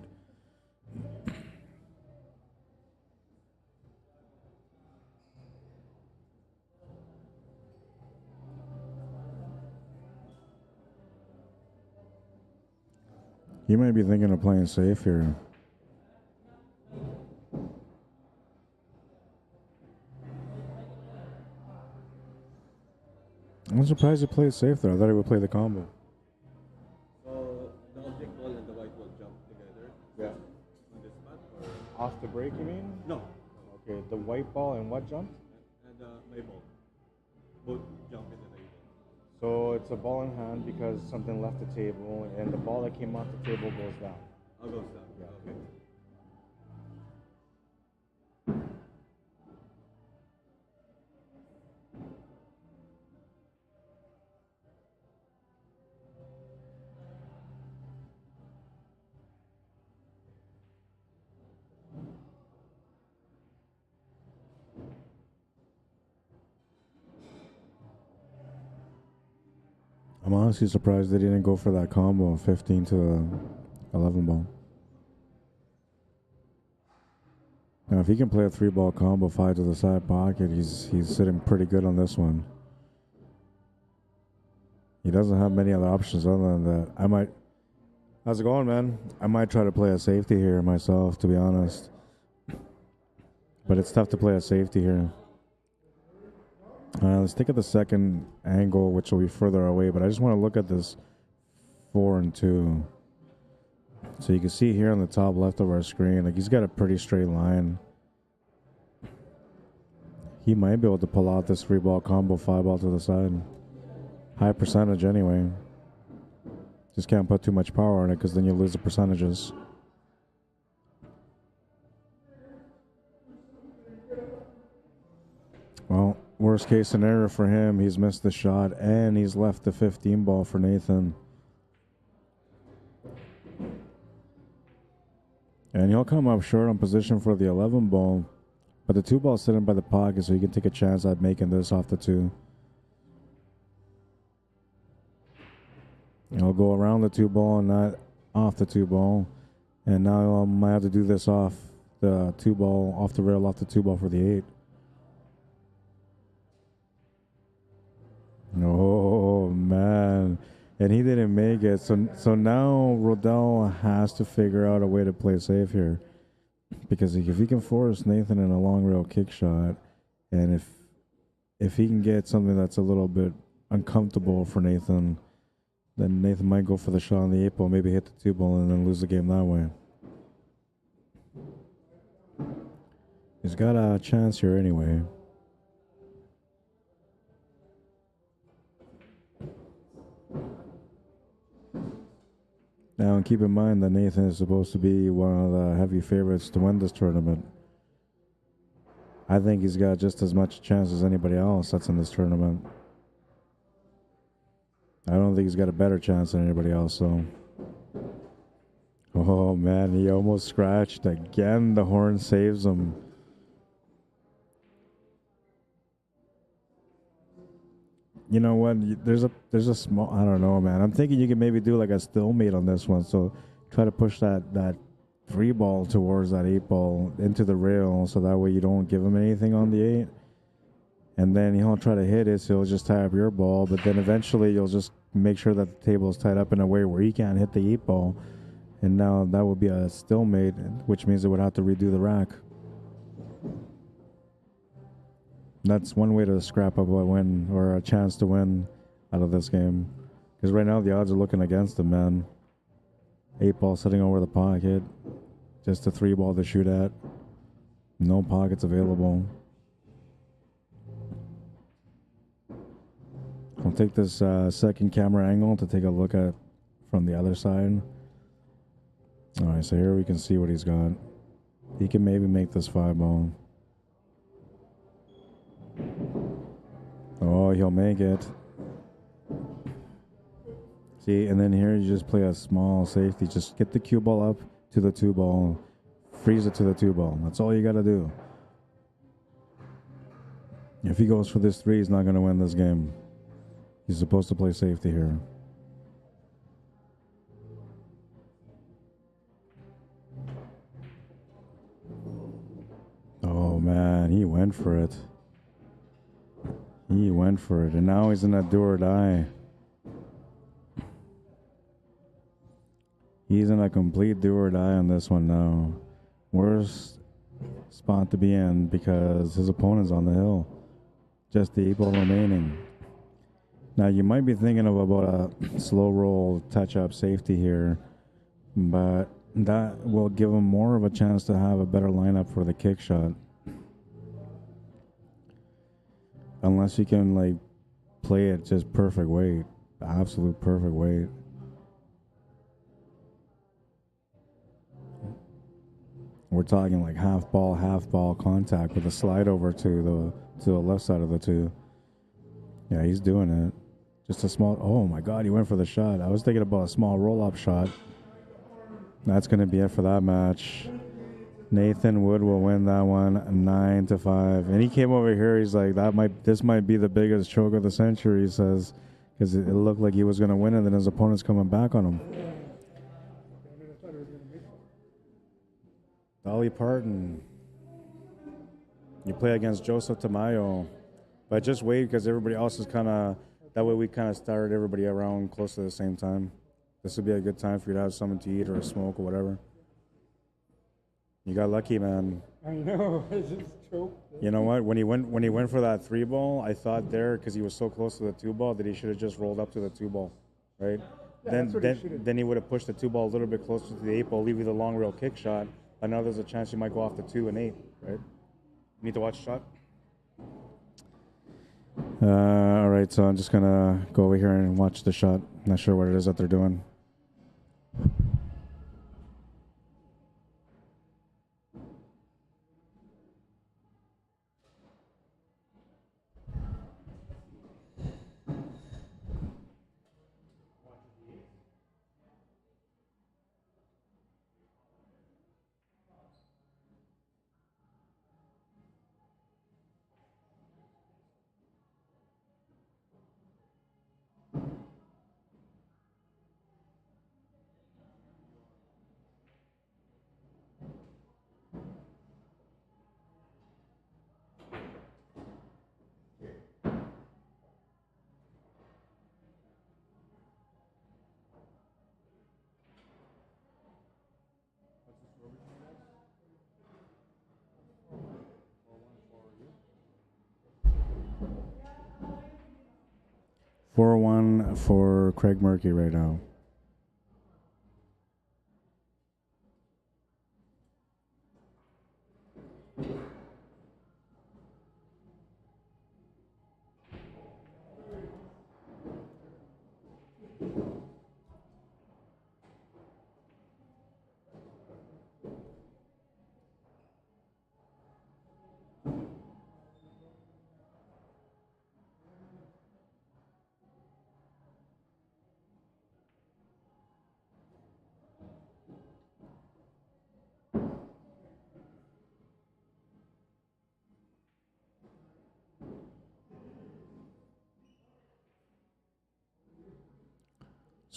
You might be thinking of playing safe here. I'm surprised he played safe there. I thought he would play the combo. So the object ball and the white ball jump together? Yeah. On this spot? Or? Off the break, you mean? No. Okay, the white ball and what jumped? And my ball. Both jump into the table. So it's a ball in hand because something left the table, and the ball that came off the table goes down. I'll go down. Yeah. Okay. I'm honestly surprised they didn't go for that combo, 15 to 11 ball. Now, if he can play a 3 ball combo, 5 to the side pocket, he's sitting pretty good on this one. He doesn't have many other options other than that. I might. How's it going, man? I might try to play a safety here myself, to be honest. But it's tough to play a safety here. Let's take at the second angle, which will be further away, but I just want to look at this 4 and 2. So you can see here on the top left of our screen, like he's got a pretty straight line. He might be able to pull out this 3 ball combo, 5 ball to the side. High percentage anyway. Just can't put too much power on it because then you lose the percentages. Well, worst case scenario for him, he's missed the shot and he's left the 15 ball for Nathan. And he'll come up short on position for the 11 ball, but the 2 ball's sitting by the pocket, so he can take a chance at making this off the 2. He'll go around the 2 ball and not off the 2 ball. And now I might have to do this off the 2 ball, off the rail, off the 2 ball for the 8. Oh, man. And he didn't make it. So now Rodell has to figure out a way to play safe here. Because if he can force Nathan in a long rail kick shot, and if he can get something that's a little bit uncomfortable for Nathan, then Nathan might go for the shot on the 8 ball, maybe hit the 2 ball, and then lose the game that way. He's got a chance here anyway. Now, keep in mind that Nathan is supposed to be one of the heavy favorites to win this tournament. I think he's got just as much chance as anybody else that's in this tournament. I don't think he's got a better chance than anybody else, so. Oh, man, he almost scratched again. The horn saves him. You know what? There's a small. I don't know, man. I'm thinking you can maybe do like a stalemate on this one. So try to push that 3 ball towards that 8 ball into the rail, so that way you don't give him anything on the 8. And then he'll try to hit it, so he'll just tie up your ball. But then eventually you'll just make sure that the table is tied up in a way where he can't hit the 8 ball. And now that would be a stalemate, which means it would have to redo the rack. That's one way to scrap up a win or a chance to win out of this game. Because right now the odds are looking against him, man. 8 ball sitting over the pocket. Just a 3 ball to shoot at. No pockets available. I'll take this second camera angle to take a look at from the other side. All right, so here we can see what he's got. He can maybe make this 5 ball. Oh, he'll make it. See, and then here you just play a small safety. Just get the cue ball up to the 2 ball. Freeze it to the 2 ball. That's all you got to do. If he goes for this 3, he's not going to win this game. He's supposed to play safety here. Oh, man, he went for it. He went for it, and now he's in that do or die. He's in a complete do or die on this one now. Worst spot to be in because his opponent's on the hill. Just the 8 ball remaining. Now, you might be thinking of about a slow roll touch-up safety here, but that will give him more of a chance to have a better lineup for the kick shot. Unless you can, like, play it just perfect weight. Absolute perfect weight. We're talking like half ball contact with a slide over to the left side of the 2. Yeah, he's doing it. Just a small, oh my God, he went for the shot. I was thinking about a small roll-up shot. That's going to be it for that match. Nathan Wood will win that one 9-5. And he came over here, he's like, this might be the biggest choke of the century, he says, because it looked like he was going to win it, and then his opponent's coming back on him. Dolly Parton. You play against Joseph Tamayo. But just wait, because everybody else is kind of, that way we kind of started everybody around close to the same time. This would be a good time for you to have something to eat or a smoke or whatever. You got lucky, man. I know. I just choked. You know what? When he went for that 3 ball, I thought there, because he was so close to the 2 ball, that he should have just rolled up to the 2 ball, right? Yeah, then he would have pushed the 2 ball a little bit closer to the 8 ball, leave you the long rail kick shot. But now there's a chance you might go off the 2 and 8, right? You need to watch the shot. All right, so I'm just gonna go over here and watch the shot. Not sure what it is that they're doing. (4-1) for Craig Murphy right now.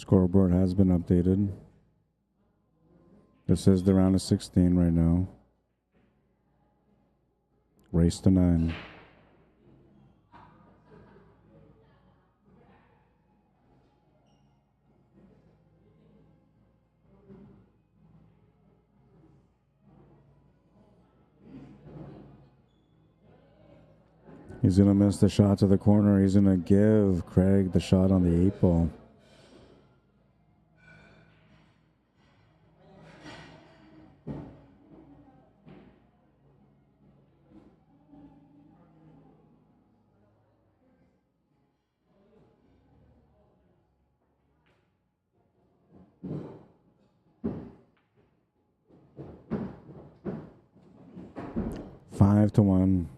Scoreboard has been updated. This is the round of 16 right now. Race to 9. He's going to miss the shot to the corner. He's going to give Craig the shot on the 8 ball. Five to 1.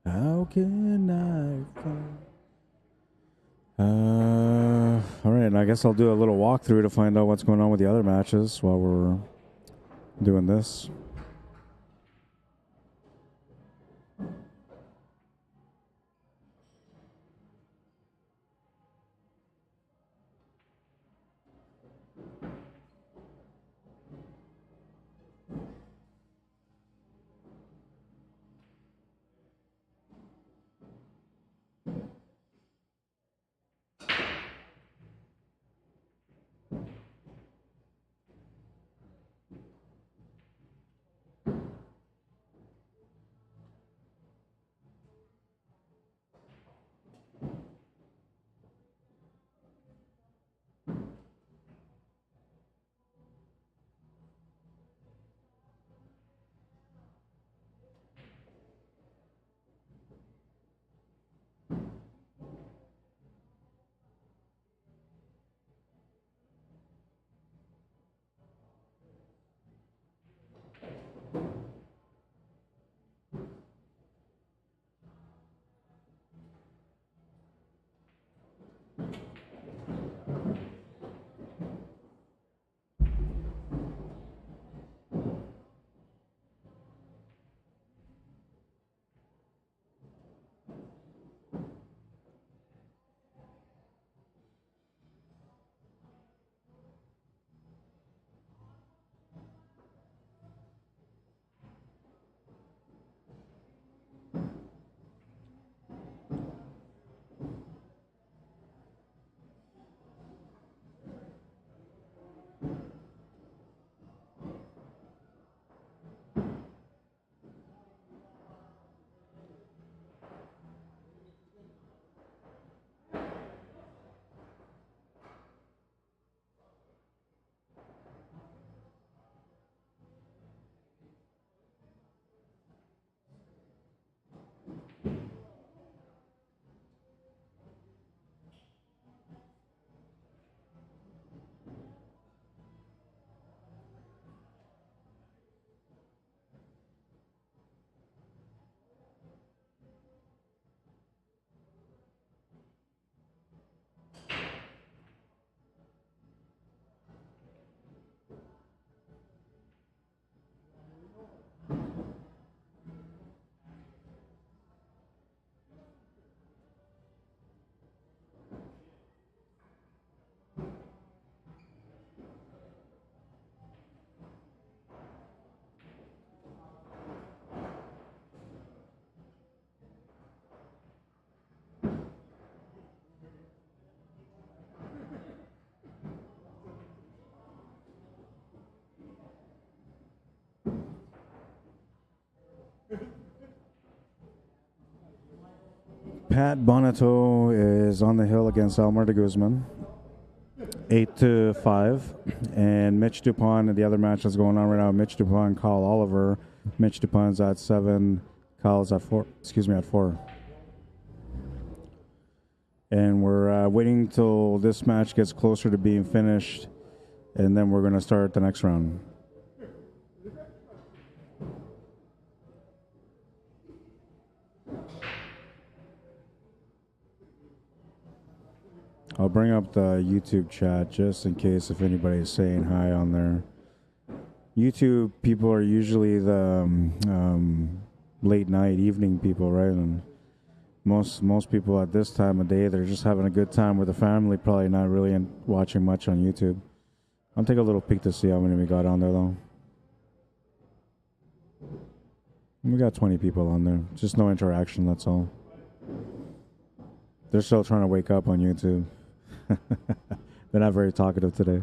How can I find? All right, I guess I'll do a little walkthrough to find out what's going on with the other matches while we're doing this. Pat Bonato is on the hill against Elmer de Guzman, 8-5, and Mitch Dupont. The other match that's going on right now, Mitch Dupont, Kyle Oliver. Mitch Dupont's at 7, Kyle's at 4. Excuse me, at 4. And we're waiting till this match gets closer to being finished, and then we're going to start the next round. I'll bring up the YouTube chat just in case if anybody's saying hi on there. YouTube people are usually the late night, evening people, right? And most people at this time of day, they're just having a good time with the family, probably not really watching much on YouTube. I'll take a little peek to see how many we got on there, though. We got 20 people on there. Just no interaction, that's all. They're still trying to wake up on YouTube. They're not very talkative today.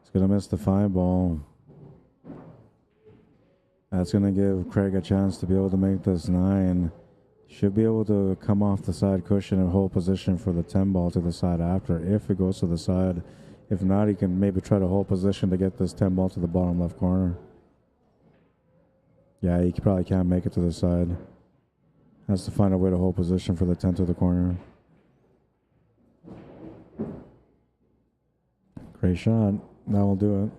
It's going to miss the 5 ball. That's going to give Craig a chance to be able to make this 9. Should be able to come off the side cushion and hold position for the 10 ball to the side after, if it goes to the side. If not, he can maybe try to hold position to get this 10 ball to the bottom left corner. Yeah, he probably can't make it to the side. Has to find a way to hold position for the 10 to the corner. Great shot. That will do it.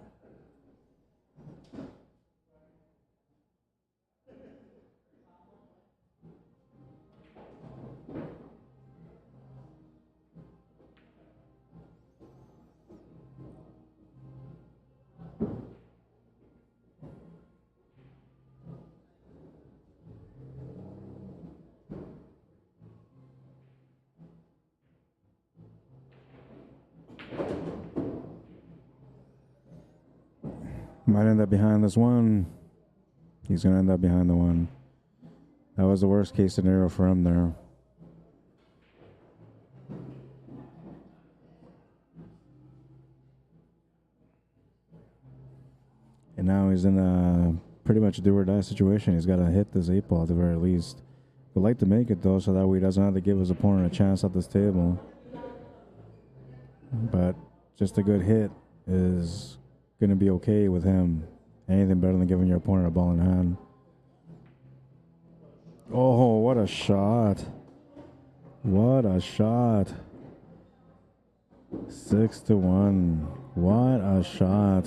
Might end up behind this 1. He's going to end up behind the 1. That was the worst case scenario for him there. And now he's in a pretty much do or die situation. He's got to hit this 8 ball at the very least. Would like to make it though, so that way he doesn't have to give his opponent a chance at this table. But just a good hit is going to be okay with him. Anything better than giving your opponent a ball in hand. Oh, what a shot. What a shot. 6-1. What a shot.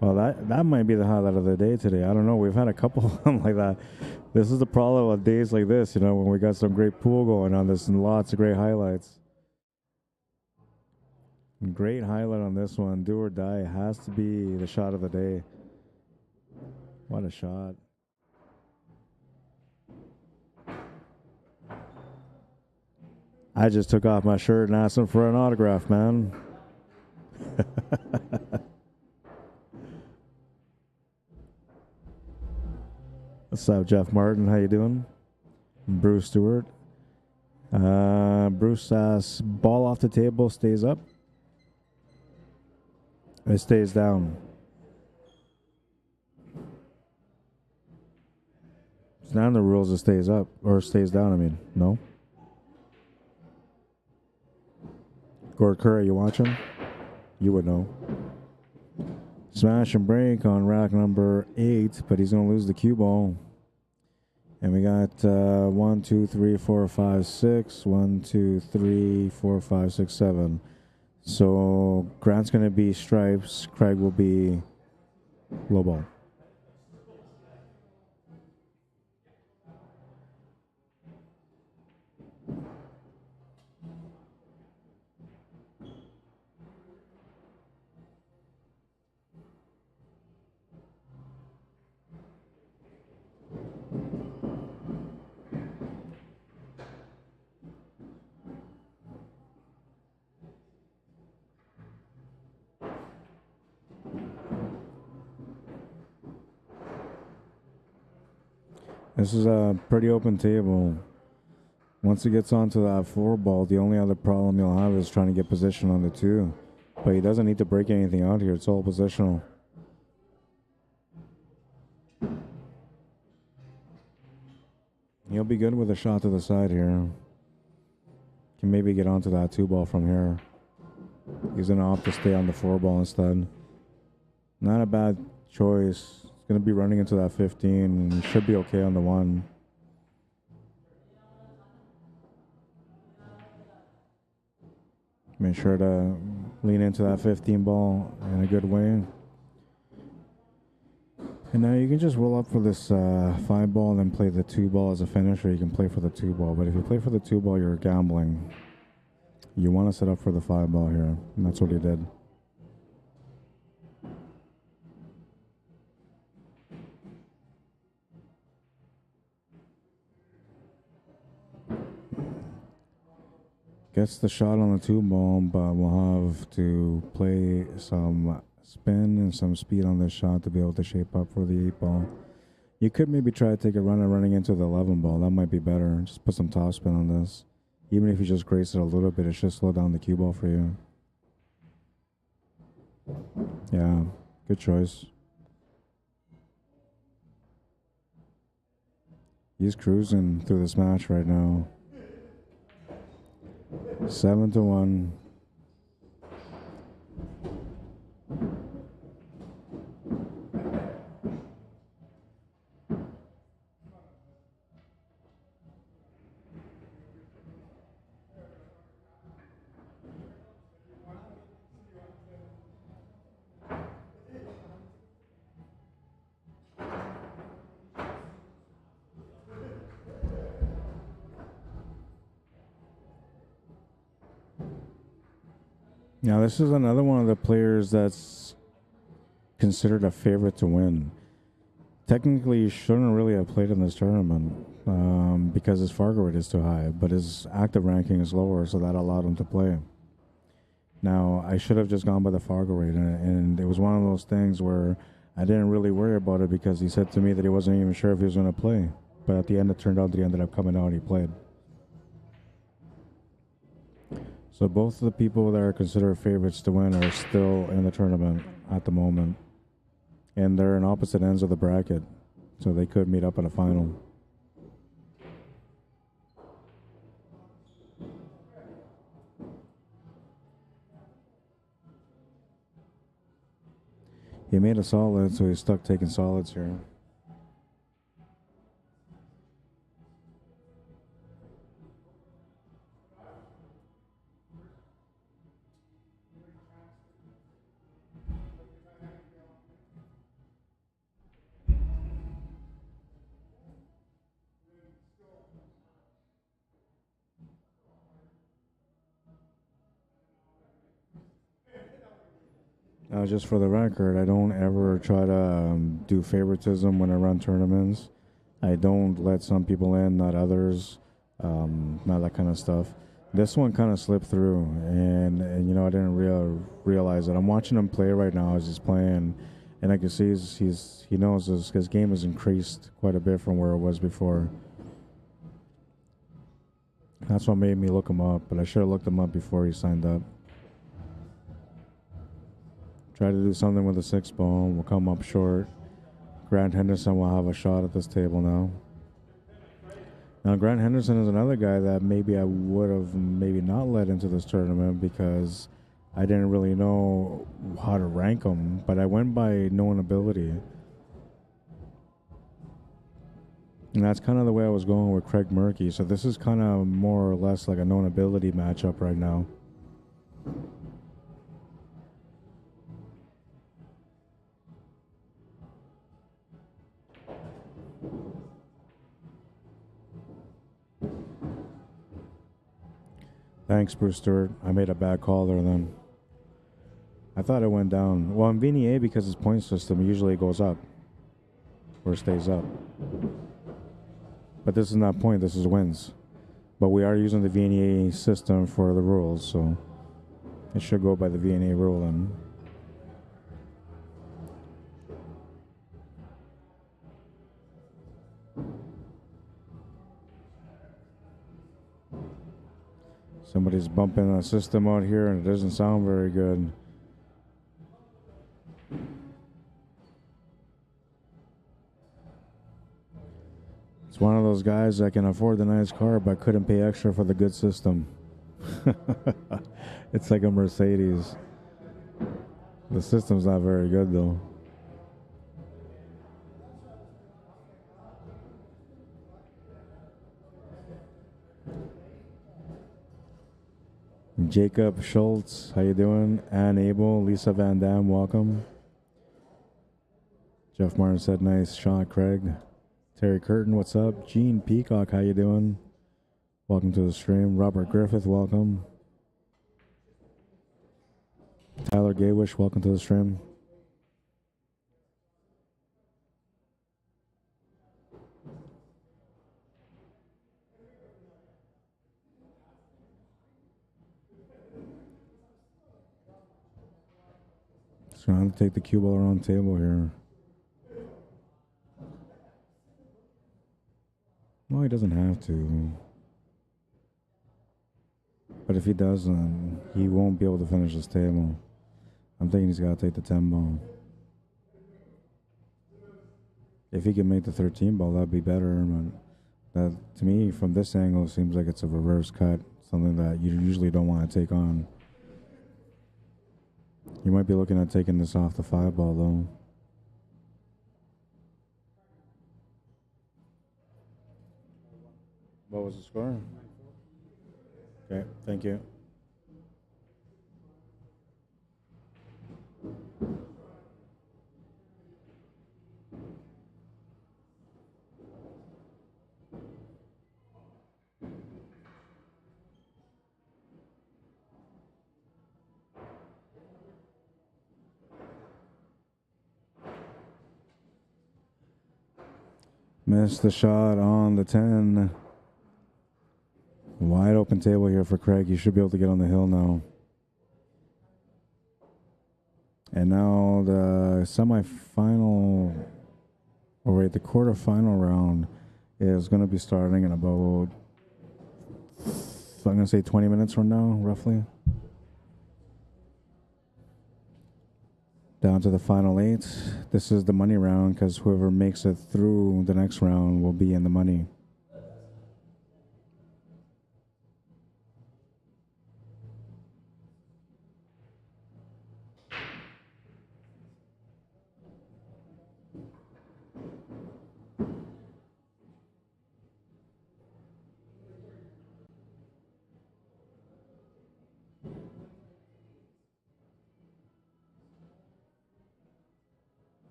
Well, that might be the highlight of the day today. I don't know. We've had a couple of them like that. This is the problem with days like this, you know, when we got some great pool going on. There's lots of great highlights. Great highlight on this one. Do or die has to be the shot of the day. What a shot. I just took off my shirt and asked him for an autograph, man. What's up, Jeff Martin? How you doing? Bruce Stewart. Bruce says, ball off the table, stays up. It stays down. It's not in the rules it stays up, or stays down, I mean. No? Gord Curry, you watching? You would know. Smash and break on rack number 8, but he's going to lose the cue ball. And we got 1, 2, 3, 4, 5, 6. 1, 2, 3, 4, 5, 6, 7. So Grant's going to be stripes. Craig will be low ball. This is a pretty open table. Once he gets onto that 4 ball, the only other problem he'll have is trying to get position on the 2. But he doesn't need to break anything out here. It's all positional. He'll be good with a shot to the side here. Can maybe get onto that 2 ball from here. He's going to opt to stay on the 4 ball instead. Not a bad choice. Going to be running into that 15 and should be okay on the 1. Make sure to lean into that 15 ball in a good way. And now you can just roll up for this 5 ball and then play the 2 ball as a finisher. You can play for the 2 ball, but if you play for the 2 ball, you're gambling. You want to set up for the 5 ball here, and that's what he did. Gets the shot on the 2 ball, but we'll have to play some spin and some speed on this shot to be able to shape up for the 8 ball. You could maybe try to take a runner running into the 11 ball. That might be better. Just put some top spin on this. Even if you just grace it a little bit, it should slow down the cue ball for you. Yeah, good choice. He's cruising through this match right now. 7-1. Now, this is another one of the players that's considered a favorite to win. Technically, he shouldn't really have played in this tournament because his Fargo rate is too high, but his active ranking is lower, so that allowed him to play. Now, I should have just gone by the Fargo rate, and it was one of those things where I didn't really worry about it because he said to me that he wasn't even sure if he was going to play. But at the end, it turned out that he ended up coming out and he played. So both of the people that are considered favorites to win are still in the tournament at the moment. And they're in opposite ends of the bracket, so they could meet up in a final. He made a solid, so he's stuck taking solids here. Just for the record, I don't ever try to do favoritism when I run tournaments. I don't let some people in, not others, not that kind of stuff. This one kind of slipped through, and you know, I didn't realize it. I'm watching him play right now as he's playing, and I can see he knows his game has increased quite a bit from where it was before. That's what made me look him up, but I should have looked him up before he signed up. Try to do something with the 6 ball. We'll come up short. Grant Henderson will have a shot at this table now. Now, Grant Henderson is another guy that maybe I would have maybe not let into this tournament because I didn't really know how to rank him, but I went by known ability. And that's kind of the way I was going with Craig Murphy. So this is kind of more or less like a known ability matchup right now. Thanks, Bruce Stewart. I made a bad call there then. I thought it went down. Well, in VNEA, because his point system usually goes up or stays up. But this is not point, this is wins. But we are using the VNEA system for the rules, so it should go by the VNEA rule then. Somebody's bumping a system out here and it doesn't sound very good. It's one of those guys that can afford the nice car but couldn't pay extra for the good system. It's like a Mercedes. The system's not very good though. Jacob Schultz, how you doing? Ann Abel, Lisa Van Dam, welcome. Jeff Martin said, nice shot, Craig. Terry Curtin, what's up? Gene Peacock, how you doing? Welcome to the stream. Robert Griffith, welcome. Tyler Gaywish, welcome to the stream. Trying to take the cue ball around the table here. Well, he doesn't have to. But if he doesn't, he won't be able to finish this table. I'm thinking he's got to take the 10 ball. If he can make the 13 ball, that'd be better. But that, to me, from this angle, seems like it's a reverse cut. Something that you usually don't want to take on. You might be looking at taking this off the 5 ball, though. What was the score? Okay, thank you. Missed the shot on the 10. Wide open table here for Craig. You should be able to get on the hill now. And now the semifinal, or wait, the quarterfinal round is going to be starting in about, I'm going to say 20 minutes from now, roughly. Down to the final 8. This is the money round because whoever makes it through the next round will be in the money.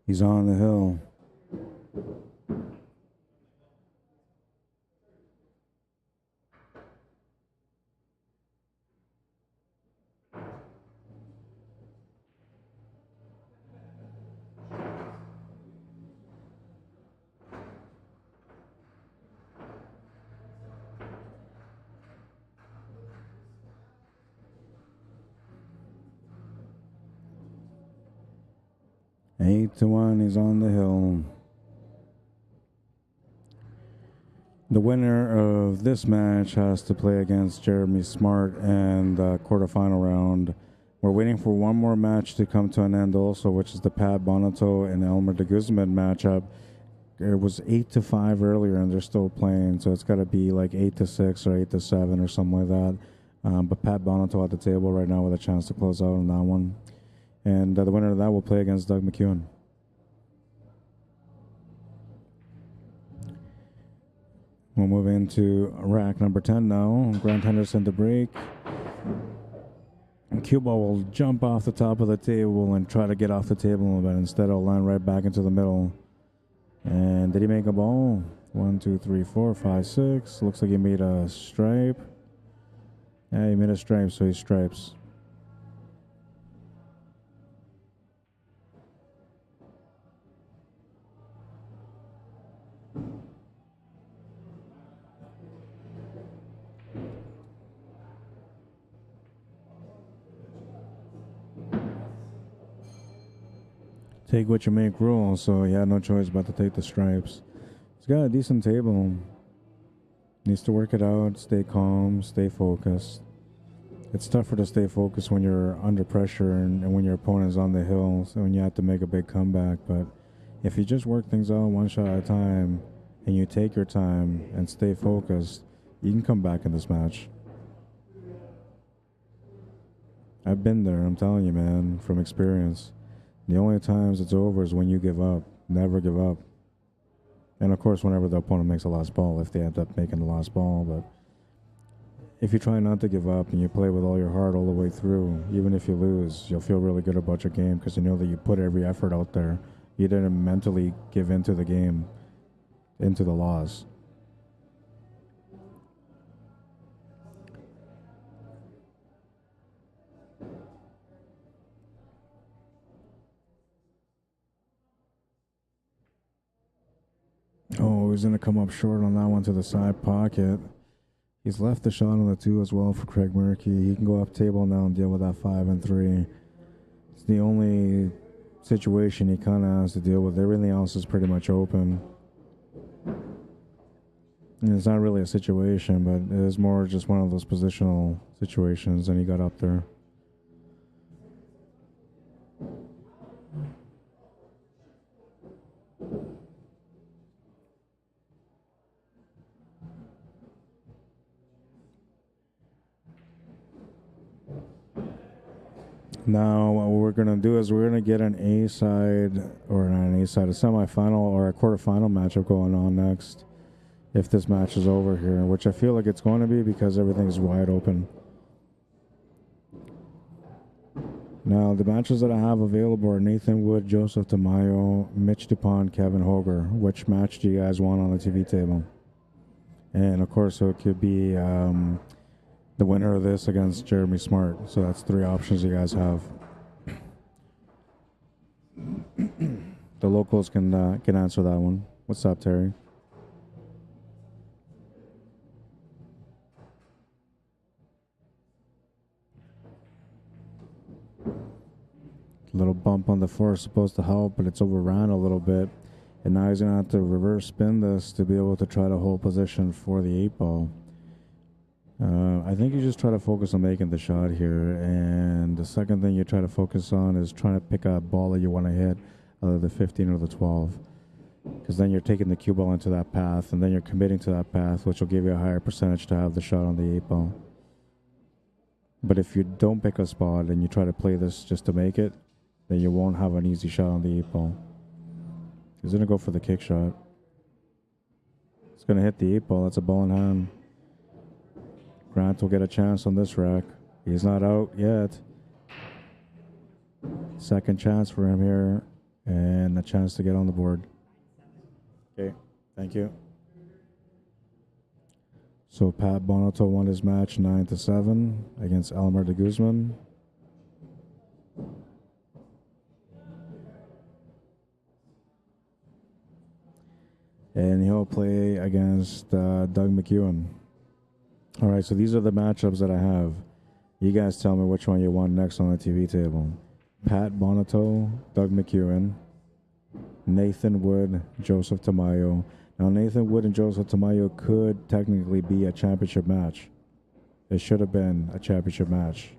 He's on the hill. Eight to 1, he's on the hill. The winner of this match has to play against Jeremy Smart in the quarterfinal round. We're waiting for one more match to come to an end also, which is the Pat Bonato and Elmer de Guzman matchup. It was 8 to 5 earlier, and they're still playing, so it's got to be like 8 to 6 or 8 to 7 or something like that. But Pat Bonato at the table right now with a chance to close out on that one. And the winner of that will play against Doug McEwen. We'll move into rack number 10 now. Grant Henderson to break. And Cuba will jump off the top of the table and try to get off the table, but instead it'll land right back into the middle. And did he make a ball? 1, 2, 3, 4, 5, 6. Looks like he made a stripe. Yeah, he made a stripe, so he stripes. Take what you make rule, so he had no choice but to take the stripes. He's got a decent table. Needs to work it out, stay calm, stay focused. It's tougher to stay focused when you're under pressure and when your opponent's on the hill, so when you have to make a big comeback. But if you just work things out one shot at a time and you take your time and stay focused, you can come back in this match. I've been there, I'm telling you, man, from experience. The only times it's over is when you give up. Never give up. And of course, whenever the opponent makes a lost ball, if they end up making the lost ball. But if you try not to give up and you play with all your heart all the way through, even if you lose, you'll feel really good about your game because you know that you put every effort out there. You didn't mentally give into the game, into the loss. Oh, he's going to come up short on that one to the side pocket. He's left the shot on the 2 as well for Craig Murphy. He can go up table now and deal with that 5 and 3. It's the only situation he kind of has to deal with. Everything else is pretty much open. And it's not really a situation, but it is more just one of those positional situations, and he got up there. Now, what we're going to do is we're going to get an A side, or not an A side, a semifinal or a quarterfinal matchup going on next. If this match is over here, which I feel like it's going to be because everything's wide open. Now, the matches that I have available are Nathan Wood, Joseph Tamayo, Mitch DuPont, Kevin Hoger. Which match do you guys want on the TV table? And, of course, so it could be the winner of this against Jeremy Smart. So that's 3 options you guys have. The locals can answer that one. What's up, Terry? Little bump on the 4 is supposed to help, but it's overran a little bit. And now he's going to have to reverse spin this to be able to try to hold position for the 8 ball. I think you just try to focus on making the shot here. And the second thing you try to focus on is trying to pick a ball that you want to hit, either the 15 or the 12. Because then you're taking the cue ball into that path, and then you're committing to that path, which will give you a higher percentage to have the shot on the 8 ball. But if you don't pick a spot and you try to play this just to make it, then you won't have an easy shot on the 8 ball. He's going to go for the kick shot. It's going to hit the 8 ball. That's a ball in hand. Grant will get a chance on this rack. He's not out yet. Second chance for him here, and a chance to get on the board. Okay, thank you. So Pat Bonato won his match 9-7 against Elmer de Guzman. And he'll play against Doug McEwen. All right, so these are the matchups that I have. You guys tell me which one you want next on the TV table. Pat Bonato, Doug McEwen, Nathan Wood, Joseph Tamayo. Now, Nathan Wood and Joseph Tamayo could technically be a championship match. It should have been a championship match.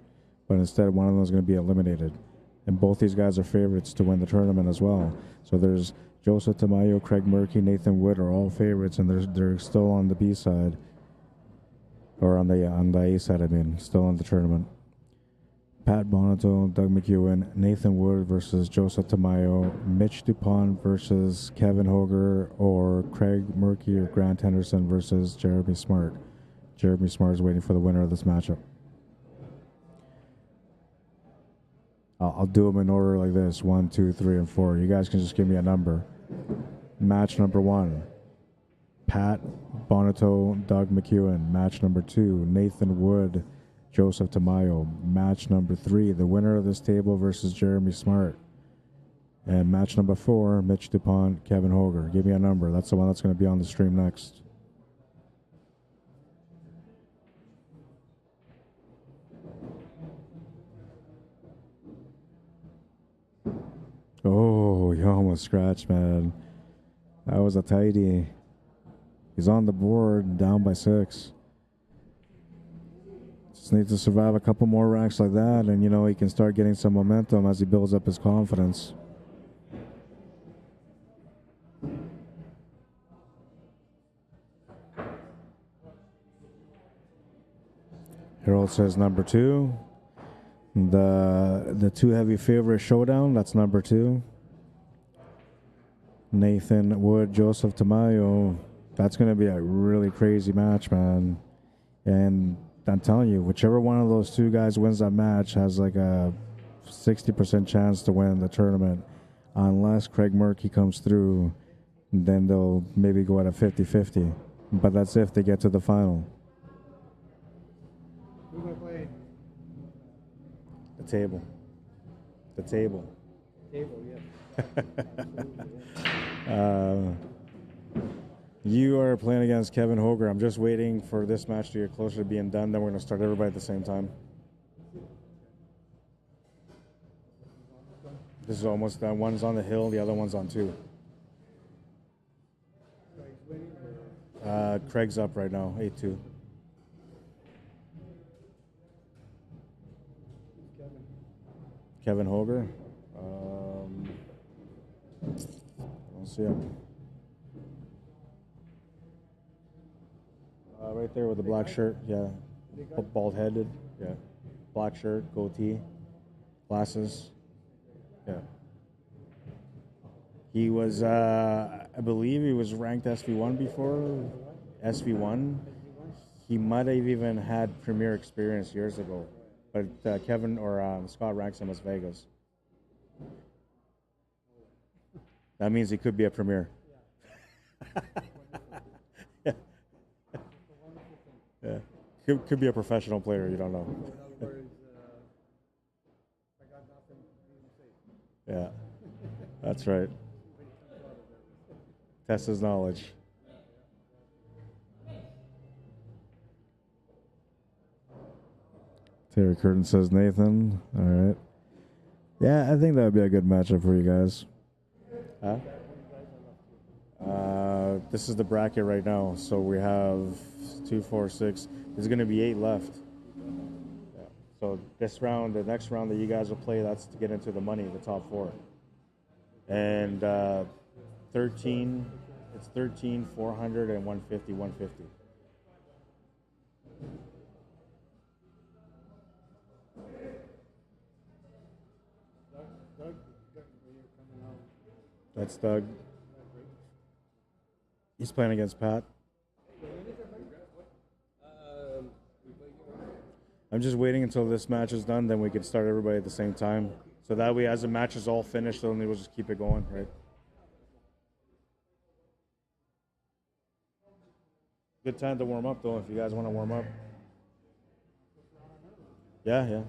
But instead, one of them is going to be eliminated. And both these guys are favorites to win the tournament as well. So there's Joseph Tamayo, Craig Murphy, Nathan Wood are all favorites, and they're still on the B side. Or on the A side, I mean, still on the tournament. Pat Bonato, Doug McEwen, Nathan Wood versus Joseph Tamayo, Mitch DuPont versus Kevin Hoger, or Craig Murphy or Grant Henderson versus Jeremy Smart. Jeremy Smart is waiting for the winner of this matchup. I'll do them in order like this: 1, 2, 3, and 4. You guys can just give me a number. Match number 1. Pat Bonato, Doug McEwen. Match number 2, Nathan Wood, Joseph Tamayo. Match number 3, the winner of this table versus Jeremy Smart. And match number 4, Mitch DuPont, Kevin Hoger. Give me a number. That's the one that's going to be on the stream next. Oh, you almost scratched, man. That was a tighty. He's on the board, down by 6. Just need to survive a couple more racks like that, and you know he can start getting some momentum as he builds up his confidence. Harold says number 2. The too heavy favorite Showdown, that's number 2. Nathan Wood, Joseph Tamayo. That's going to be a really crazy match, man. And I'm telling you, whichever one of those two guys wins that match has like a 60% chance to win the tournament. Unless Craig Murphy comes through, then they'll maybe go at a 50-50. But that's if they get to the final. Who's gonna play? The table. The table. Table, yeah. You are playing against Kevin Hoger. I'm just waiting for this match to get closer to being done. Then we're going to start everybody at the same time. This is almost done. One's on the hill, the other one's on 2. Craig's up right now, 8-2. Kevin Hoger. I don't see him. Right there with the black shirt, yeah. Bald headed, yeah. Black shirt, goatee, glasses, yeah. He was, I believe he was ranked SV1 before, SV1. He might have even had premier experience years ago, but Kevin or Scott ranks him as Vegas. That means he could be a premier. Yeah, could be a professional player. You don't know. Yeah, that's right. Test his knowledge. Terry Curtin says Nathan. All right. Yeah, I think that would be a good matchup for you guys. Huh? This is the bracket right now, so we have 2, 4, 6. There's going to be 8 left. Yeah. So this round, the next round that you guys will play, that's to get into the money, the top 4. And 13, it's 13, 400, and 150, 150. That's Doug. He's playing against Pat. I'm just waiting until this match is done, then we can start everybody at the same time. So that way, as the match is all finished, then we'll just keep it going, right? Good time to warm up, though, if you guys want to warm up. Yeah, yeah.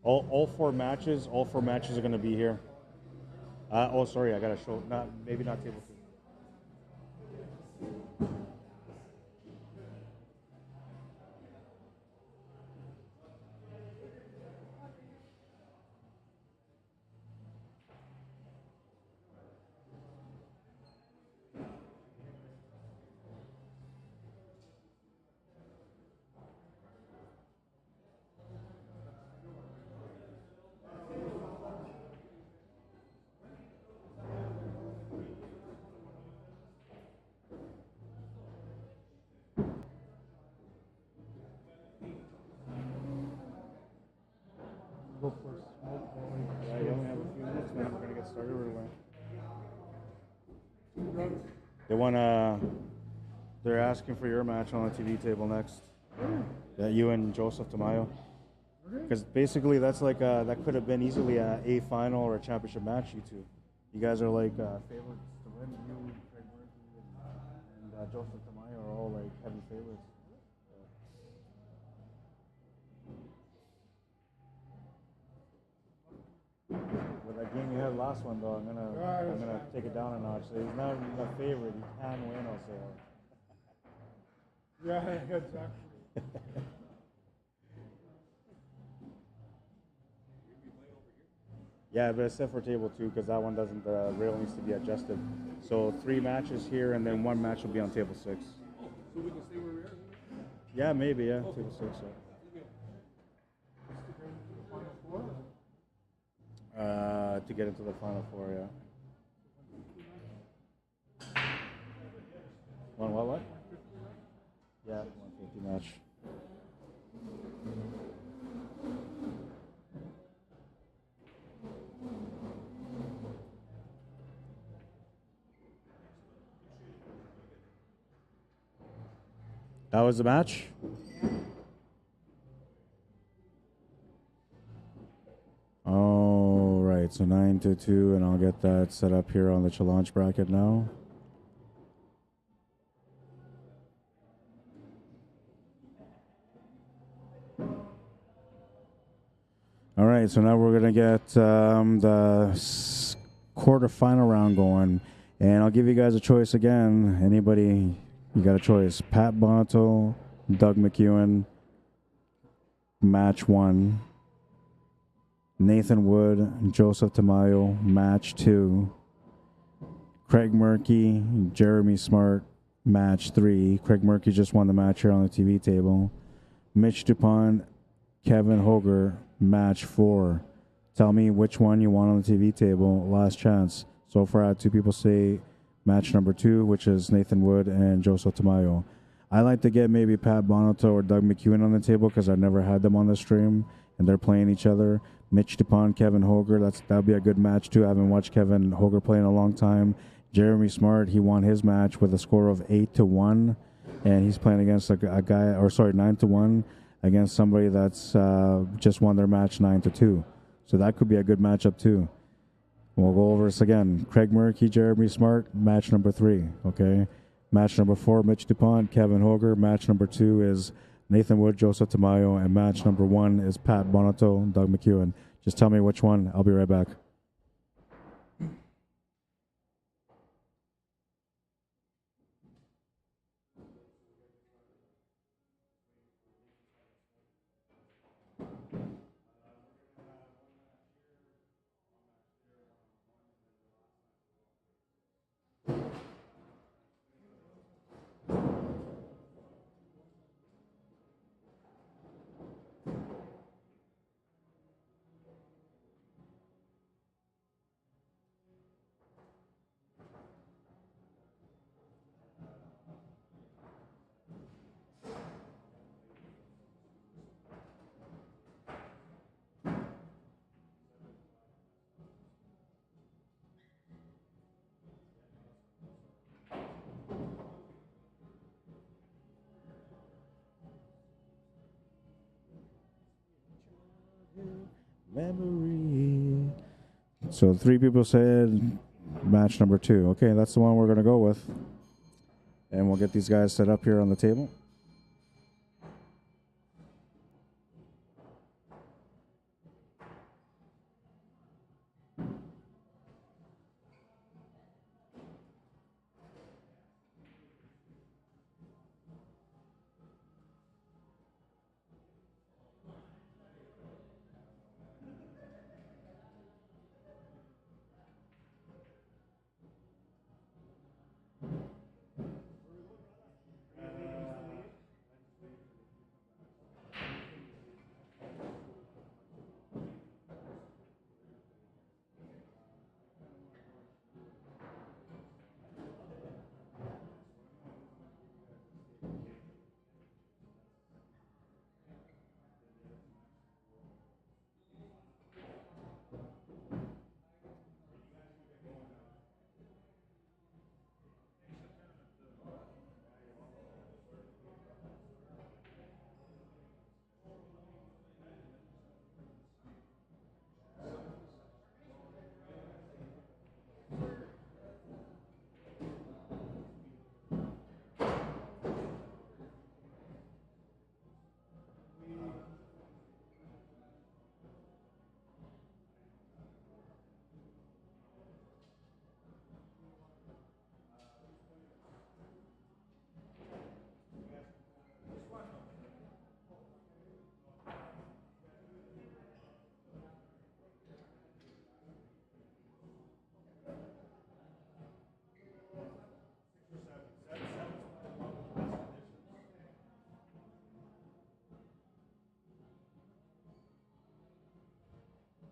All four matches are going to be here. Oh, sorry, I got to show. Maybe not table 2. Go for smoke boy. Yeah, you only have a few minutes, man. We're going to get started right away. They want to... They're asking for your match on the TV table next. Yeah, you and Joseph Tamayo. Because basically that's like that could have been easily a final or a championship match, you two. You guys are like favorites to win. You, Craig Murphy, and Joseph Tamayo are all like heavy favorites. With that game you had last one though, I'm gonna take it down a notch. So he's not a favorite. He can win, I'll say. Yeah, exactly. Yeah, but except for table 2, because that one doesn't, the rail needs to be adjusted. So 3 matches here, and then 1 match will be on table 6. So we can stay where we are? Yeah, maybe. Yeah, table 6. To get into the final 4. Yeah. What? Yeah, 150 match. That was the match. All right, so 9-2, and I'll get that set up here on the challenge bracket now. All right, so now we're gonna get the quarterfinal round going, and I'll give you guys a choice again. Anybody, you got a choice: Pat Bonato, Doug McEwen, match 1. Nathan Wood, Joseph Tamayo, match 2. Craig Murphy, Jeremy Smart, match 3. Craig Murphy just won the match here on the TV table. Mitch Dupont, Kevin Hoger, match 4. Tell me which one you want on the TV table. Last chance. So far, I had 2 people say match number 2, which is Nathan Wood and Joseph Tamayo. I like to get maybe Pat Bonato or Doug McEwen on the table because I've never had them on the stream, and they're playing each other. Mitch Dupont, Kevin Hoger, that'd be a good match too. I haven't watched Kevin Hoger play in a long time. Jeremy Smart, he won his match with a score of 8-1, and he's playing against a guy, or sorry, 9-1 against somebody that's just won their match 9-2. So that could be a good matchup too. We'll go over this again. Craig Murphy, Jeremy Smart, match number 3. Okay, match number 4, Mitch Dupont, Kevin Hoger. Match number 2 is Nathan Wood, Joseph Tamayo, and match number 1 is Pat Bonato, Doug McEwen. Just tell me which one. I'll be right back. Memory. So 3 people said match number 2. Okay, that's the one we're going to go with. And we'll get these guys set up here on the table.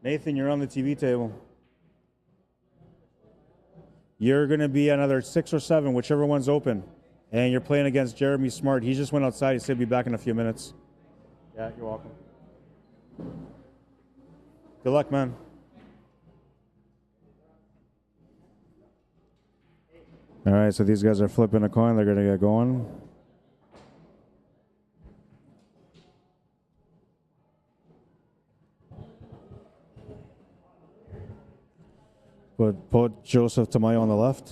Nathan, you're on the TV table. You're going to be another 6 or 7, whichever one's open. And you're playing against Jeremy Smart. He just went outside. He said he'll be back in a few minutes. Yeah, you're welcome. Good luck, man. All right, so these guys are flipping a coin. They're going to get going. Put Joseph Tamayo on the left.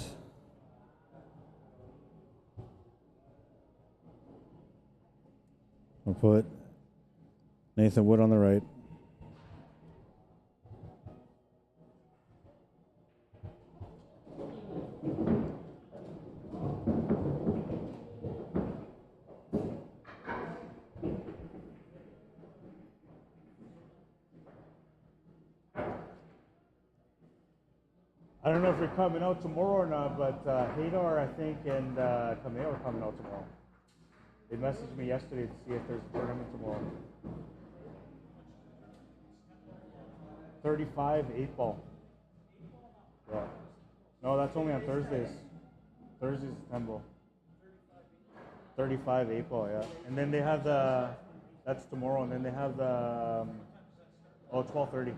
We'll put Nathan Wood on the right. I don't know if you're coming out tomorrow or not, but Hadar, I think, and Tamayo are coming out tomorrow. They messaged me yesterday to see if there's a tournament tomorrow. 35 8-ball. Yeah. No, that's only on Thursdays. Thursdays is 10-ball. 35 8-ball, yeah. And then they have that's tomorrow, and then they have 12:30.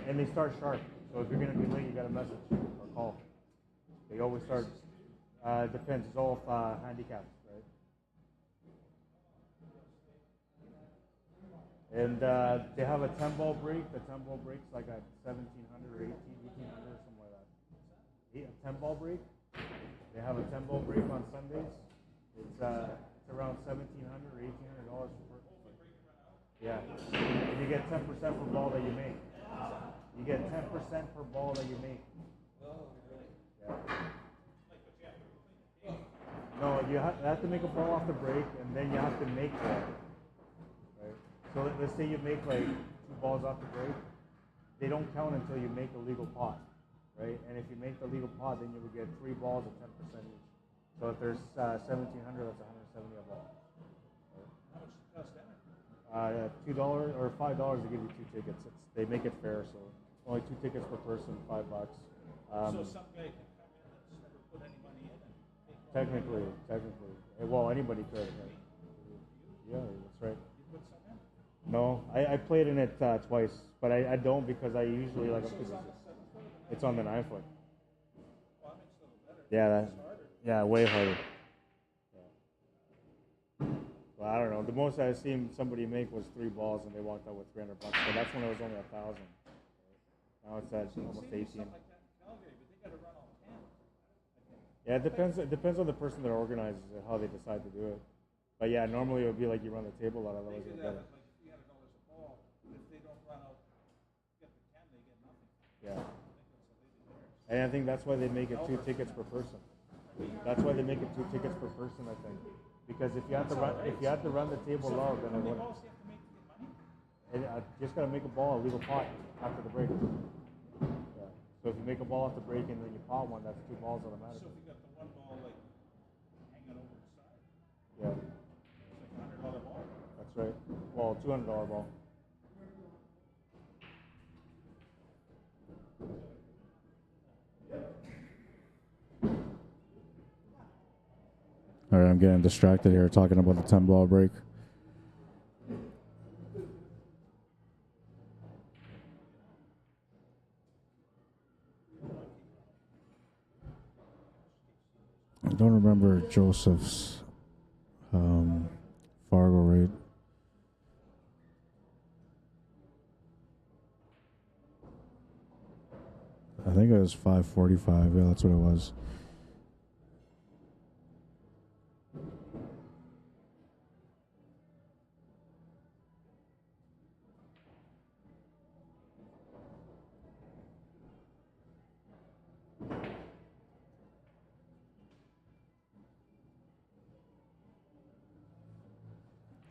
And they start sharp. So if you're going to be late, you got to message or call. They always start, it depends. It's all handicaps, right? And they have a 10-ball break. The 10-ball break's like at 1,700 or 1,800 or something like that. A 10-ball break. They have a 10-ball break on Sundays. It's around $1,700 or $1,800 per. Yeah. And you get 10% per ball that you make. You get 10% per ball that you make. Yeah. No, you have to make a ball off the break, and then you have to make ball. Right? So let's say you make like 2 balls off the break. They don't count until you make a legal pot, right? And if you make the legal pot, then you will get 3 balls at 10% each. So if there's 1,700, that's 170 a ball. Right? How much does that? $2 or $5 to give you 2 tickets. They make it fair, so only 2 tickets per person, $5. So some guy can come in that's never put any money in and technically. Well, anybody could. Right? Yeah, that's right. you put some in? No, I played in it twice, but I don't because I usually like it's on the 9-foot. Well, that makes it a little better. Yeah, It's harder. yeah, way harder. Yeah. Well, I don't know. The most I've seen somebody make was 3 balls, and they walked out with $300. But that's when it was only 1,000. Now it's at almost 18. Something like that in Calgary, but they got to run all 10. Yeah, it depends. It depends on the person that organizes it, how they decide to do it. But yeah, normally it would be like you run the table out, otherwise They you do get that it. at like $300 a ball. If they don't run out, get the 10, they get nothing. Yeah. I think that's a lady there. And I think that's why they make it 2 tickets per person. That's why they make it 2 tickets per person, I think. Because if you have to run the table out, then it How many would. balls do you have to make to get money? I just gotta make a ball, a legal pot after the break. Yeah. So if you make a ball off the break and then you pot one, that's 2 balls So automatically. if you got the one ball like hanging over the side, Yeah, it's like $100 ball. that's right. Well, $200 ball. All right, I'm getting distracted here talking about the 10-ball break. I don't remember Joseph's Fargo rate. I think it was 545. Yeah, that's what it was.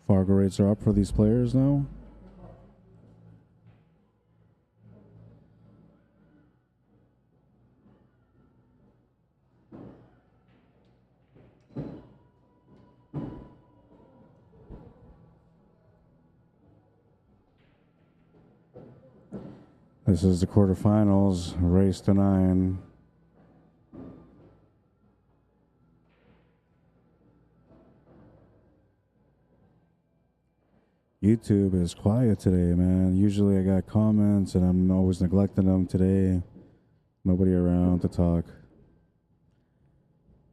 Fargo rates are up for these players now. This is the quarterfinals, race to 9. YouTube is quiet today, man. Usually I got comments and I'm always neglecting them. Today, nobody around to talk.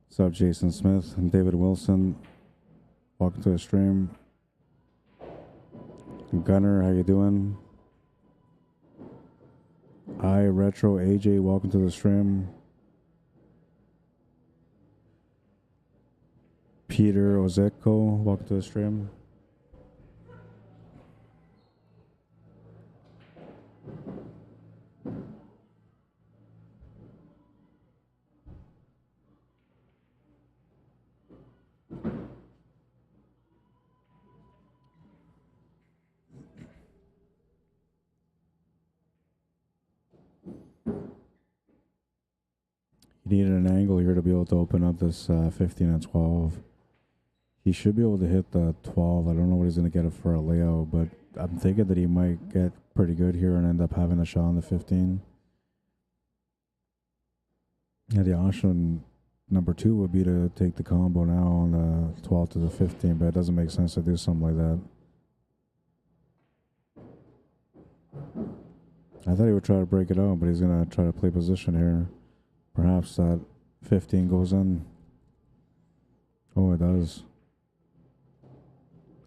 What's up, Jason Smith and David Wilson? Welcome to the stream. Gunner, how you doing? Retro AJ, welcome to the stream. Peter Ozeko, welcome to the stream. You needed an angle here to be able to open up this 15 and 12. He should be able to hit the 12. I don't know what he's going to get it for a layout, but I'm thinking that he might get pretty good here and end up having a shot on the 15. Yeah, the option number 2 would be to take the combo now on the 12 to the 15, but it doesn't make sense to do something like that. I thought he would try to break it out, but he's going to try to play position here. Perhaps that 15 goes in. Oh, it does.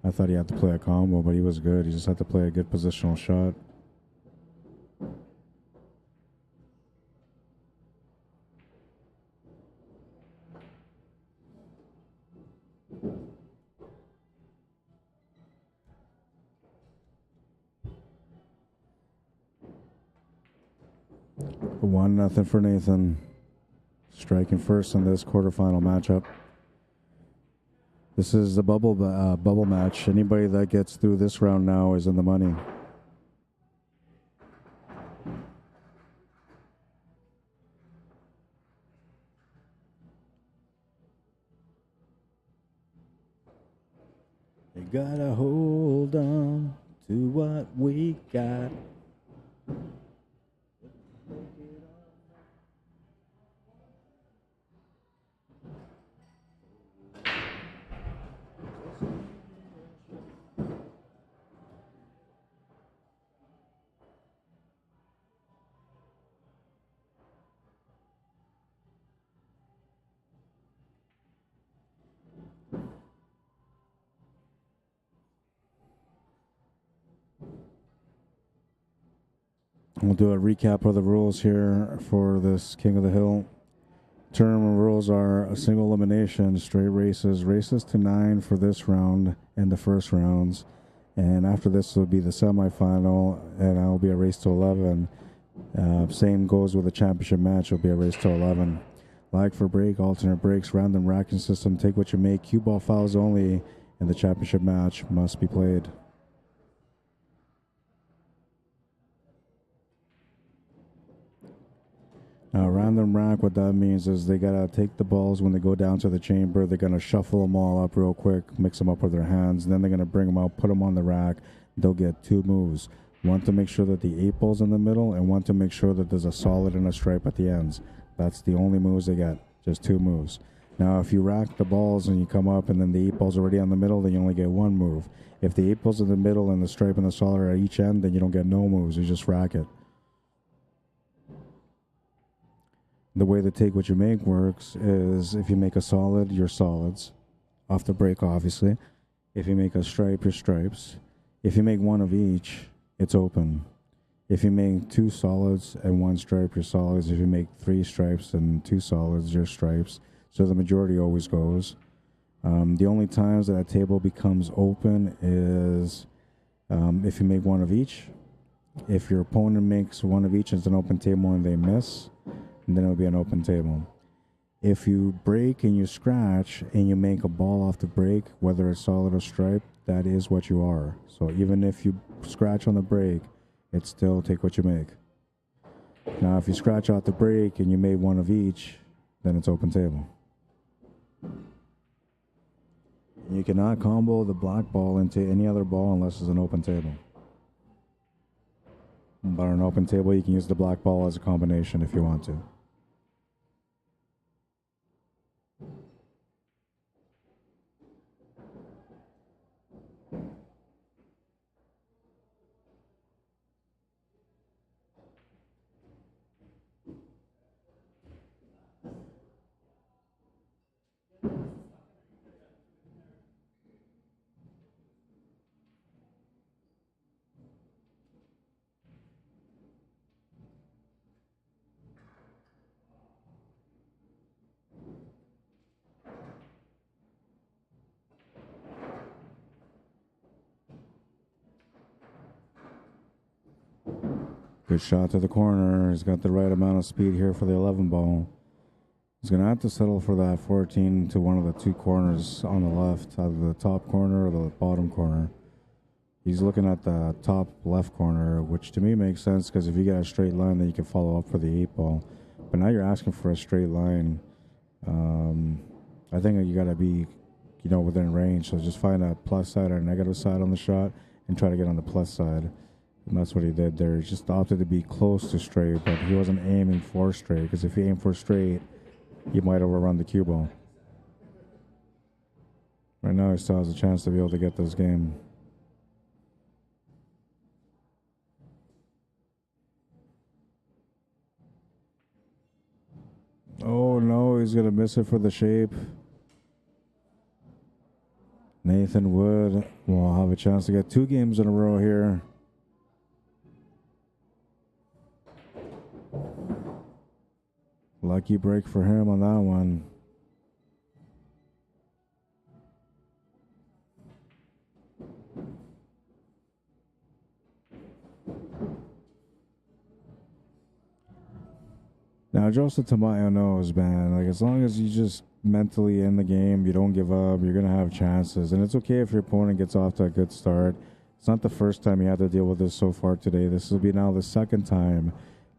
I thought he had to play a combo, but he was good. He just had to play a good positional shot. One nothing for Nathan. Striking first in this quarterfinal matchup. This is the bubble match. Anybody that gets through this round now is in the money. You gotta hold on to what we got. We'll do a recap of the rules here for this King of the Hill. Term rules are a single elimination, straight races, races to 9 for this round and the first rounds. And after this will be the semifinal, and that will be a race to 11. Same goes with the championship match, will be a race to 11. Lag for break, alternate breaks, random racking system, take what you make, cue ball fouls only, and the championship match must be played. Random rack, what that means is they gotta take the balls when they go down to the chamber. They're gonna shuffle them all up real quick, mix them up with their hands, and then they're gonna bring them out, put them on the rack. They'll get 2 moves. One to make sure that the 8 ball's in the middle, and one to make sure that there's a solid and a stripe at the ends. That's the only moves they get, just 2 moves. Now, if you rack the balls and you come up and then the 8 ball's already on the middle, then you only get 1 move. If the 8 ball's in the middle and the stripe and the solid are at each end, then you don't get no moves. You just rack it. The way the take what you make works is if you make a solid, your solids. Off the break, obviously. If you make a stripe, your stripes. If you make 1 of each, it's open. If you make 2 solids and 1 stripe, your solids. If you make 3 stripes and 2 solids, your stripes. So the majority always goes. The only times that a table becomes open is if you make 1 of each. If your opponent makes 1 of each, it's an open table and they miss, and then it'll be an open table. If you break and you scratch and you make a ball off the break, whether it's solid or stripe, that is what you are. So even if you scratch on the break, it's still take what you make. Now, if you scratch out the break and you made 1 of each, then it's open table. You cannot combo the black ball into any other ball unless it's an open table. But on an open table, you can use the black ball as a combination if you want to. Good shot to the corner. He's got the right amount of speed here for the 11 ball. He's going to have to settle for that 14 to one of the two corners on the left, either the top corner or the bottom corner. He's looking at the top left corner, which to me makes sense because if you get a straight line, then you can follow up for the 8 ball. But now you're asking for a straight line. I think you got to be, within range. So just find a plus side or negative side on the shot and try to get on the plus side. And that's what he did there. He just opted to be close to straight, but he wasn't aiming for straight, because if you aim for straight, you might overrun the cue ball. Right now, he still has a chance to be able to get this game. Oh no, he's going to miss it for the shape. Nathan Wood will have a chance to get 2 games in a row here. Lucky break for him on that one. Now, Joseph Tamayo knows, man, like, as long as you just mentally in the game, you don't give up, you're going to have chances. And it's okay if your opponent gets off to a good start. It's not the first time he had to deal with this so far today. This will be now the second time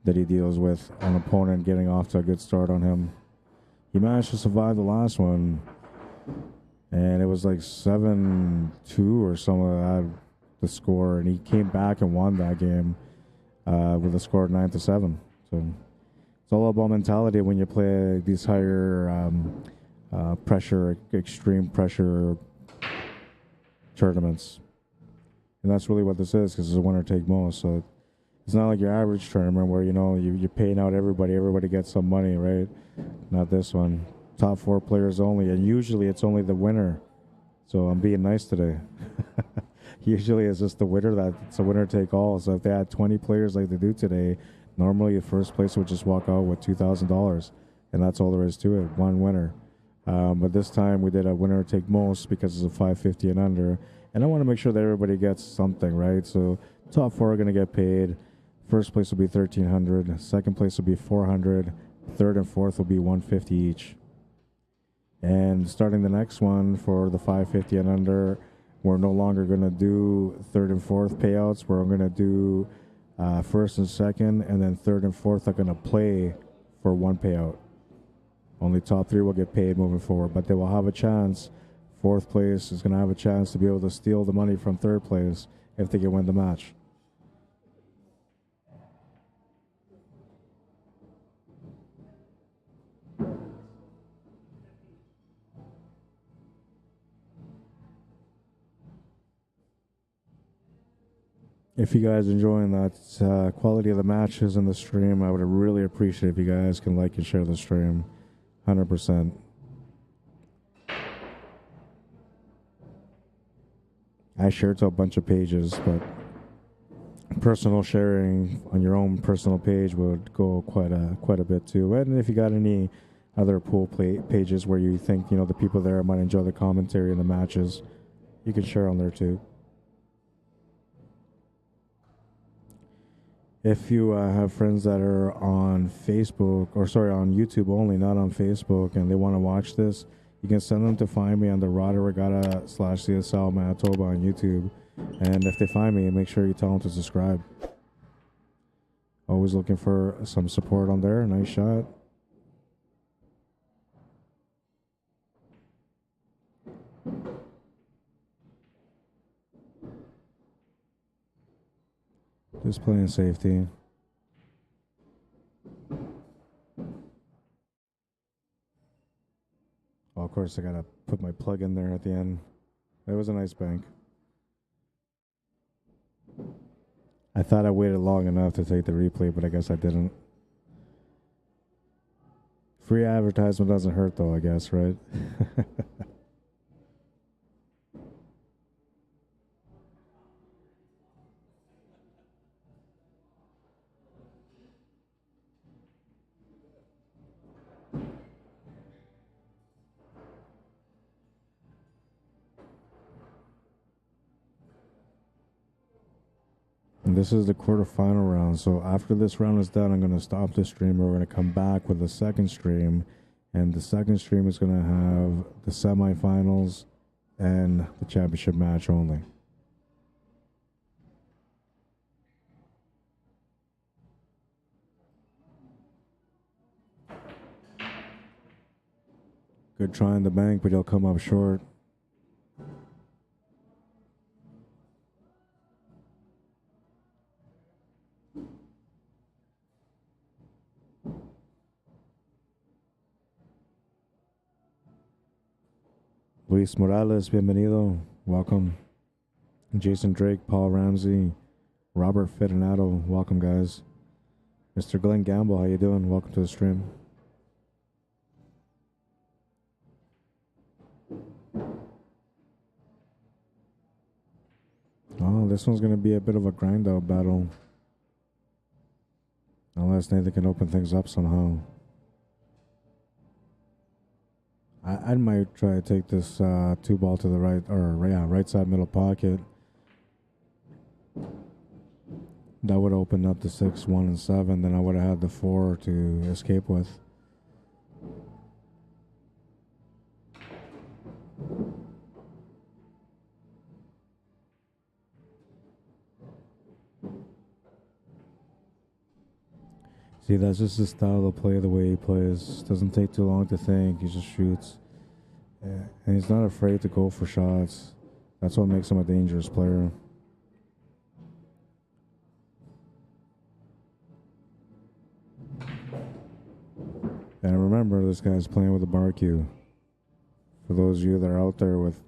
that he deals with an opponent getting off to a good start on him. He managed to survive the last one, and it was like 7-2 or something like that, the score, and he came back and won that game with a score of 9-7. So it's all about mentality when you play these higher pressure, extreme pressure tournaments. And that's really what this is, because it's a winner take most. So it's not like your average tournament where, you're paying out everybody gets some money, right? Not this one. Top 4 players only, and usually it's only the winner. So I'm being nice today. Usually it's just the winner it's a winner take all. So if they had 20 players like they do today, normally the first place would just walk out with $2,000, and that's all there is to it, one winner. But this time we did a winner take most because it's a 550 and under, and I want to make sure that everybody gets something, right? So top 4 are going to get paid. First place will be $1,300. Second place will be $400. Third and fourth will be $150 each. And starting the next one for the 550 and under, we're no longer going to do third and fourth payouts. We're going to do first and second, and then third and fourth are going to play for one payout. Only top 3 will get paid moving forward, but they will have a chance. Fourth place is going to have a chance to be able to steal the money from third place if they can win the match. If you guys are enjoying that quality of the matches in the stream, I would really appreciate if you guys can like and share the stream. 100%. I share to a bunch of pages, but personal sharing on your own personal page would go quite a bit too. And if you got any other pool pages where you think the people there might enjoy the commentary and the matches, you can share on there too. If you have friends that are on Facebook, on YouTube only, not on Facebook, and they want to watch this, you can send them to find me on the Rada Regatta /CSL Manitoba on YouTube. And if they find me, make sure you tell them to subscribe. Always looking for some support on there. Nice shot. Just playing safety. Oh, of course, I gotta put my plug in there at the end. That was a nice bank. I thought I waited long enough to take the replay, but I guess I didn't. Free advertisement doesn't hurt, though, I guess, right? And this is the quarterfinal round. So after this round is done, I'm going to stop the stream. We're going to come back with the second stream. And the second stream is going to have the semifinals and the championship match only. Good try in the bank, but he'll come up short. Luis Morales, bienvenido. Welcome. Jason Drake, Paul Ramsey, Robert Fitinato, welcome, guys. Mr. Glenn Gamble, how you doing? Welcome to the stream. Oh, this one's going to be a bit of a grind-out battle. Unless Nathan can open things up somehow. I might try to take this 2-ball to the right, or yeah, right side middle pocket. That would open up the 6, 1, and 7. Then I would have had the 4 to escape with. See, that's just the style of play, the way he plays. Doesn't take too long to think. He just shoots. Yeah. And he's not afraid to go for shots. That's what makes him a dangerous player. And remember, this guy's playing with a bar cue. For those of you that are out there with,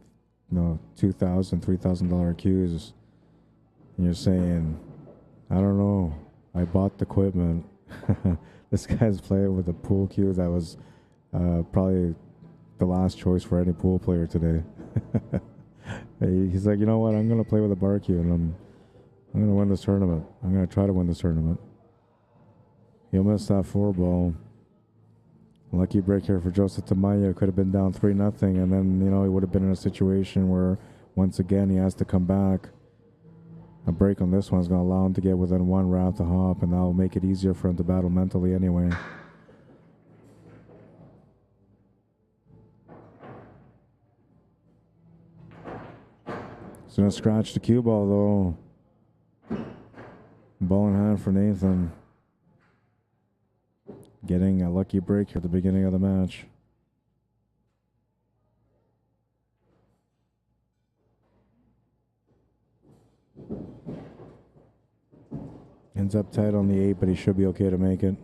you know, $2,000, $3,000 cues, and you're saying, I don't know, I bought the equipment. This guy's playing with a pool cue that was probably the last choice for any pool player today. He's like, you know what? I'm going to play with a bar cue, and I'm going to win this tournament. I'm going to try to win this tournament. He'll miss that 4-ball. Lucky break here for Joseph Tamayo. Could have been down 3-0, and then, you know, he would have been in a situation where once again he has to come back. A break on this one is going to allow him to get within 1 round to hop, and that will make it easier for him to battle mentally anyway. He's going to scratch the cue ball, though. Ball in hand for Nathan. Getting a lucky break here at the beginning of the match. Ends up tight on the 8, but he should be okay to make it.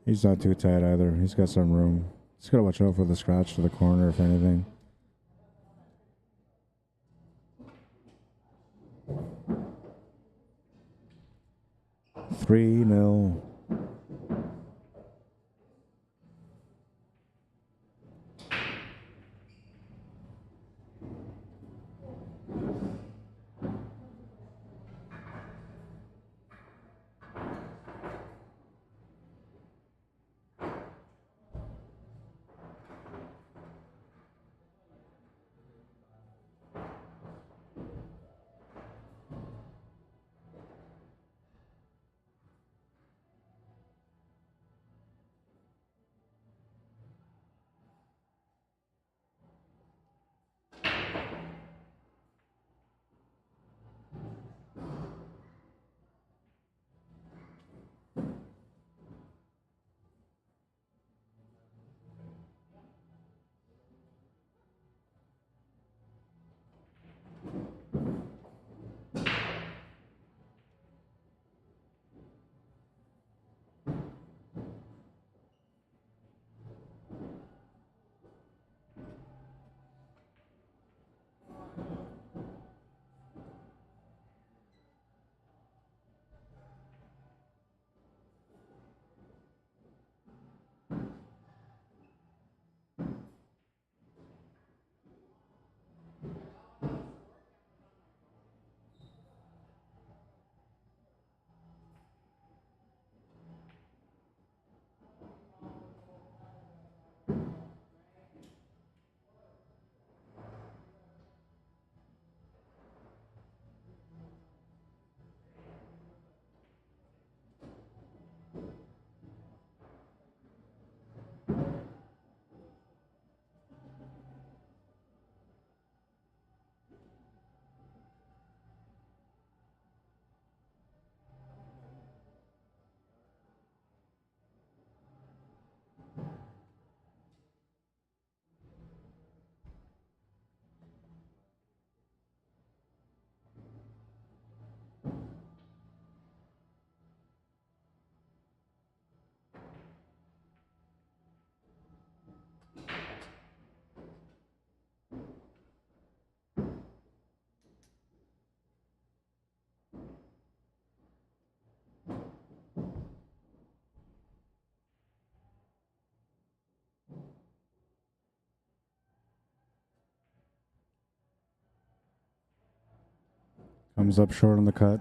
He's not too tight either. He's got some room. He's got to watch out for the scratch to the corner, if anything. Three 0. Comes up short on the cut.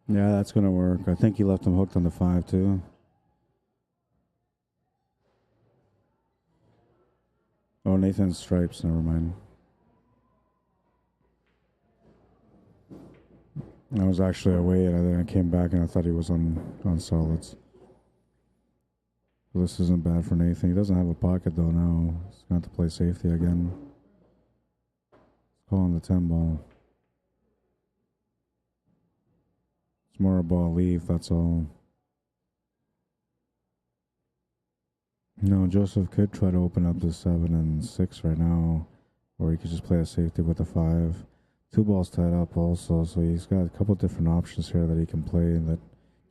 Yeah, that's going to work. I think he left him hooked on the 5 too. Oh, Nathan's stripes. Never mind. I was actually away, and then I came back, and I thought he was on solids. So this isn't bad for Nathan. He doesn't have a pocket, though, now. He's going to have to play safety again. Calling the 10 ball. It's more a ball leave, that's all. No, Joseph could try to open up to 7 and 6 right now, or he could just play a safety with a 5. 2 balls tied up also, so he's got a couple different options here that he can play that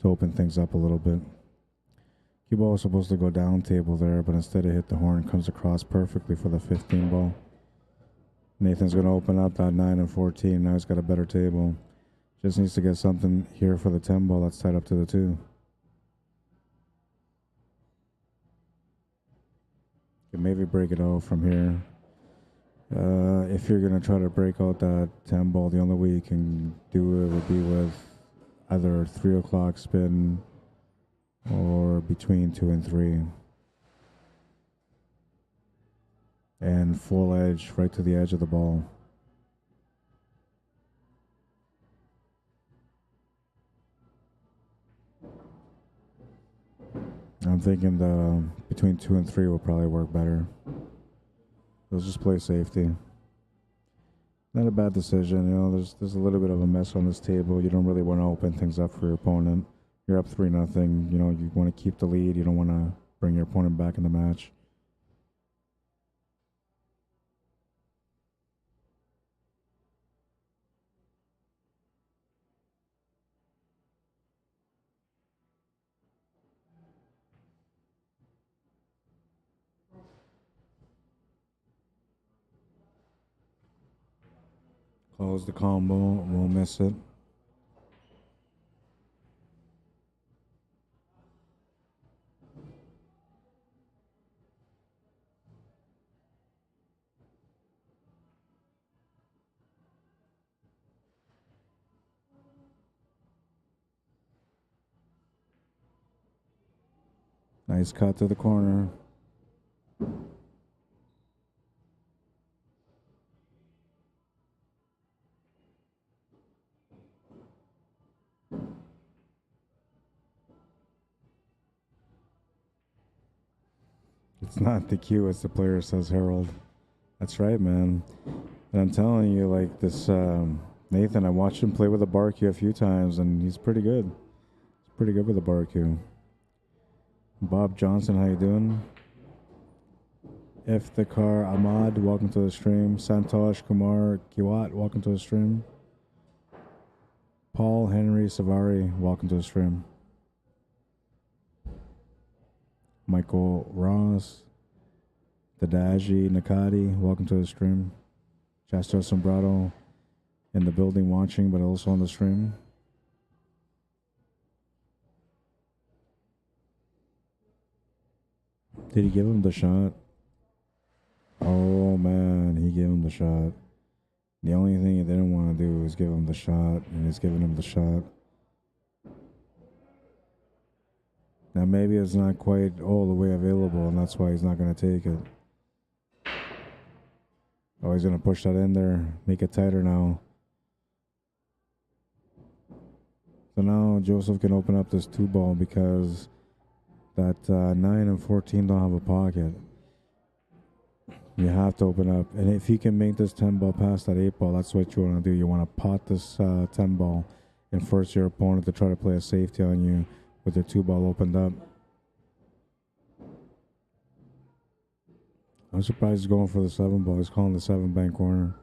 to open things up a little bit. Cue ball was supposed to go down table there, but instead it hit the horn, comes across perfectly for the 15 ball. Nathan's going to open up that 9 and 14. Now he's got a better table. Just needs to get something here for the 10 ball that's tied up to the 2. Can maybe break it out from here. If you're going to try to break out that 10 ball, the only way you can do it would be with either 3 o'clock spin or between 2 and 3. And full edge right to the edge of the ball. I'm thinking the between 2 and 3 will probably work better. Let's just play safety. Not a bad decision, you know. There's a little bit of a mess on this table. You don't really want to open things up for your opponent. You're up 3-0. You know, you want to keep the lead. You don't want to bring your opponent back in the match. Close the combo, we'll miss it. Nice cut to the corner. It's not the cue, it's the player, says Harold. That's right, man. And I'm telling you, like this Nathan, I watched him play with a bar cue a few times, and he's pretty good. He's pretty good with a bar cue. Bob Johnson, how you doing? Iftikhar Ahmad, welcome to the stream. Santosh Kumar Kiwat, welcome to the stream. Paul Henry Savari, welcome to the stream. Michael Ross, Dadaji Nakati, welcome to the stream. Chester Sombrado in the building watching, but also on the stream. Did he give him the shot? Oh man, he gave him the shot. The only thing he didn't want to do was give him the shot, and he's giving him the shot. Now maybe it's not quite all the way available, and that's why he's not going to take it. Oh, he's going to push that in there, make it tighter now. So now Joseph can open up this 2-ball because that 9 and 14 don't have a pocket. You have to open up. And if you can make this 10-ball past that 8-ball, that's what you want to do. You want to pot this 10-ball and force your opponent to try to play a safety on you with their 2-ball opened up. I'm surprised he's going for the 7-ball. He's calling the 7-bank corner.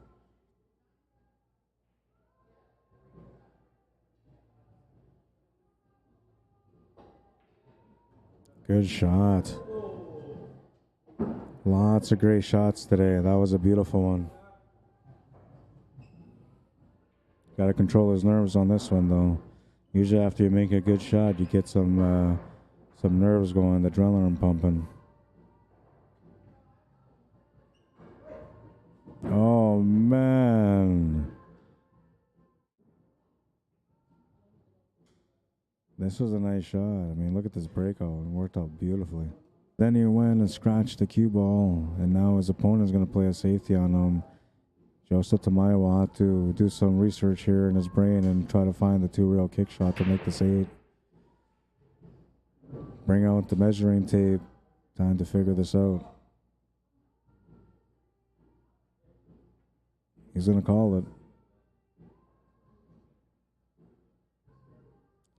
Good shot. Lots of great shots today. That was a beautiful one. Got to control his nerves on this one, though. Usually after you make a good shot, you get some nerves going, the adrenaline pumping. Oh, man. This was a nice shot. I mean, look at this breakout. It worked out beautifully. Then he went and scratched the cue ball, and now his opponent's going to play a safety on him. Joseph Tamayo will have to do some research here in his brain and try to find the 2-rail kick shot to make this 8. Bring out the measuring tape. Time to figure this out. He's going to call it.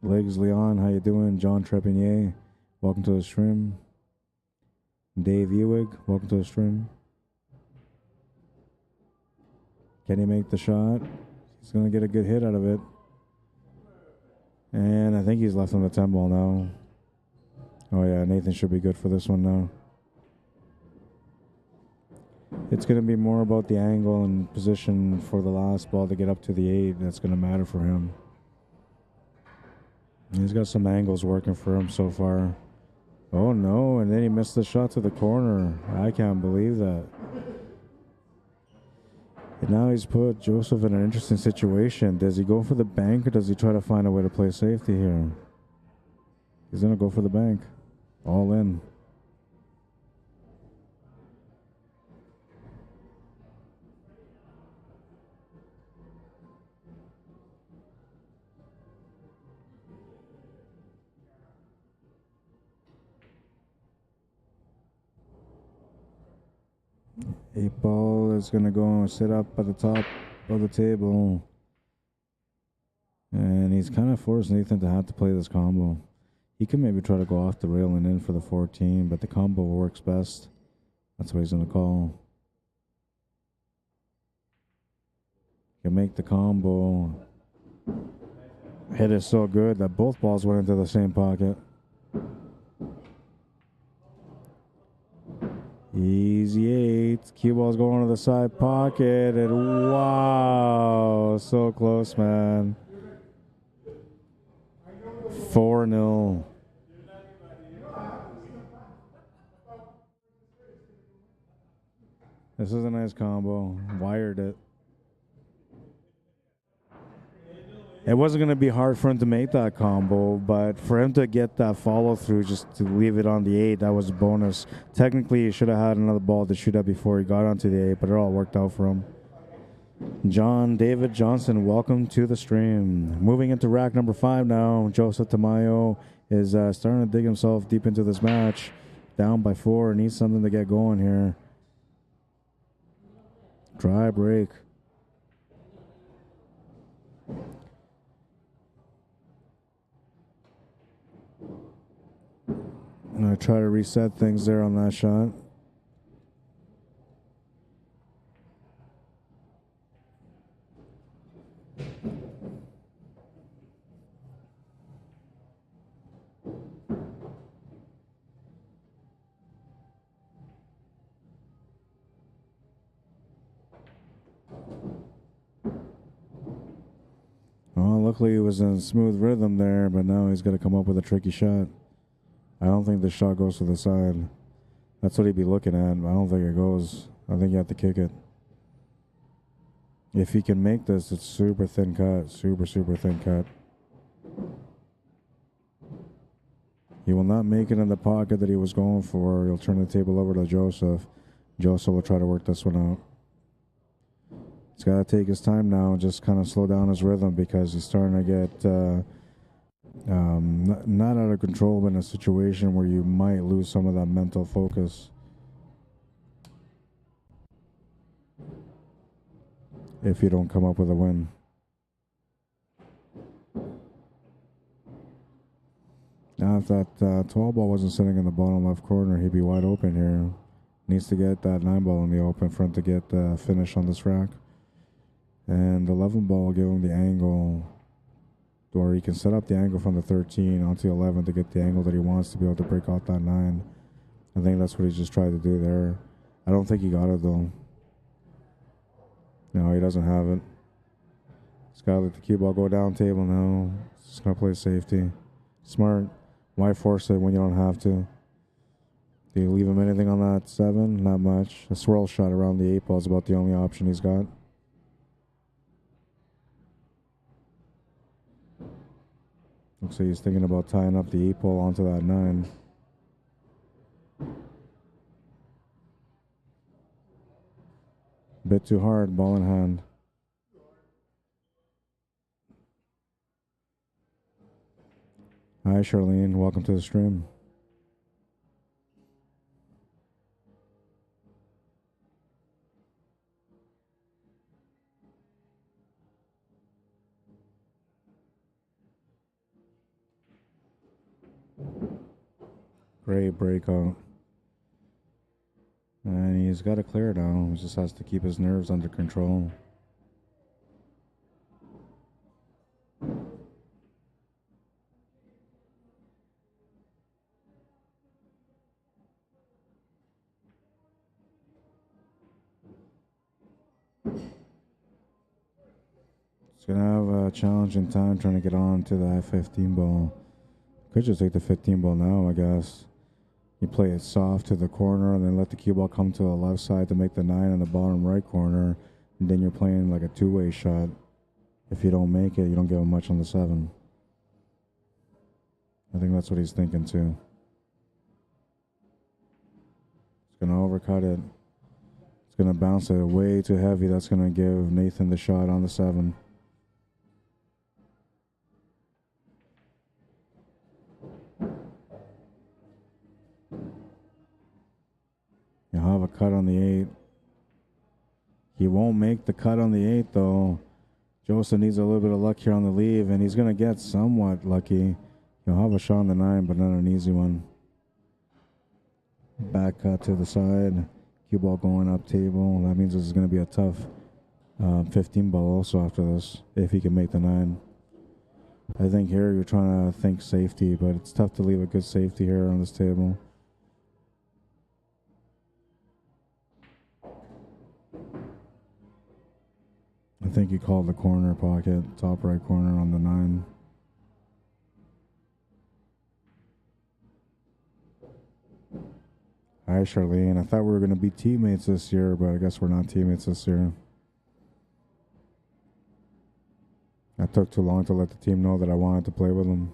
Legs Leon, how you doing? John Trepanier, welcome to the stream. Dave Ewig, welcome to the stream. Can he make the shot? He's going to get a good hit out of it. And I think he's left on the 10-ball now. Oh yeah, Nathan should be good for this one now. It's going to be more about the angle and position for the last ball to get up to the 8. That's going to matter for him. He's got some angles working for him so far. Oh no, and then he missed the shot to the corner. I can't believe that. And now he's put Joseph in an interesting situation. Does he go for the bank or does he try to find a way to play safety here? He's going to go for the bank. All in. Eight ball is going to go and sit up at the top of the table. And he's kind of forced Nathan to have to play this combo. He can maybe try to go off the rail and in for the 14, but the combo works best. That's what he's going to call. Can make the combo. Hit is so good that both balls went into the same pocket. Easy 8. Cue ball's going to the side pocket, and wow, so close, man. 4-0. This is a nice combo. Wired it. It wasn't going to be hard for him to make that combo, but for him to get that follow through, just to leave it on the 8, that was a bonus. Technically, he should have had another ball to shoot at before he got onto the 8, but it all worked out for him. John David Johnson, welcome to the stream. Moving into rack number 5 now. Joseph Tamayo is starting to dig himself deep into this match. Down by 4, needs something to get going here. Dry break. I'm going to try to reset things there on that shot. Well, luckily he was in smooth rhythm there, but now he's got to come up with a tricky shot. I don't think the shot goes to the side. That's what he'd be looking at. I don't think it goes. I think you have to kick it. If he can make this, it's super thin cut. Super, super thin cut. He will not make it in the pocket that he was going for. He'll turn the table over to Joseph. Joseph will try to work this one out. He's got to take his time now and just kind of slow down his rhythm because he's starting to get not out of control, but in a situation where you might lose some of that mental focus. If you don't come up with a win. Now, if that 12 ball wasn't sitting in the bottom left corner, he'd be wide open here. Needs to get that 9 ball in the open front to get the finish on this rack. And the 11 ball, give him the angle, or he can set up the angle from the 13 onto the 11 to get the angle that he wants to be able to break out that 9. I think that's what he just tried to do there. I don't think he got it, though. No, he doesn't have it. He's got to let the cue ball go down table now. He's going to play safety. Smart. Why force it when you don't have to? Do you leave him anything on that 7? Not much. A swirl shot around the 8 ball is about the only option he's got. Looks like he's thinking about tying up the 8 ball onto that 9. Bit too hard, ball in hand. Hi, Charlene. Welcome to the stream. Great breakout. And he's got to clear now. He just has to keep his nerves under control. It's going to have a challenging time trying to get on to that 15 ball. Could just take the 15 ball now, I guess. You play it soft to the corner and then let the cue ball come to the left side to make the 9 in the bottom right corner. And then you're playing like a two-way shot. If you don't make it, you don't give him much on the 7. I think that's what he's thinking too. He's going to overcut it. It's going to bounce it way too heavy. That's going to give Nathan the shot on the 7. You'll have a cut on the 8. He won't make the cut on the 8, though. Joseph needs a little bit of luck here on the leave, and he's going to get somewhat lucky. He'll have a shot on the 9, but not an easy one. Back cut to the side. Cue ball going up table. That means this is going to be a tough 15 ball also after this, if he can make the 9. I think here you're trying to think safety, but it's tough to leave a good safety here on this table. I think he called the corner pocket, top right corner on the 9. Hi, Charlene. I thought we were going to be teammates this year, but I guess we're not teammates this year. I took too long to let the team know that I wanted to play with them.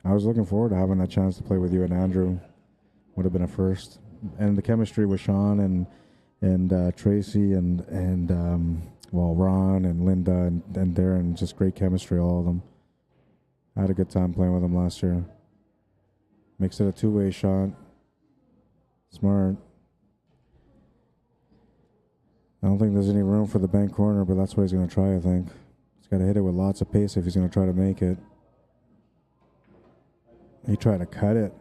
I was looking forward to having that chance to play with you and Andrew. Would have been a first. And the chemistry with Sean and Tracy and Ron and Linda and Darren, just great chemistry, all of them. I had a good time playing with them last year. Makes it a two-way shot. Smart. I don't think there's any room for the bank corner, but that's what he's going to try, I think. He's got to hit it with lots of pace if he's going to try to make it. He tried to cut it.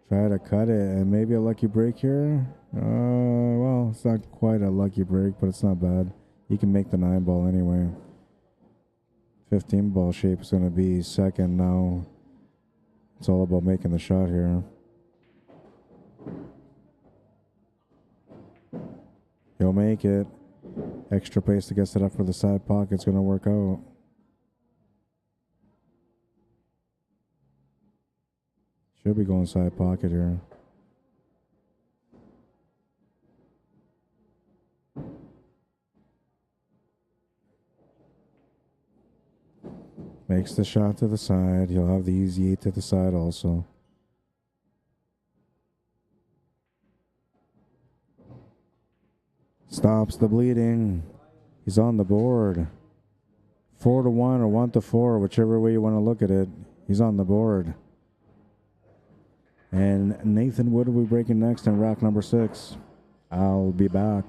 Try to cut it, and maybe a lucky break here. Well, it's not quite a lucky break, but it's not bad. He can make the 9 ball anyway. 15 ball shape is going to be second now. It's all about making the shot here. He'll make it. Extra pace to get set up for the side pocket's going to work out. Should be going side pocket here. Makes the shot to the side. He'll have the easy 8 to the side also. Stops the bleeding. He's on the board. 4-1 or 1-4, whichever way you want to look at it. He's on the board. And Nathan Wood will be breaking next in rack number 6. I'll be back.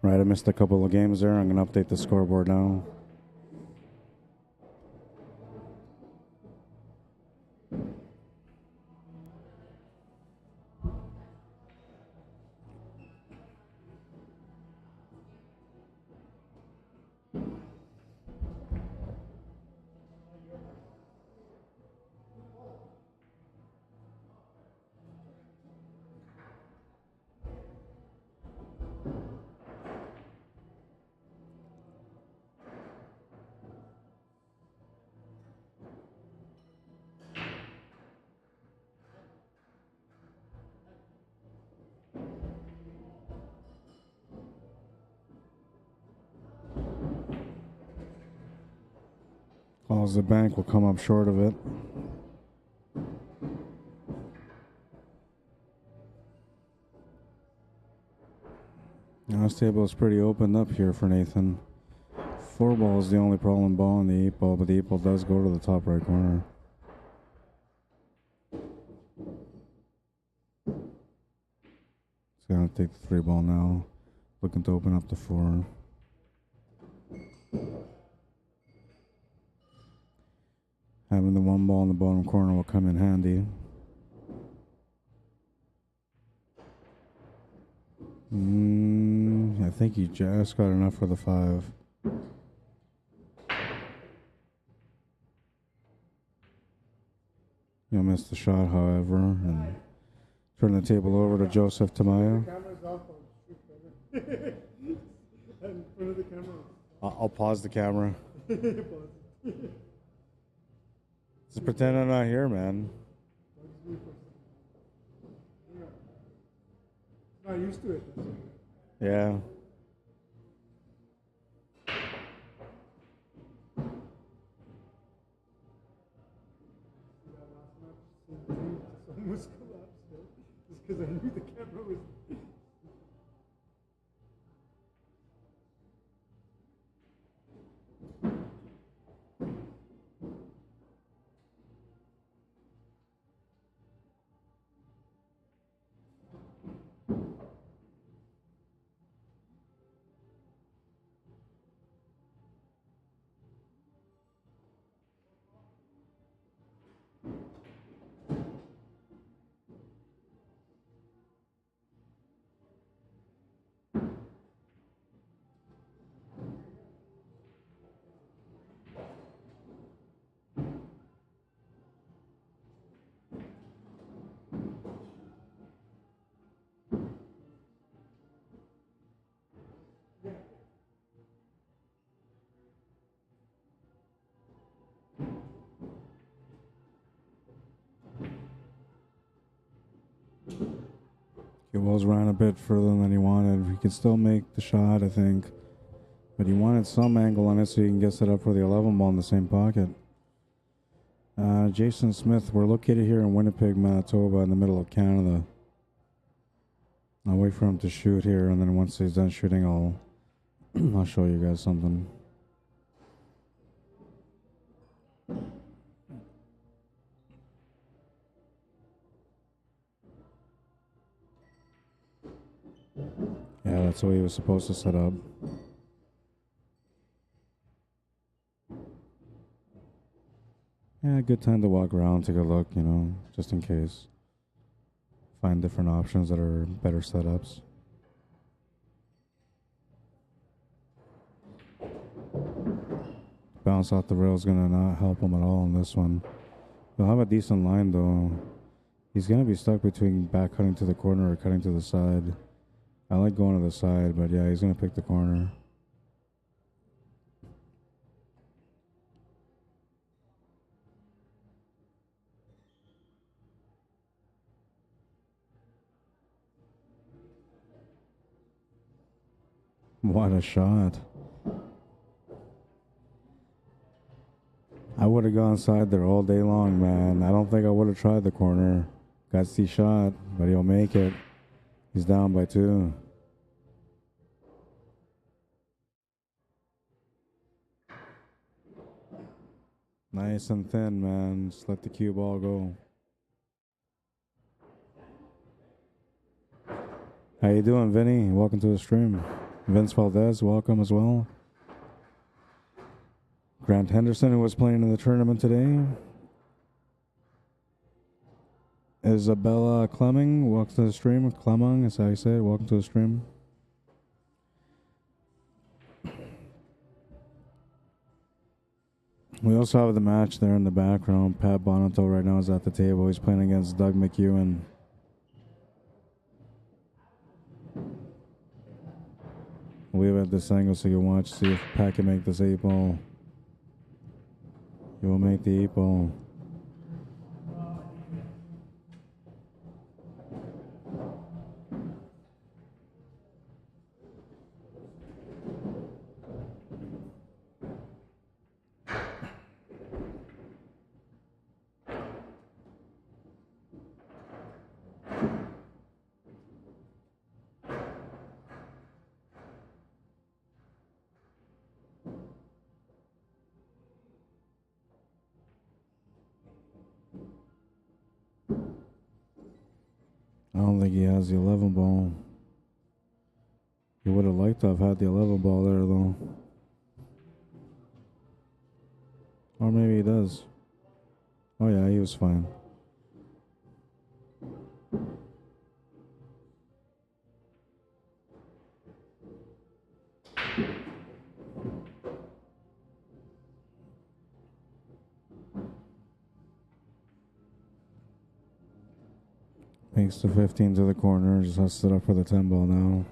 Right, I missed a couple of games there. I'm going to update the scoreboard now. Calls the bank will come up short of it. Now this table is pretty opened up here for Nathan. 4 ball is the only problem ball in the 8 ball, but the 8 ball does go to the top right corner. It's gonna take the 3 ball now. Looking to open up the 4. Having the 1 ball in the bottom corner will come in handy. I think he just got enough for the 5. He'll miss the shot, however, and turn the table over to Joseph Tamayo. The camera's off on shoot, brother. In front of the camera. I'll pause the camera. Pause. Just pretend I'm not here, man. Not used to it. Yeah. Almost collapsed, though, just because I knew the camera was. Cue balls ran a bit further than he wanted. He could still make the shot, I think. But he wanted some angle on it so he can get set up for the 11 ball in the same pocket. Jason Smith, we're located here in Winnipeg, Manitoba, in the middle of Canada. I'll wait for him to shoot here, and then once he's done shooting, I'll show you guys something. Yeah, that's the way he was supposed to set up. Yeah, good time to walk around, take a look, you know, just in case. Find different options that are better setups. Bounce off the rail is going to not help him at all in this one. He'll have a decent line, though. He's going to be stuck between back cutting to the corner or cutting to the side. I like going to the side, but yeah, he's going to pick the corner. What a shot. I would have gone side there all day long, man. I don't think I would have tried the corner. Gutsy shot, but he'll make it. He's down by 2. Nice and thin, man. Just let the cue ball go. How you doing, Vinny? Welcome to the stream. Vince Valdez, welcome as well. Grant Henderson, who was playing in the tournament today. Isabella Clemming, welcome to the stream. Clemming, is how you say it. Welcome to the stream. We also have the match there in the background. Pat Bonato right now is at the table. He's playing against Doug McEwen. We'll leave it at this angle so you can watch, see if Pat can make this 8 ball. He will make the 8 ball. I don't think he has the 11 ball. He would have liked to have had the 11 ball there, though. Or maybe he does. Oh, yeah, he was fine. Makes the 15 to the corner. Just has to set up for the 10 ball now.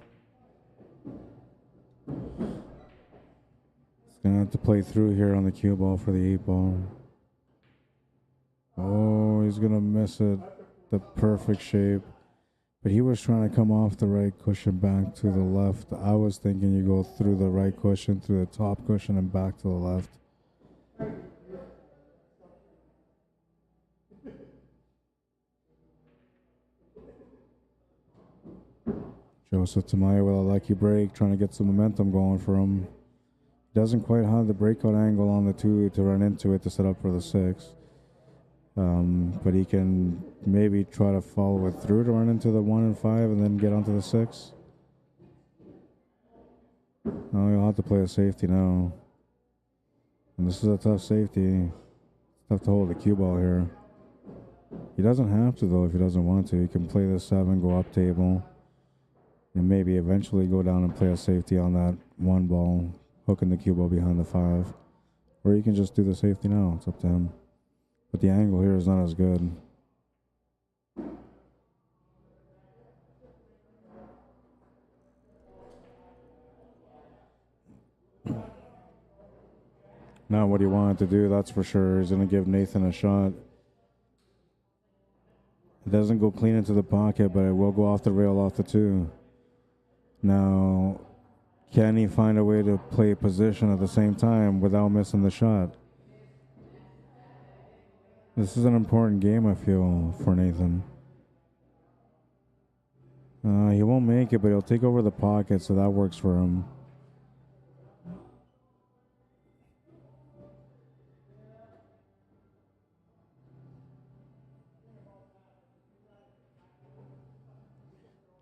He's going to have to play through here on the cue ball for the 8 ball. Oh, he's going to miss it. The perfect shape. But he was trying to come off the right cushion back to the left. I was thinking you go through the right cushion, through the top cushion, and back to the left. Joseph Tamayo with a lucky break, trying to get some momentum going for him. Doesn't quite have the breakout angle on the 2 to run into it to set up for the 6. But he can maybe try to follow it through to run into the 1 and 5 and then get onto the 6. Oh, he'll have to play a safety now. And this is a tough safety. It's tough to hold the cue ball here. He doesn't have to, though, if he doesn't want to. He can play the 7, go up table, and maybe eventually go down and play a safety on that 1 ball, hooking the cue ball behind the 5. Or he can just do the safety now. It's up to him. But the angle here is not as good. Not what he wanted to do, that's for sure. He's going to give Nathan a shot. It doesn't go clean into the pocket, but it will go off the rail off the 2. Now, can he find a way to play position at the same time without missing the shot? This is an important game, I feel, for Nathan. He won't make it, but he'll take over the pocket, so that works for him.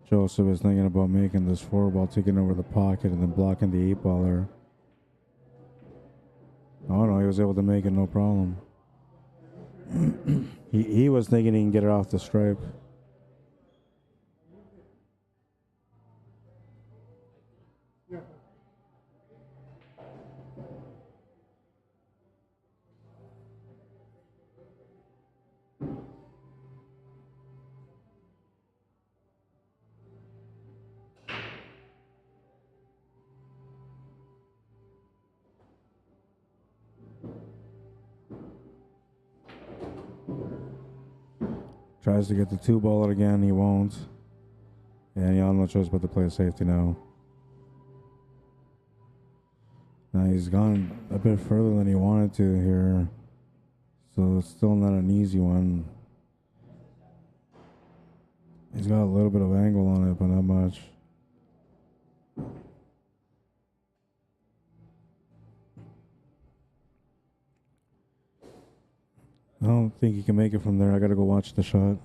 Joseph is thinking about making this 4 ball, taking over the pocket, and then blocking the 8-baller. Oh no, he was able to make it, no problem. he was thinking he can get it off the stripe. Yeah. Tries to get the 2 ball out again, he won't. And he has no choice but to play safety now. Now he's gone a bit further than he wanted to here. So it's still not an easy one. He's got a little bit of angle on it, but not much. I don't think he can make it from there. I gotta go watch the shot.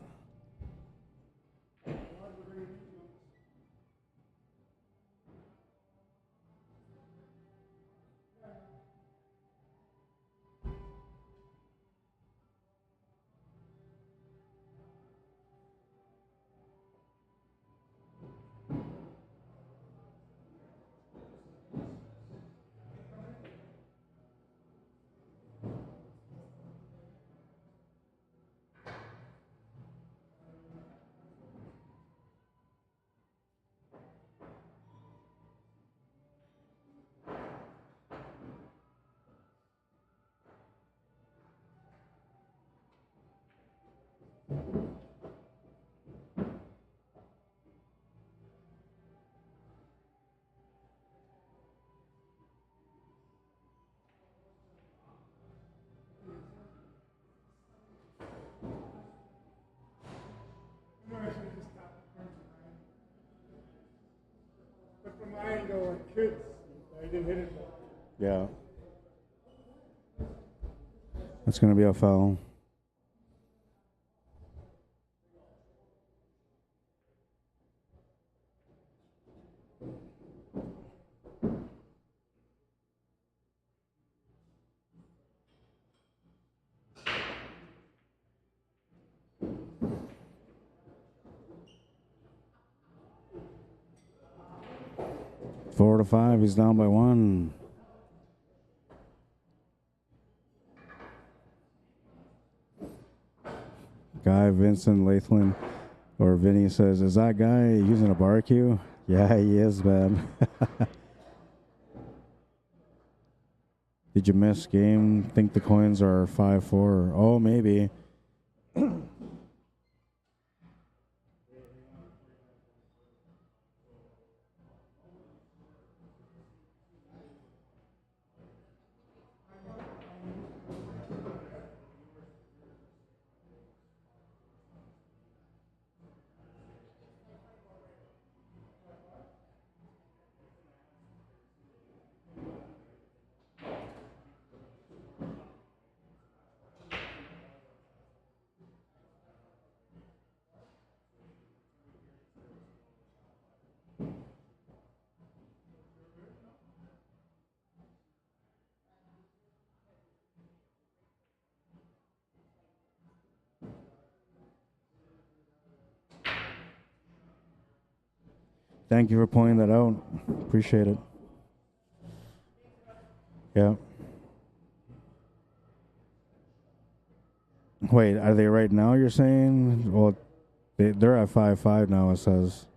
But from my angle, kids, I didn't hit it. Yeah. That's going to be a foul. Four to 5, he's down by 1. Guy Vincent Lathland or Vinny says, is that guy using a bar cue? Yeah, he is, man. Did you miss game? Think the coins are 5-4? Oh, maybe. Thank you for pointing that out. Appreciate it. Yeah. Wait, are they right now, you're saying? Well, they're at 5-5 now, it says.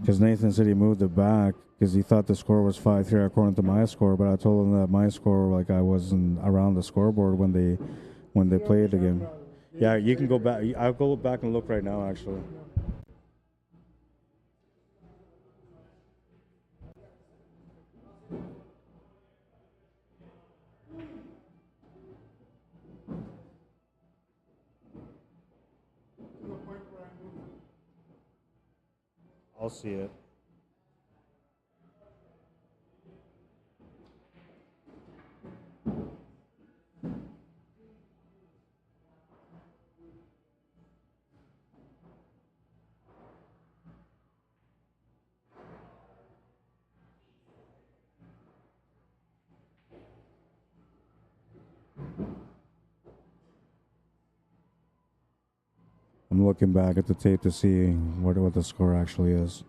Because Nathan said he moved it back because he thought the score was 5-3 according to my score, but I told him that my score, like I wasn't around the scoreboard when they played the game. Yeah, you can go back. I'll go back and look right now, actually. To the point where I move. I'll see it. I'm looking back at the tape to see what the score actually is.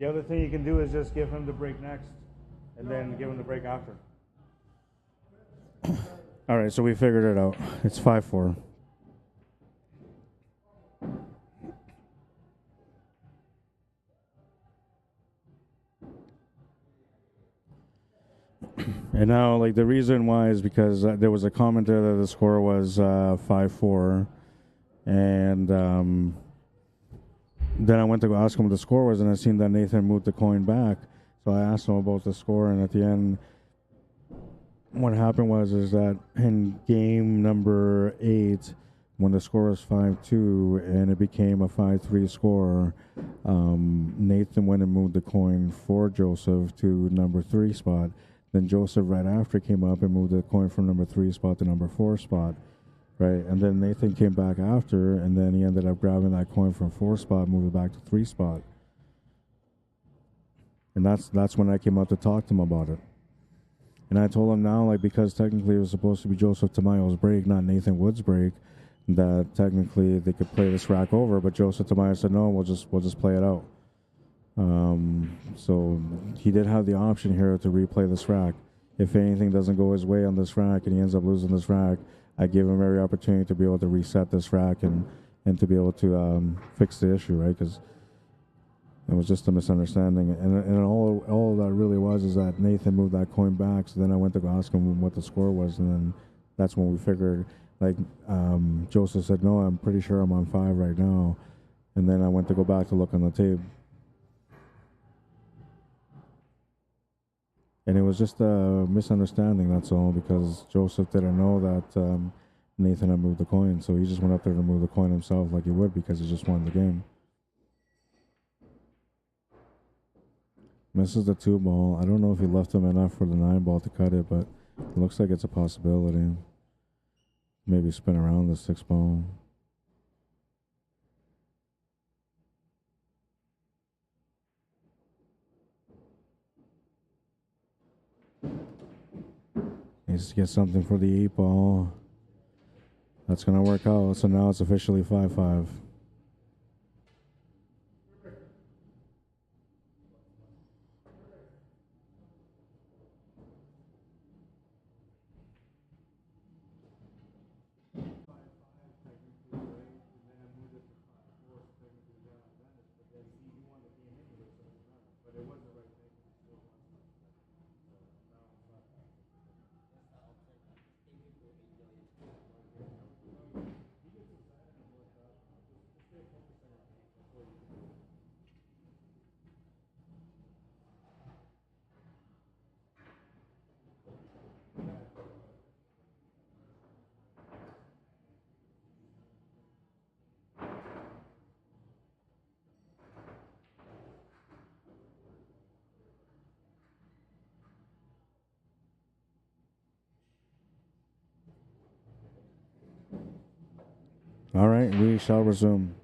The other thing you can do is just give him the break next, and then give him the break after. All right, so we figured it out. It's 5-4. And now, like, the reason why is because there was a comment there that the score was 5-4, and then I went to go ask him what the score was, and I seen that Nathan moved the coin back. So I asked him about the score, and at the end, what happened was is that in game number 8, when the score was 5-2 and it became a 5-3 score, Nathan went and moved the coin for Joseph to number 3 spot. Then Joseph right after came up and moved the coin from number 3 spot to number 4 spot, right? And then Nathan came back after, and then he ended up grabbing that coin from 4 spot, moving it back to 3 spot. And that's when I came up to talk to him about it. And I told him now, like, because technically it was supposed to be Joseph Tamayo's break, not Nathan Wood's break, that technically they could play this rack over, but Joseph Tamayo said, no, we'll just play it out. So he did have the option here to replay this rack. If anything doesn't go his way on this rack and he ends up losing this rack, I give him every opportunity to be able to reset this rack and to be able to fix the issue, right? Because it was just a misunderstanding. And all that really was is that Nathan moved that coin back, so then I went to go ask him what the score was, and then that's when we figured, like, Joseph said, no, I'm pretty sure I'm on 5 right now. And then I went to go back to look on the tape. And it was just a misunderstanding, that's all, because Joseph didn't know that Nathan had moved the coin. So he just went up there to move the coin himself like he would because he just won the game. Misses the 2 ball. I don't know if he left him enough for the 9 ball to cut it, but it looks like it's a possibility. Maybe spin around the 6 ball. Needs to get something for the 8 ball. That's going to work out. So now it's officially 5-5. All right, we shall resume.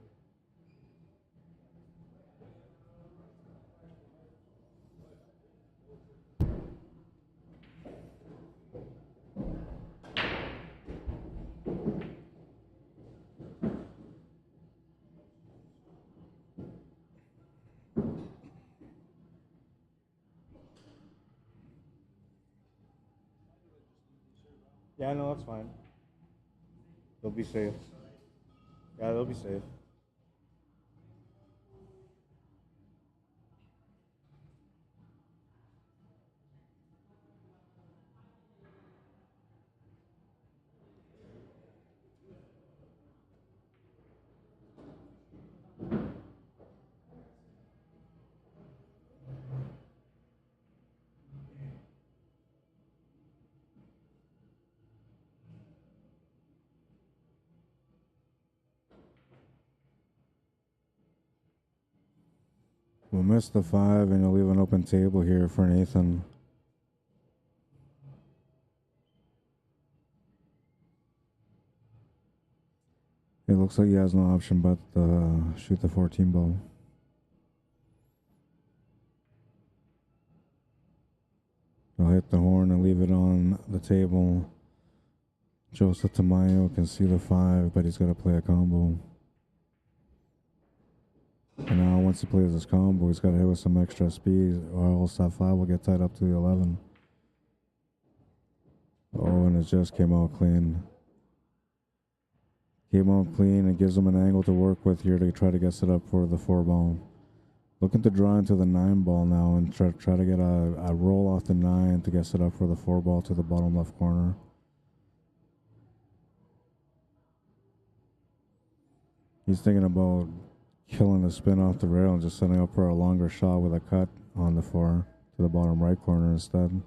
Yeah, no, that's fine. They'll be safe. Yeah, they'll be safe. We'll miss the 5, and you'll leave an open table here for Nathan. It looks like he has no option but shoot the 14 ball. He'll hit the horn and leave it on the table. Joseph Tamayo can see the 5, but he's got to play a combo. And now once he plays his combo, he's got to hit with some extra speed, or else that 5 will get tied up to the 11. Oh, and it just came out clean. Came out clean and gives him an angle to work with here to try to get set up for the 4 ball. Looking to draw into the 9 ball now and try to get a roll off the 9 to get set up for the 4 ball to the bottom left corner. He's thinking about killing the spin off the rail and just setting up for a longer shot with a cut on the 4 to the bottom right corner instead.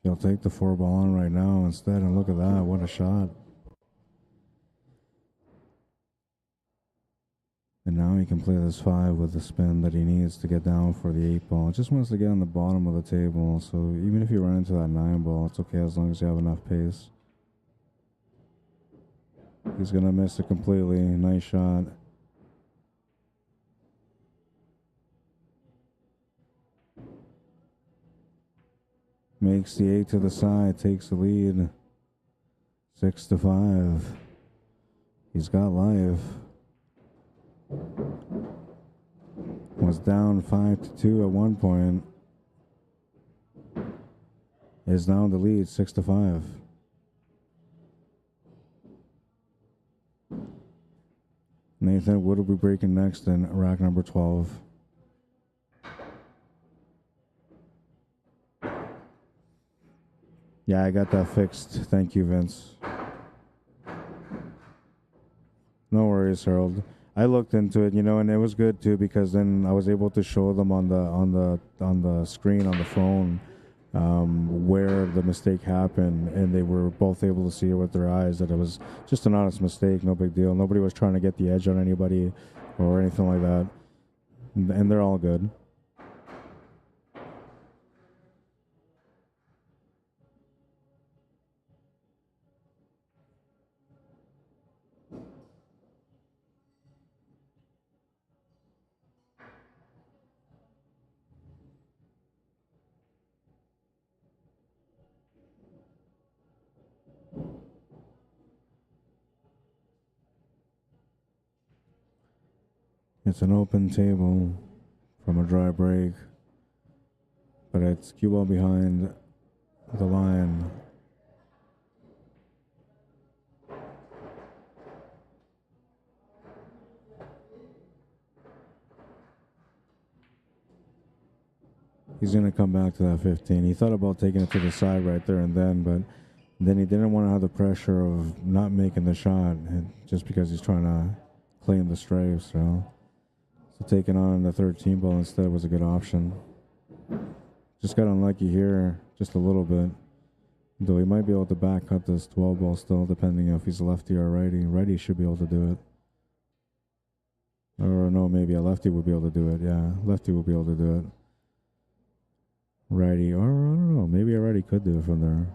He'll take the 4 ball on right now instead, and look at that, what a shot. And now he can play this 5 with the spin that he needs to get down for the 8 ball. Just wants to get on the bottom of the table, so even if you run into that 9 ball, it's okay as long as you have enough pace. He's going to miss it completely. Nice shot. Makes the 8 to the side, takes the lead. 6-5. He's got life. Was down 5-2 at one point. Is now in the lead, 6-5. Nathan, what will be breaking next in rack number 12? Yeah, I got that fixed. Thank you, Vince. No worries, Harold. I looked into it, you know, and it was good too because then I was able to show them on the screen on the phone where the mistake happened, and they were both able to see it with their eyes that it was just an honest mistake, no big deal. Nobody was trying to get the edge on anybody or anything like that, and they're all good. It's an open table from a dry break, but it's cue ball behind the line. He's going to come back to that 15. He thought about taking it to the side right there and then, but then he didn't want to have the pressure of not making the shot just because he's trying to claim the straight, so taking on the 13 ball instead was a good option. Just got unlucky here just a little bit. Though he might be able to back cut this 12 ball still, depending if he's a lefty or a righty. Righty should be able to do it. Or no, maybe a lefty would be able to do it. Yeah, lefty would be able to do it. Righty, or I don't know, maybe a righty could do it from there.